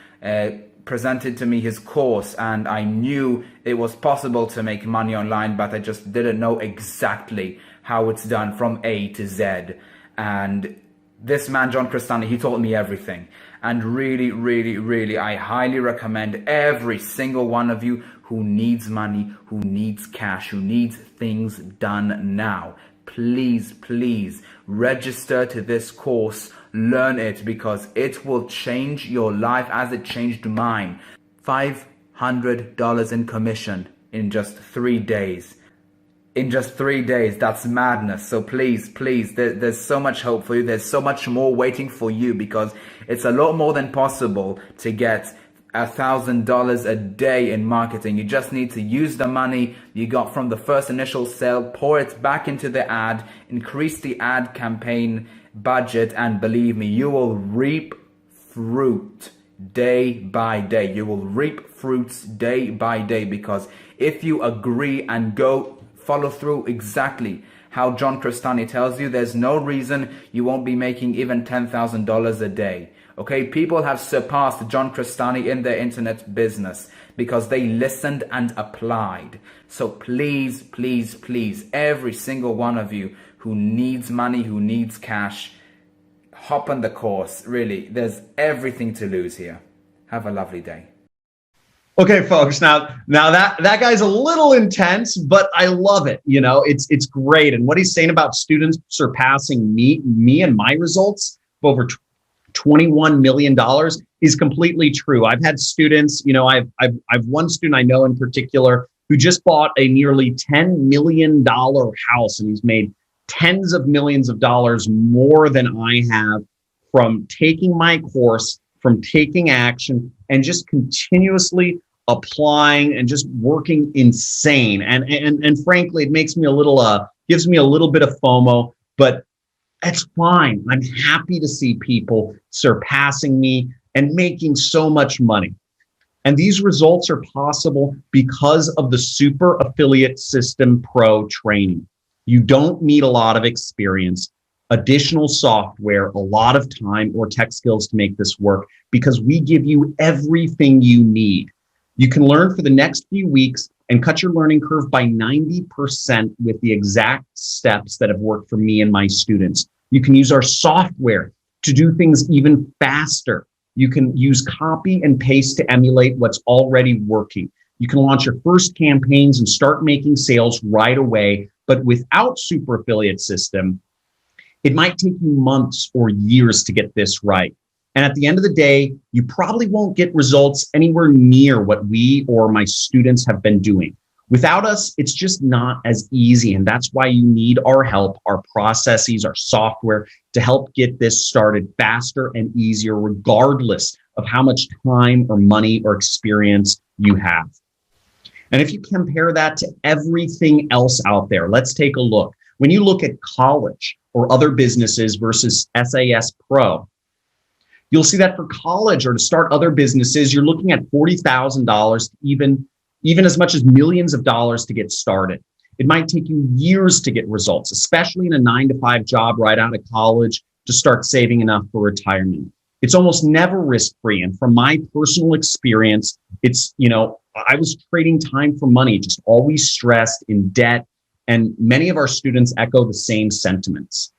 presented to me his course, and I knew it was possible to make money online, but I just didn't know exactly how it's done from A to Z. And this man, John Crestani, he taught me everything. And really, I highly recommend every single one of you who needs money, who needs cash, who needs things done now. Please register to this course. Learn it, because it will change your life as it changed mine. $500 in commission in just 3 days. In just 3 days, that's madness. So please, there's so much hope for you. There's so much more waiting for you, because it's a lot more than possible to get $1,000 a day in marketing. You just need to use the money you got from the first initial sale, pour it back into the ad, increase the ad campaign budget, and believe me, you will reap fruit day by day. You will reap fruits day by day, because if you agree and follow through exactly how John Crestani tells you, there's no reason you won't be making even $10,000 a day. Okay, people have surpassed John Crestani in their internet business because they listened and applied. So please, every single one of you who needs money, who needs cash, hop on the course. Really, there's everything to lose here. Have a lovely day. Okay, folks. Now that guy's a little intense, but I love it. You know, it's great. And what he's saying about students surpassing me and my results of over $21 million is completely true. I've had students, you know, I've one student I know in particular who just bought a nearly $10 million house, and he's made tens of millions of dollars more than I have from taking my course from taking action and just continuously applying and just working insane. And frankly, it makes me a little, gives me a little bit of FOMO, but that's fine. I'm happy to see people surpassing me and making so much money. And these results are possible because of the Super Affiliate System Pro training. You don't need a lot of experience, additional software, a lot of time, or tech skills to make this work, because we give you everything you need. You can learn for the next few weeks and cut your learning curve by 90% with the exact steps that have worked for me and my students. You can use our software to do things even faster. You can use copy and paste to emulate what's already working. You can launch your first campaigns and start making sales right away. But without Super Affiliate System, it might take you months or years to get this right. And at the end of the day, you probably won't get results anywhere near what we or my students have been doing. Without us, it's just not as easy. And that's why you need our help, our processes, our software to help get this started faster and easier, regardless of how much time or money or experience you have. And if you compare that to everything else out there, let's take a look. When you look at college or other businesses versus SAS Pro, you'll see that for college or to start other businesses, you're looking at $40,000 to even as much as millions of dollars to get started. It might take you years to get results, especially in a 9-to-5 job right out of college, to start saving enough for retirement. It's almost never risk-free. And from my personal experience, it's, I was trading time for money, just always stressed, in debt. And many of our students echo the same sentiments.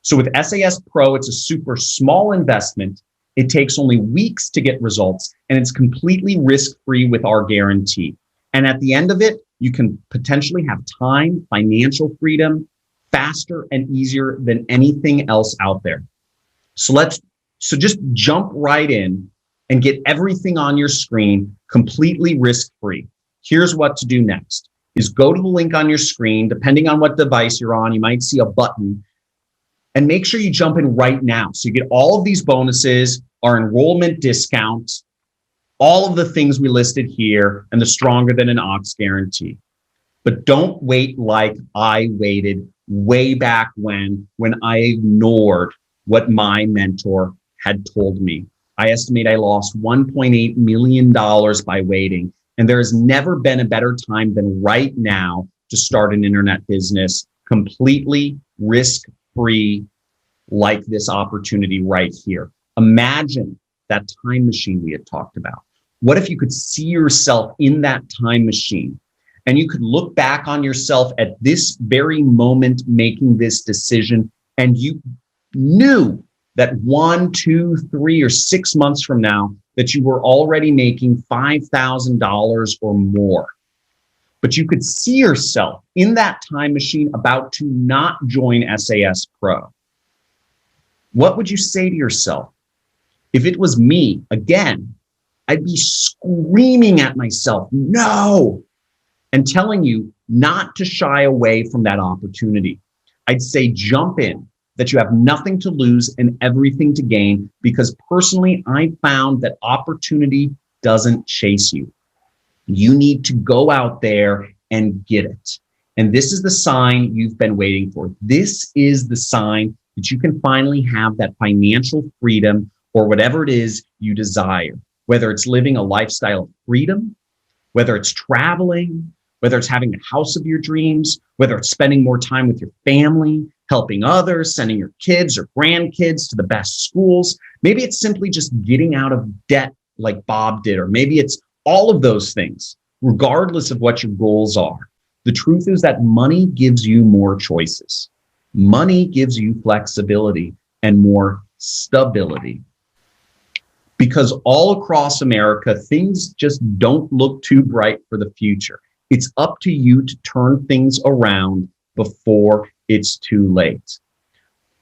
So with SAS Pro, it's a super small investment. It takes only weeks to get results, and it's completely risk-free with our guarantee. And at the end of it, you can potentially have time, financial freedom, faster and easier than anything else out there. So just jump right in and get everything on your screen completely risk-free. Here's what to do next is go to the link on your screen. Depending on what device you're on, you might see a button, and make sure you jump in right now. So you get all of these bonuses, our enrollment discounts, all of the things we listed here, and the stronger than an ox guarantee. But don't wait like I waited way back when I ignored what my mentor had told me. I estimate I lost $1.8 million by waiting. And there has never been a better time than right now to start an internet business completely risk-free, like this opportunity right here. Imagine that time machine we had talked about. What if you could see yourself in that time machine and you could look back on yourself at this very moment making this decision, and you knew that 1, 2, 3, or 6 months from now that you were already making $5,000 or more. But you could see yourself in that time machine about to not join SAS Pro. What would you say to yourself? If it was me, again, I'd be screaming at myself, no, and telling you not to shy away from that opportunity. I'd say jump in, that you have nothing to lose and everything to gain, because personally, I found that opportunity doesn't chase you. You need to go out there and get it. And this is the sign you've been waiting for. This is the sign that you can finally have that financial freedom or whatever it is you desire. Whether it's living a lifestyle of freedom, whether it's traveling, whether it's having the house of your dreams, whether it's spending more time with your family, helping others, sending your kids or grandkids to the best schools. Maybe it's simply just getting out of debt like Bob did, or maybe it's all of those things, regardless of what your goals are. The truth is that money gives you more choices. Money gives you flexibility and more stability. Because all across America, things just don't look too bright for the future. It's up to you to turn things around before it's too late.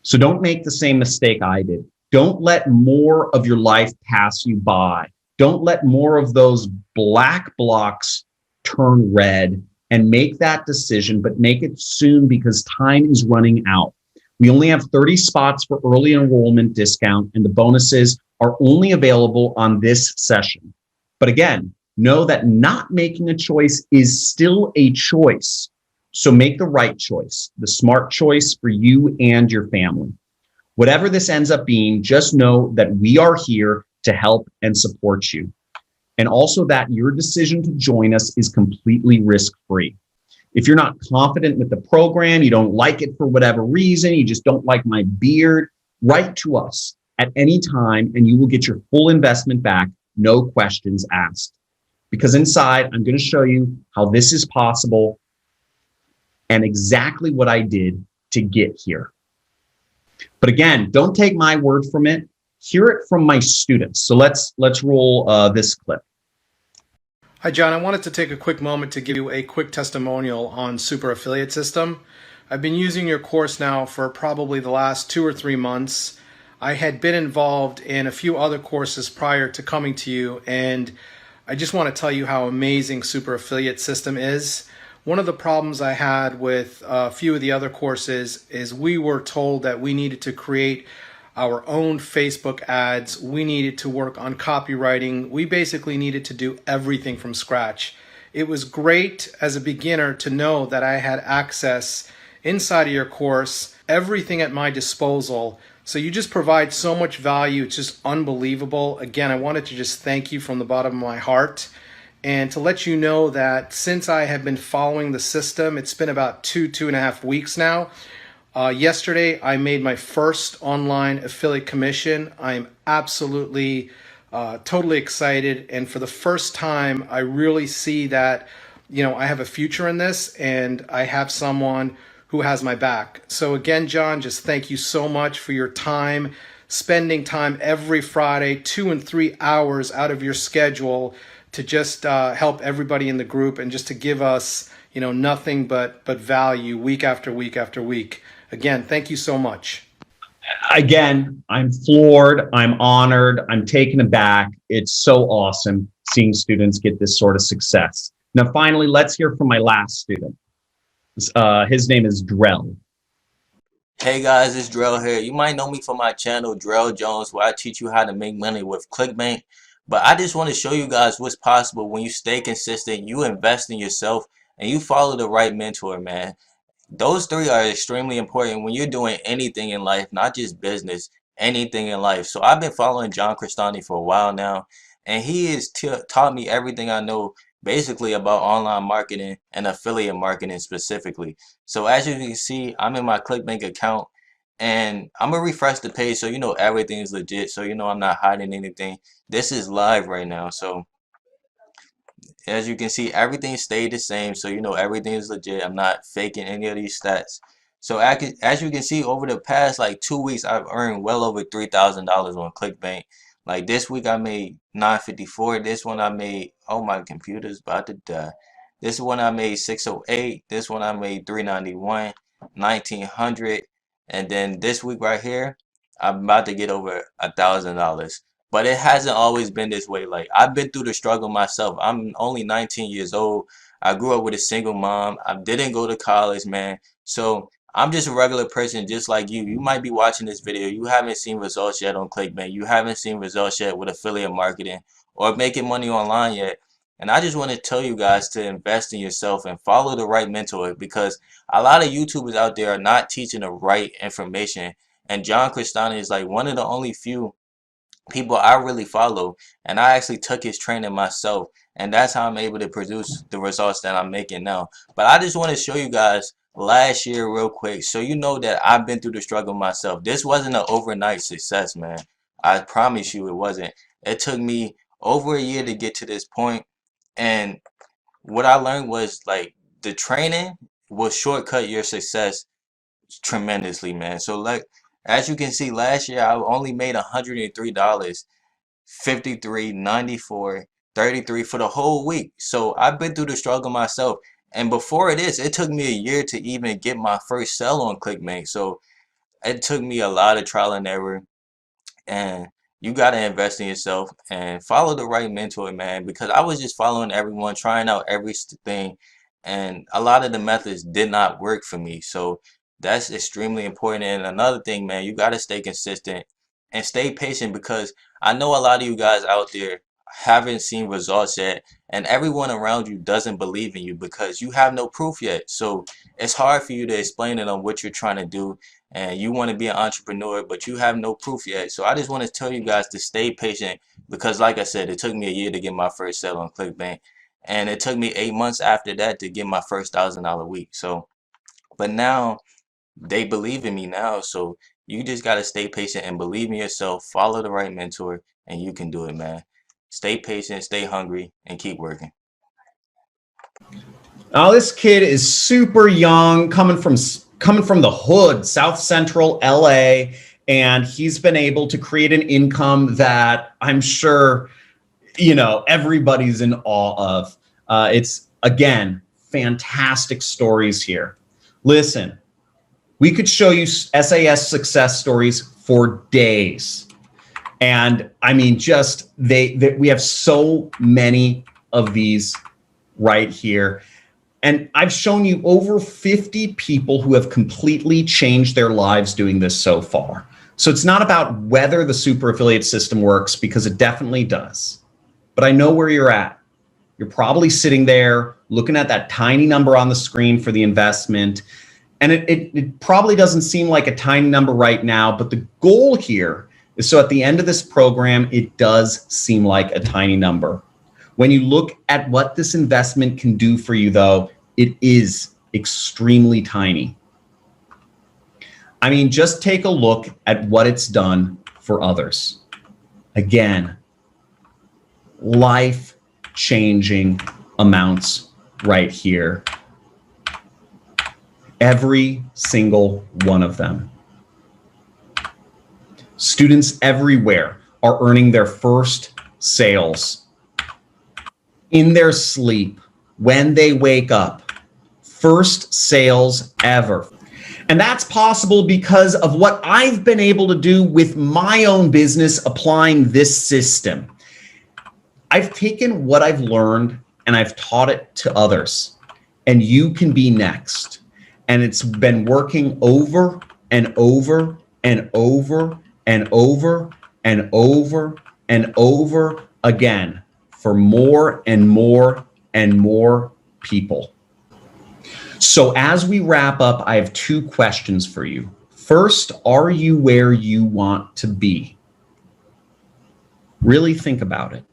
So don't make the same mistake I did. Don't let more of your life pass you by. Don't let more of those black blocks turn red, and make that decision, but make it soon, because time is running out. We only have 30 spots for early enrollment discount, and the bonuses are only available on this session. But again, know that not making a choice is still a choice. So make the right choice, the smart choice for you and your family. Whatever this ends up being, just know that we are here to help and support you. And also that your decision to join us is completely risk-free. If you're not confident with the program, you don't like it for whatever reason, you just don't like my beard, write to us at any time and you will get your full investment back, no questions asked. Because inside, I'm going to show you how this is possible and exactly what I did to get here. But again, don't take my word from it. Hear it from my students. So let's roll this clip. Hi, John. I wanted to take a quick moment to give you a quick testimonial on Super Affiliate System. I've been using your course now for probably the last 2 or 3 months. I had been involved in a few other courses prior to coming to you, and I just want to tell you how amazing Super Affiliate System is. One of the problems I had with a few of the other courses is we were told that we needed to create our own Facebook ads. We needed to work on copywriting. We basically needed to do everything from scratch. It was great as a beginner to know that I had access inside of your course, everything at my disposal. So you just provide so much value. It's just unbelievable. Again, I wanted to just thank you from the bottom of my heart and to let you know that since I have been following the system, it's been about 2.5 weeks now. Yesterday, I made my first online affiliate commission. I'm absolutely, totally excited. And for the first time, I really see that, I have a future in this and I have someone who has my back. So again, John, just thank you so much for your time, spending time every Friday, 2 and 3 hours out of your schedule to just help everybody in the group and just to give us, nothing but value week after week after week. Again, thank you so much. Again, I'm floored, I'm honored, I'm taken aback. It's so awesome seeing students get this sort of success. Now, finally, let's hear from my last student. His name is Drell. Hey guys, it's Drell here. You might know me from my channel, Drell Jones, where I teach you how to make money with ClickBank. But I just want to show you guys what's possible when you stay consistent, you invest in yourself, and you follow the right mentor, man. Those 3 are extremely important when you're doing anything in life, not just business, anything in life. So I've been following John Crestani for a while now, and he has taught me everything I know basically about online marketing and affiliate marketing specifically. So as you can see, I'm in my ClickBank account and I'm gonna refresh the page so everything is legit, so I'm not hiding anything. This is live right now, so as you can see, everything stayed the same, so everything is legit. I'm not faking any of these stats. So as you can see, over the past like 2 weeks, I've earned well over $3,000 on ClickBank. Like this week I made $954. This one I made, oh my computer's about to die. This one I made $608. This one I made $391, $1,900, and then this week right here, I'm about to get over $1,000. But it hasn't always been this way. Like I've been through the struggle myself. I'm only 19 years old. I grew up with a single mom. I didn't go to college, man. So I'm just a regular person just like you. You might be watching this video. You haven't seen results yet on ClickBank. You haven't seen results yet with affiliate marketing or making money online yet. And I just want to tell you guys to invest in yourself and follow the right mentor, because a lot of YouTubers out there are not teaching the right information. And John Crestani is like one of the only few people I really follow, and I actually took his training myself, and that's how I'm able to produce the results that I'm making now. But I just want to show you guys last year real quick so you know that I've been through the struggle myself. This wasn't an overnight success, man. I promise you it wasn't. It took me over a year to get to this point, and what I learned was like the training will shortcut your success tremendously, man. So like as you can see, last year I only made $103, 53, 94, 33 for the whole week. So I've been through the struggle myself. And before this, it took me a year to even get my first sell on ClickBank. So it took me a lot of trial and error. And you got to invest in yourself and follow the right mentor, man, because I was just following everyone, trying out everything, and a lot of the methods did not work for me. So that's extremely important. And another thing, man, you got to stay consistent and stay patient, because I know a lot of you guys out there haven't seen results yet, and everyone around you doesn't believe in you because you have no proof yet. So it's hard for you to explain to them what you're trying to do, and you want to be an entrepreneur, but you have no proof yet. So I just want to tell you guys to stay patient because, like I said, it took me a year to get my first sale on ClickBank, and it took me 8 months after that to get my first $1,000 week. So, but now they believe in me now. So you just got to stay patient and believe in yourself, follow the right mentor, and you can do it, man. Stay patient, stay hungry, and keep working. Now this kid is super young, coming from the hood, South Central LA, and he's been able to create an income that I'm sure, you know, everybody's in awe of. It's, again, fantastic stories here. Listen, we could show you SAS success stories for days. And I mean, just we have so many of these right here. And I've shown you over 50 people who have completely changed their lives doing this so far. So it's not about whether the super affiliate system works, because it definitely does. But I know where you're at. You're probably sitting there looking at that tiny number on the screen for the investment. And it probably doesn't seem like a tiny number right now, but the goal here is so at the end of this program, it does seem like a tiny number. When you look at what this investment can do for you, though, it is extremely tiny. I mean, just take a look at what it's done for others. Again, life-changing amounts right here. Every single one of them. Students everywhere are earning their first sales in their sleep when they wake up. First sales ever. And that's possible because of what I've been able to do with my own business applying this system. I've taken what I've learned and I've taught it to others, and you can be next. And it's been working over and over and over and over and over and over again for more and more and more people. So as we wrap up, I have two questions for you. First, are you where you want to be? Really think about it.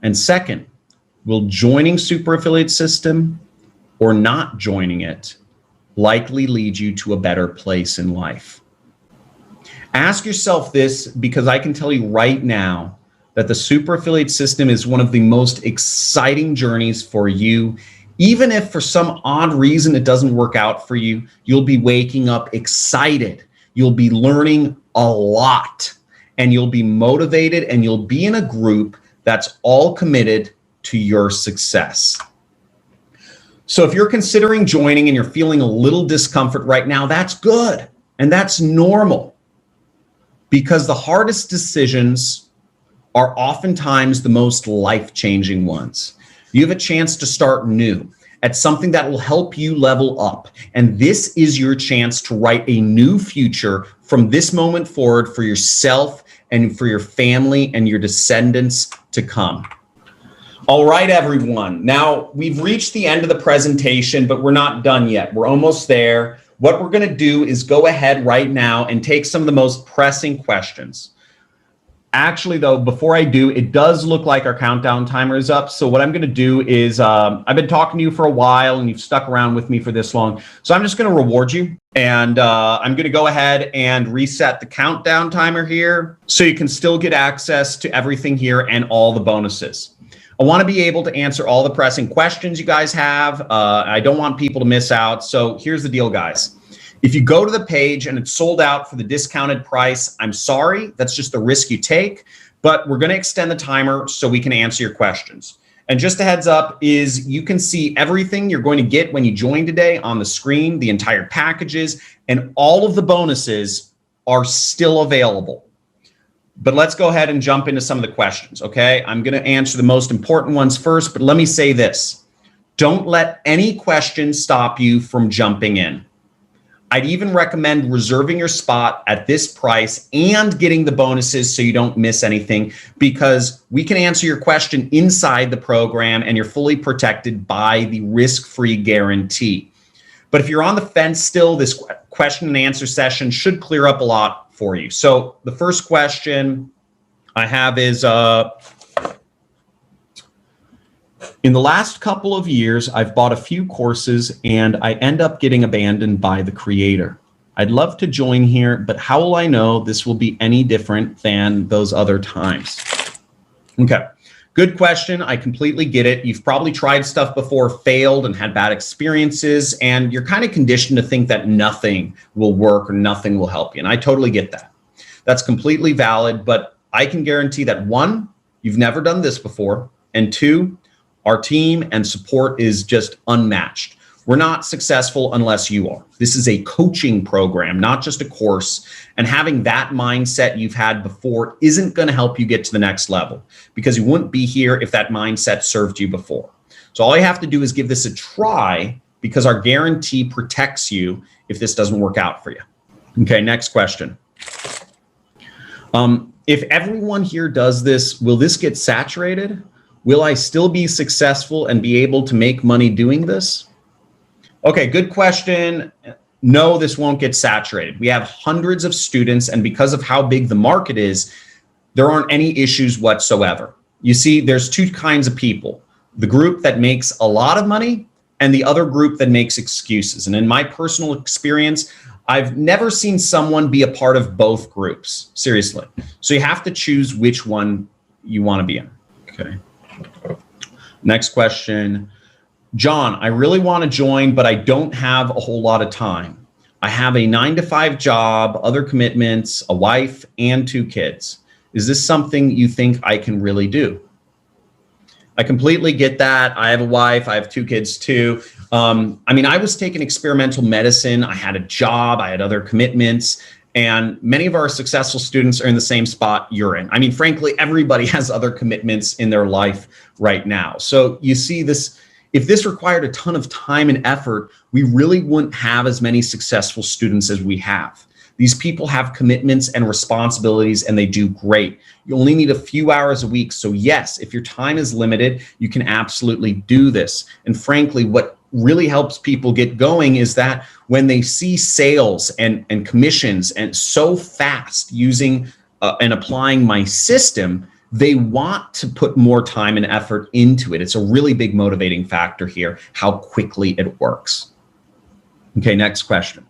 And second, will joining Super Affiliate System or not joining it likely lead you to a better place in life? Ask yourself this, because I can tell you right now that the Super Affiliate System is one of the most exciting journeys for you. Even if for some odd reason it doesn't work out for you, you'll be waking up excited. You'll be learning a lot, and you'll be motivated, and you'll be in a group that's all committed to your success. So if you're considering joining and you're feeling a little discomfort right now, that's good. And that's normal, because the hardest decisions are oftentimes the most life-changing ones. You have a chance to start new at something that will help you level up. And this is your chance to write a new future from this moment forward for yourself and for your family and your descendants to come. All right, everyone. Now, we've reached the end of the presentation, but we're not done yet. We're almost there. What we're going to do is go ahead right now and take some of the most pressing questions. Actually, though, before I do, it does look like our countdown timer is up. So what I'm going to do is I've been talking to you for a while and you've stuck around with me for this long. So I'm just going to reward you. And I'm going to go ahead and reset the countdown timer here so you can still get access to everything here and all the bonuses. I want to be able to answer all the pressing questions you guys have. I don't want people to miss out. So here's the deal, guys. If you go to the page and it's sold out for the discounted price, I'm sorry, that's just the risk you take, but we're going to extend the timer so we can answer your questions. And just a heads up is you can see everything you're going to get when you join today on the screen, the entire packages, and all of the bonuses are still available. But let's go ahead and jump into some of the questions, okay? I'm going to answer the most important ones first, but let me say this. Don't let any questions stop you from jumping in. I'd even recommend reserving your spot at this price and getting the bonuses so you don't miss anything, because we can answer your question inside the program and you're fully protected by the risk-free guarantee. But if you're on the fence still, this question and answer session should clear up a lot for you. So the first question I have is, in the last couple of years, I've bought a few courses and I end up getting abandoned by the creator. I'd love to join here, but how will I know this will be any different than those other times? Okay, good question. I completely get it. You've probably tried stuff before, failed, and had bad experiences, and you're kind of conditioned to think that nothing will work or nothing will help you. And I totally get that. That's completely valid, but I can guarantee that one, you've never done this before, and two, our team and support is just unmatched. We're not successful unless you are. This is a coaching program, not just a course. And having that mindset you've had before isn't going to help you get to the next level, because you wouldn't be here if that mindset served you before. So all you have to do is give this a try, because our guarantee protects you if this doesn't work out for you. Okay, next question. If everyone here does this, will this get saturated? Will I still be successful and be able to make money doing this? Okay, good question. No, this won't get saturated. We have hundreds of students, and because of how big the market is, there aren't any issues whatsoever. You see, there's two kinds of people: the group that makes a lot of money and the other group that makes excuses. And in my personal experience, I've never seen someone be a part of both groups, seriously. So you have to choose which one you want to be in. Okay. Next question. John, I really want to join, but I don't have a whole lot of time. I have a 9-to-5 job, other commitments, a wife, and 2 kids. Is this something you think I can really do? I completely get that. I have a wife. I have 2 kids too. I mean, I was taking experimental medicine. I had a job. I had other commitments. And many of our successful students are in the same spot you're in. I mean, frankly, everybody has other commitments in their life right now. So you see this, if this required a ton of time and effort, we really wouldn't have as many successful students as we have. These people have commitments and responsibilities, and they do great. You only need a few hours a week. So yes, if your time is limited, you can absolutely do this. And frankly, what really helps people get going is that when they see sales and commissions and so fast using and applying my system, they want to put more time and effort into it. It's a really big motivating factor here, how quickly it works. Okay, next question.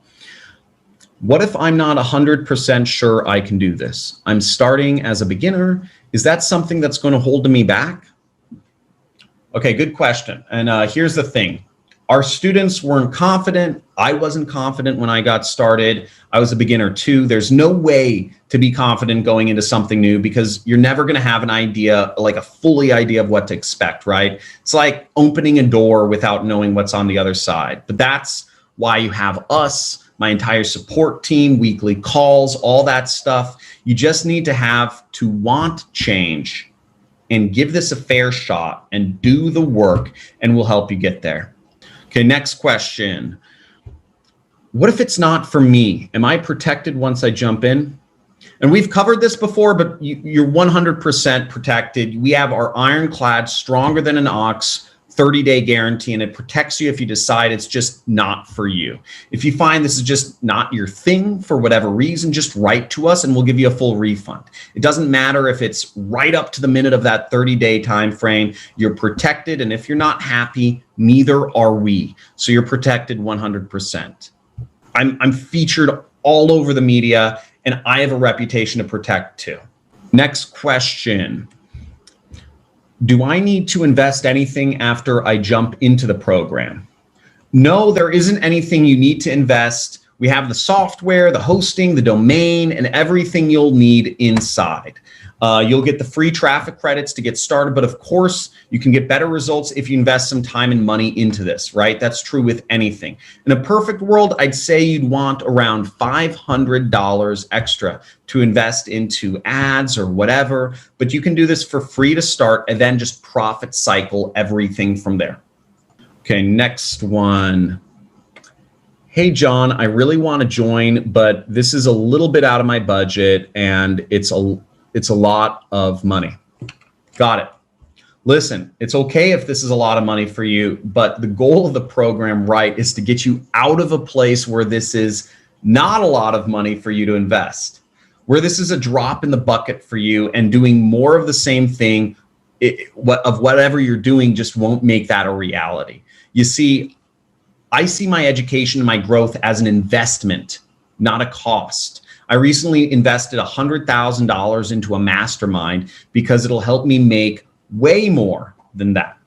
What if I'm not 100% sure I can do this? I'm starting as a beginner. Is that something that's going to hold me back? Okay, good question. And here's the thing. Our students weren't confident. I wasn't confident when I got started. I was a beginner too. There's no way to be confident going into something new, because you're never going to have an idea, like a fully idea of what to expect, right? It's like opening a door without knowing what's on the other side. But that's why you have us, my entire support team, weekly calls, all that stuff. You just need to want change and give this a fair shot and do the work, and we'll help you get there. Okay, next question. What if it's not for me? Am I protected once I jump in? And we've covered this before, but you're 100% protected. We have our ironclad, stronger than an ox, 30-day guarantee, and it protects you if you decide it's just not for you. If you find this is just not your thing for whatever reason, just write to us and we'll give you a full refund. It doesn't matter if it's right up to the minute of that 30-day time frame. You're protected, and if you're not happy, neither are we. So you're protected 100%. I'm featured all over the media, and I have a reputation to protect too. Next question. Do I need to invest anything after I jump into the program? No, there isn't anything you need to invest. We have the software, the hosting, the domain, and everything you'll need inside. You'll get the free traffic credits to get started, but of course, you can get better results if you invest some time and money into this, right? That's true with anything. In a perfect world, I'd say you'd want around $500 extra to invest into ads or whatever, but you can do this for free to start and then just profit cycle everything from there. Okay, next one. Hey, John, I really want to join, but this is a little bit out of my budget and it's a lot of money. Got it. Listen, it's okay if this is a lot of money for you, but the goal of the program, right, is to get you out of a place where this is not a lot of money for you to invest, where this is a drop in the bucket for you, and doing more of the same thing of whatever you're doing just won't make that a reality. You see, I see my education and my growth as an investment, not a cost. I recently invested $100,000 into a mastermind because it'll help me make way more than that.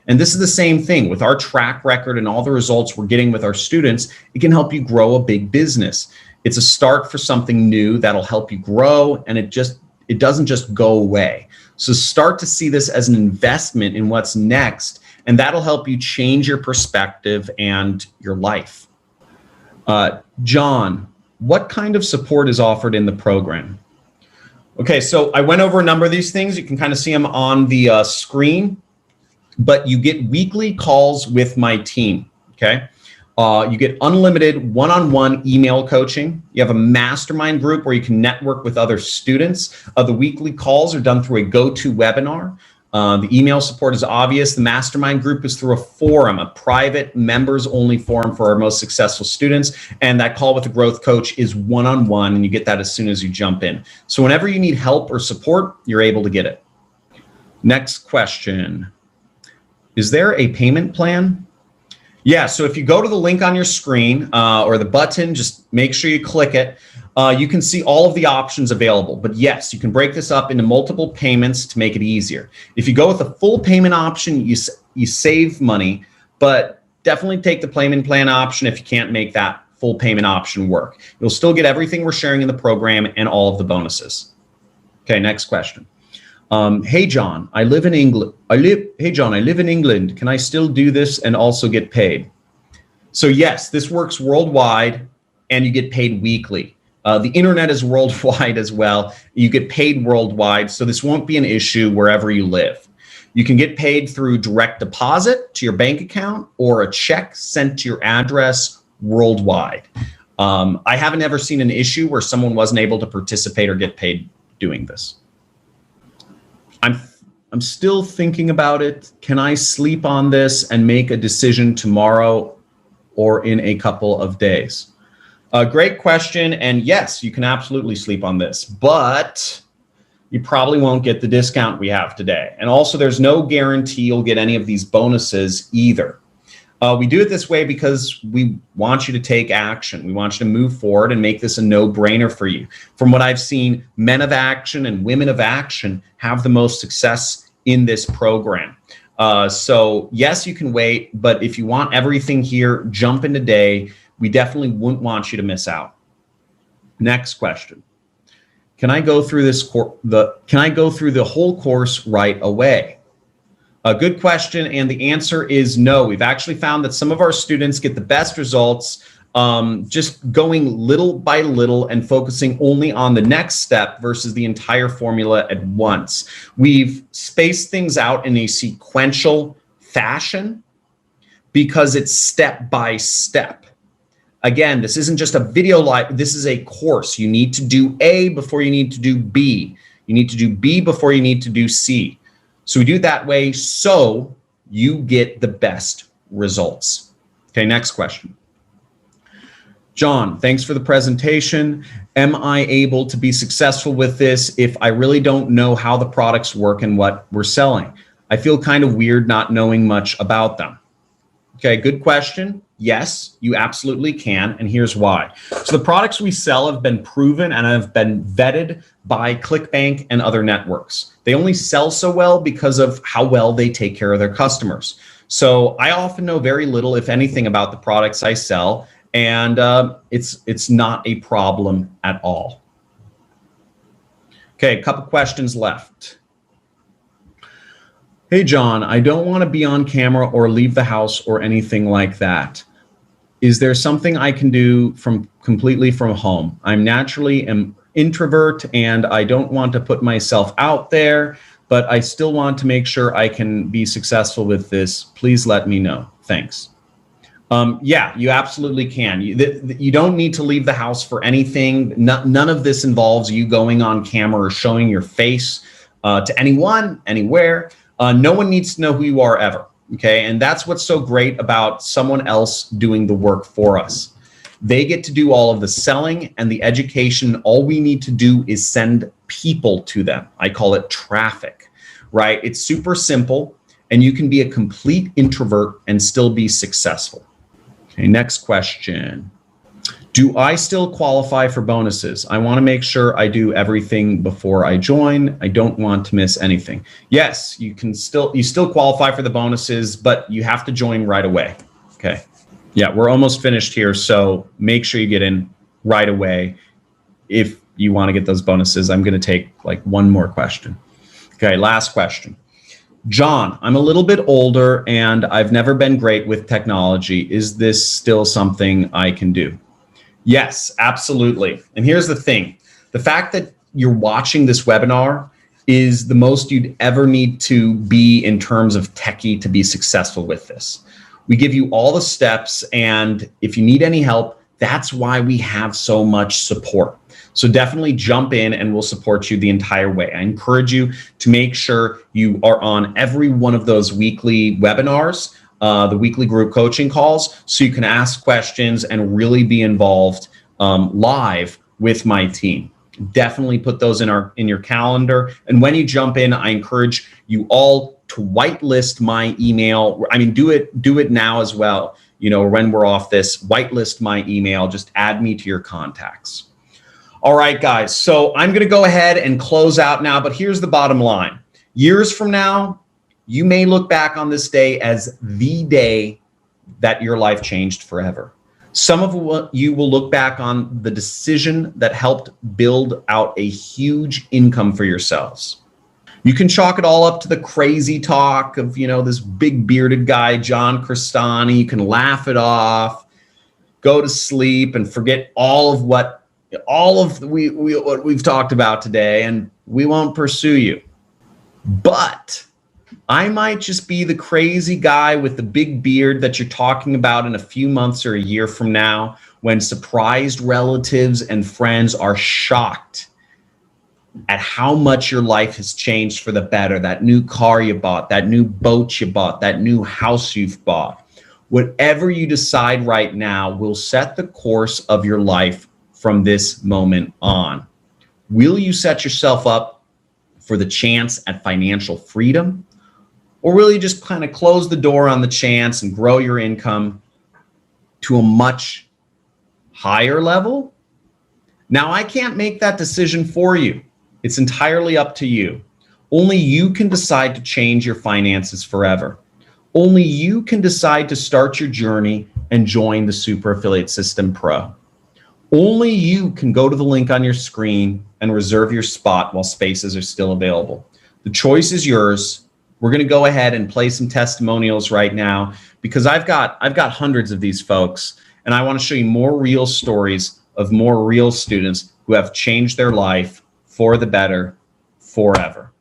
And this is the same thing with our track record and all the results we're getting with our students. It can help you grow a big business. It's a start for something new that'll help you grow, and it doesn't just go away. So start to see this as an investment in what's next, and that'll help you change your perspective and your life. John, what kind of support is offered in the program? Okay, so I went over a number of these things. You can kind of see them on the screen, but you get weekly calls with my team, okay? You get unlimited one-on-one email coaching. You have a mastermind group where you can network with other students. The weekly calls are done through a GoToWebinar. The email support is obvious. The mastermind group is through a forum, a private members-only forum for our most successful students. And that call with the growth coach is one-on-one, and you get that as soon as you jump in. So whenever you need help or support, you're able to get it. Next question. Is there a payment plan? Yeah, so if you go to the link on your screen or the button, just make sure you click it. You can see all of the options available. But yes, you can break this up into multiple payments to make it easier. If you go with the full payment option, you save money, but definitely take the payment plan option if you can't make that full payment option work. You'll still get everything we're sharing in the program and all of the bonuses. Okay, next question. Hey John, I live in England. Hey John, I live in England. Can I still do this and also get paid? So yes, this works worldwide and you get paid weekly. The internet is worldwide as well. You get paid worldwide, so this won't be an issue wherever you live. You can get paid through direct deposit to your bank account or a check sent to your address worldwide. I haven't ever seen an issue where someone wasn't able to participate or get paid doing this. I'm still thinking about it. Can I sleep on this and make a decision tomorrow or in a couple of days? Great question. And yes, you can absolutely sleep on this, but you probably won't get the discount we have today. And also there's no guarantee you'll get any of these bonuses either. We do it this way because we want you to take action. We want you to move forward and make this a no-brainer for you. From what I've seen, men of action and women of action have the most success in this program. So yes, you can wait, but if you want everything here, jump in today. We definitely wouldn't want you to miss out. Next question. Can I go through the whole course right away? A good question, and the answer is no. We've actually found that some of our students get the best results just going little by little and focusing only on the next step versus the entire formula at once. We've spaced things out in a sequential fashion because it's step by step. Again, this isn't just a video live, this is a course. You need to do A before you need to do B. You need to do B before you need to do C. So we do it that way so you get the best results. Okay, next question. John, thanks for the presentation. Am I able to be successful with this if I really don't know how the products work and what we're selling? I feel kind of weird not knowing much about them. Okay, good question. Yes, you absolutely can, and here's why. So the products we sell have been proven and have been vetted by ClickBank and other networks. They only sell so well because of how well they take care of their customers. So I often know very little, if anything, about the products I sell, and it's not a problem at all. Okay, a couple questions left. Hey, John, I don't want to be on camera or leave the house or anything like that. Is there something I can do completely from home? I'm naturally an introvert and I don't want to put myself out there, but I still want to make sure I can be successful with this. Please let me know. Thanks. Yeah, you absolutely can. You don't need to leave the house for anything. None of this involves you going on camera or showing your face to anyone, anywhere. No one needs to know who you are ever. Okay. And that's what's so great about someone else doing the work for us. They get to do all of the selling and the education. All we need to do is send people to them. I call it traffic, right? It's super simple, and you can be a complete introvert and still be successful. Okay, next question. Do I still qualify for bonuses? I want to make sure I do everything before I join. I don't want to miss anything. Yes, you still qualify for the bonuses, but you have to join right away. Okay. Yeah, we're almost finished here, so make sure you get in right away if you want to get those bonuses. I'm going to take like one more question. Okay, last question. John, I'm a little bit older and I've never been great with technology. Is this still something I can do? Yes, absolutely. And here's the thing. The fact that you're watching this webinar is the most you'd ever need to be in terms of techie to be successful with this. We give you all the steps, and if you need any help, that's why we have so much support. So definitely jump in and we'll support you the entire way. I encourage you to make sure you are on every one of those weekly webinars, the weekly group coaching calls, so you can ask questions and really be involved live with my team. Definitely put those in your calendar. And when you jump in, I encourage you all to whitelist my email. I mean, do it now as well. You know, when we're off this, whitelist my email, just add me to your contacts. All right, guys, so I'm going to go ahead and close out now, but here's the bottom line. Years from now, you may look back on this day as the day that your life changed forever. Some of you will look back on the decision that helped build out a huge income for yourselves. You can chalk it all up to the crazy talk of, you know, this big bearded guy, John Crestani. You can laugh it off, go to sleep, and forget all of what we've talked about today, and we won't pursue you. But I might just be the crazy guy with the big beard that you're talking about in a few months or a year from now, when surprised relatives and friends are shocked at how much your life has changed for the better. That new car you bought, that new boat you bought, that new house you've bought. Whatever you decide right now will set the course of your life from this moment on. Will you set yourself up for the chance at financial freedom? Or will you just kind of close the door on the chance and grow your income to a much higher level? Now, I can't make that decision for you. It's entirely up to you. Only you can decide to change your finances forever. Only you can decide to start your journey and join the Super Affiliate System Pro. Only you can go to the link on your screen and reserve your spot while spaces are still available. The choice is yours. We're going to go ahead and play some testimonials right now, because I've got hundreds of these folks, and I want to show you more real stories of more real students who have changed their life for the better forever.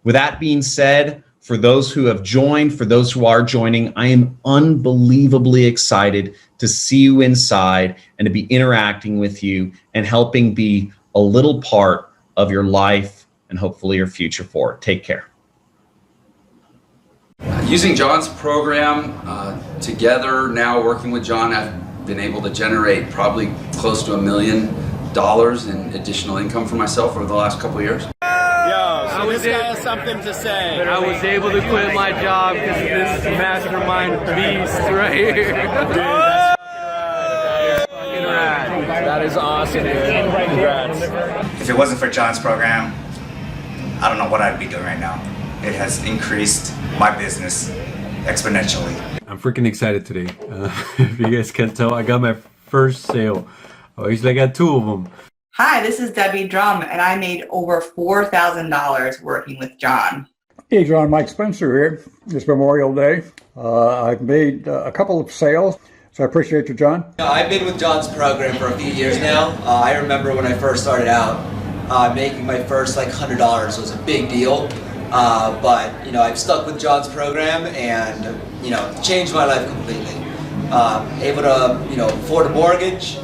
With that being said, for those who have joined, for those who are joining, I am unbelievably excited to see you inside and to be interacting with you and helping be a little part of your life and hopefully your future forward. Take care. Using John's program together, now working with John, I've been able to generate probably close to $1 million in additional income for myself over the last couple of years. I was has something to say. I was able to quit my job because of this mastermind beast right here. That is awesome, dude. Congrats. If it wasn't for John's program, I don't know what I'd be doing right now. It has increased my business exponentially. I'm freaking excited today. If you guys can't tell, I got my first sale. Actually, I got 2 of them. Hi, this is Debbie Drum, and I made over $4,000 working with John. Hey John, Mike Spencer here. It's Memorial Day. I've made a couple of sales, so I appreciate you, John. I've been with John's program for a few years now. I remember when I first started out, making my first like $100 was a big deal. But I've stuck with John's program and changed my life completely. able to, you know, afford a mortgage,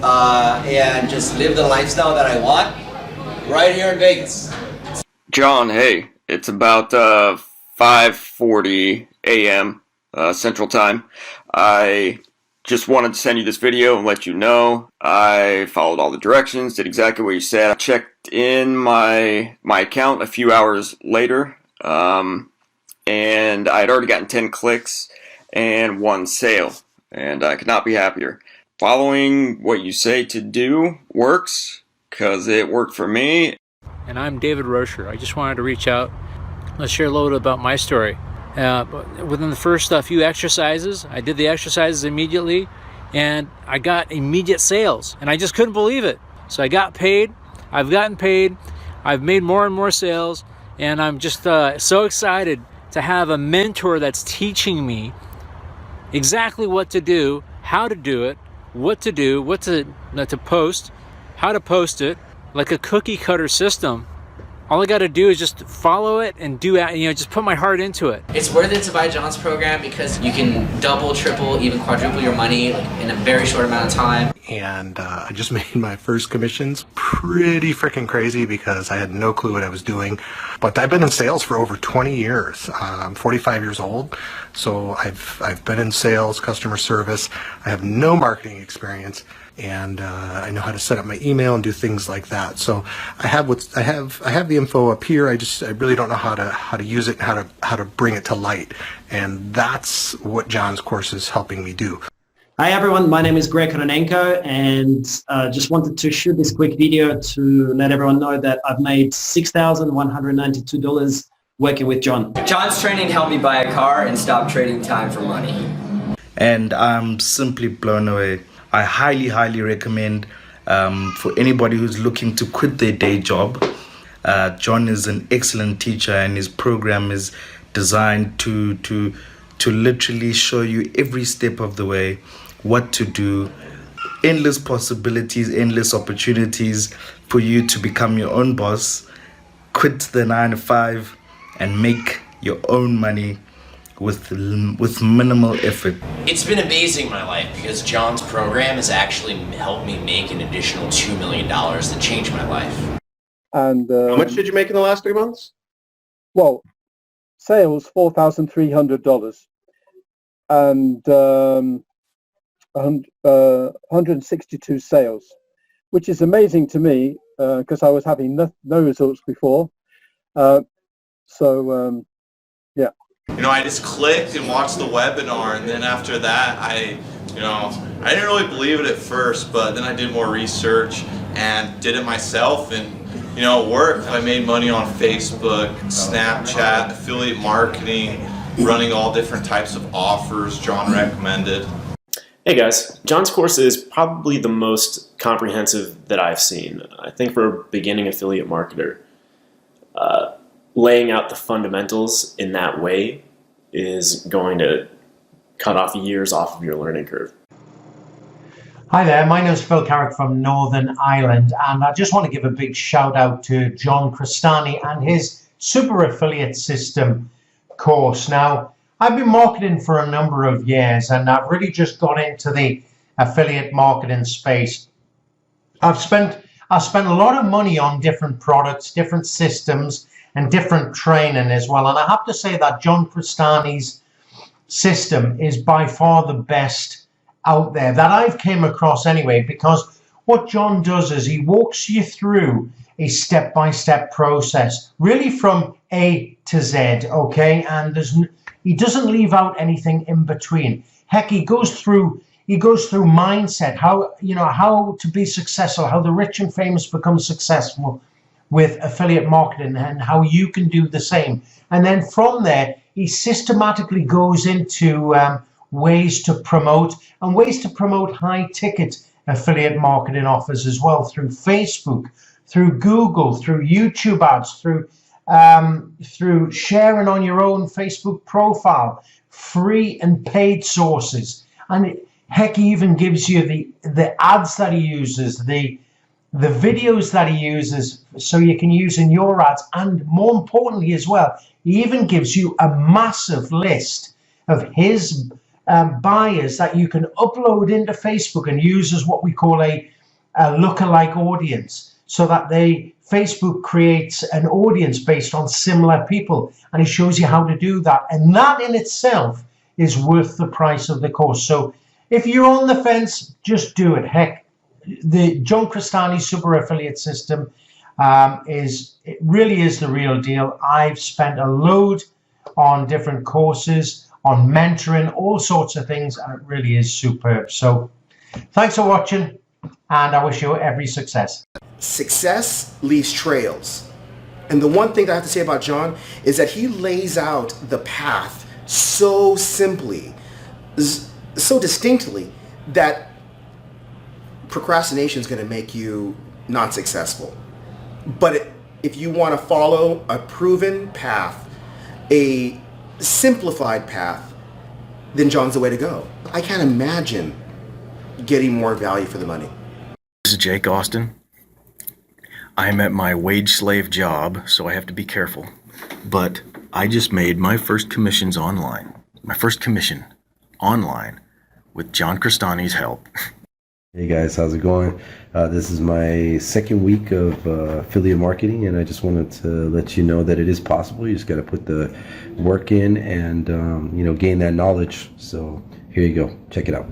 and just live the lifestyle that I want right here in Vegas. John, hey, it's about 5:40 a.m. Central Time. I just wanted to send you this video and let you know I followed all the directions, did exactly what you said. I checked in my account a few hours later, and I had already gotten 10 clicks and 1 sale, and I could not be happier. Following what you say to do works, because it worked for me. And I'm David Rocher. I just wanted to reach out. Let's share a little bit about my story. Within the first few exercises, I did the exercises immediately, and I got immediate sales, and I just couldn't believe it. So I got paid. I've gotten paid. I've made more and more sales, and I'm just so excited to have a mentor that's teaching me exactly what to do, how to do it, what to do, what to post, how to post it, like a cookie cutter system. All I got to do is just follow it and do it, just put my heart into it. It's worth it to buy John's program because you can double, triple, even quadruple your money in a very short amount of time. And I just made my first commissions. Pretty freaking crazy because I had no clue what I was doing. But I've been in sales for over 20 years. I'm 45 years old, so I've been in sales, customer service. I have no marketing experience, and I know how to set up my email and do things like that. So I have the info up here. I really don't know how to use it and how to bring it to light. And that's what John's course is helping me do. Hi everyone, my name is Greg Kononenko, and just wanted to shoot this quick video to let everyone know that I've made $6,192 working with John. John's training helped me buy a car and stop trading time for money. And I'm simply blown away. I highly recommend for anybody who's looking to quit their day job. John is an excellent teacher, and his program is designed to literally show you every step of the way what to do. Endless possibilities, endless opportunities for you to become your own boss, quit the 9-to-5 and make your own money with minimal effort. It's been amazing in my life because John's program has actually helped me make an additional $2 million that changed my life. And how much did you make in the last 3 months? Well, sales $4,300, and 162 sales, which is amazing to me because I was having no results before. Yeah. I just clicked and watched the webinar, and then after that, I didn't really believe it at first, but then I did more research and did it myself, and it worked. I made money on Facebook, Snapchat, affiliate marketing, running all different types of offers John recommended. Hey guys, John's course is probably the most comprehensive that I've seen. I think for a beginning affiliate marketer, laying out the fundamentals in that way is going to cut off years off of your learning curve. Hi there, my name is Phil Carrick from Northern Ireland, and I just want to give a big shout out to John Crestani and his Super Affiliate System course. Now, I've been marketing for a number of years, and I've really just got into the affiliate marketing space. I've spent a lot of money on different products, different systems, and different training as well. And I have to say that John Crestani's system is by far the best out there that I've came across anyway, because what John does is he walks you through a step-by-step process, really from A to Z, okay? And he doesn't leave out anything in between. Heck, he goes through mindset, how to be successful, how the rich and famous become successful with affiliate marketing, and how you can do the same. And then from there, he systematically goes into ways to promote high-ticket affiliate marketing offers as well, through Facebook, through Google, through YouTube ads, through sharing on your own Facebook profile, free and paid sources. And heck, he even gives you the ads that he uses, the videos that he uses, so you can use in your ads. And more importantly as well, he even gives you a massive list of his buyers that you can upload into Facebook and use as what we call a lookalike audience, so that Facebook creates an audience based on similar people, and it shows you how to do that. And that in itself is worth the price of the course. So if you're on the fence, just do it. Heck, the John Crestani Super Affiliate System it really is the real deal. I've spent a load on different courses, on mentoring, all sorts of things, and it really is superb. So thanks for watching, and I wish you every success. Success leaves trails. And the one thing that I have to say about John is that he lays out the path so simply, so distinctly, that procrastination is going to make you not successful. But if you want to follow a proven path, a simplified path, then John's the way to go. I can't imagine getting more value for the money. This is Jake Austin. I'm at my wage slave job, so I have to be careful. But I just made my first commissions online. My first commission online with John Crestani's help. Hey guys, how's it going? This is my second week of affiliate marketing, and I just wanted to let you know that it is possible. You just got to put the work in and gain that knowledge. So here you go. Check it out.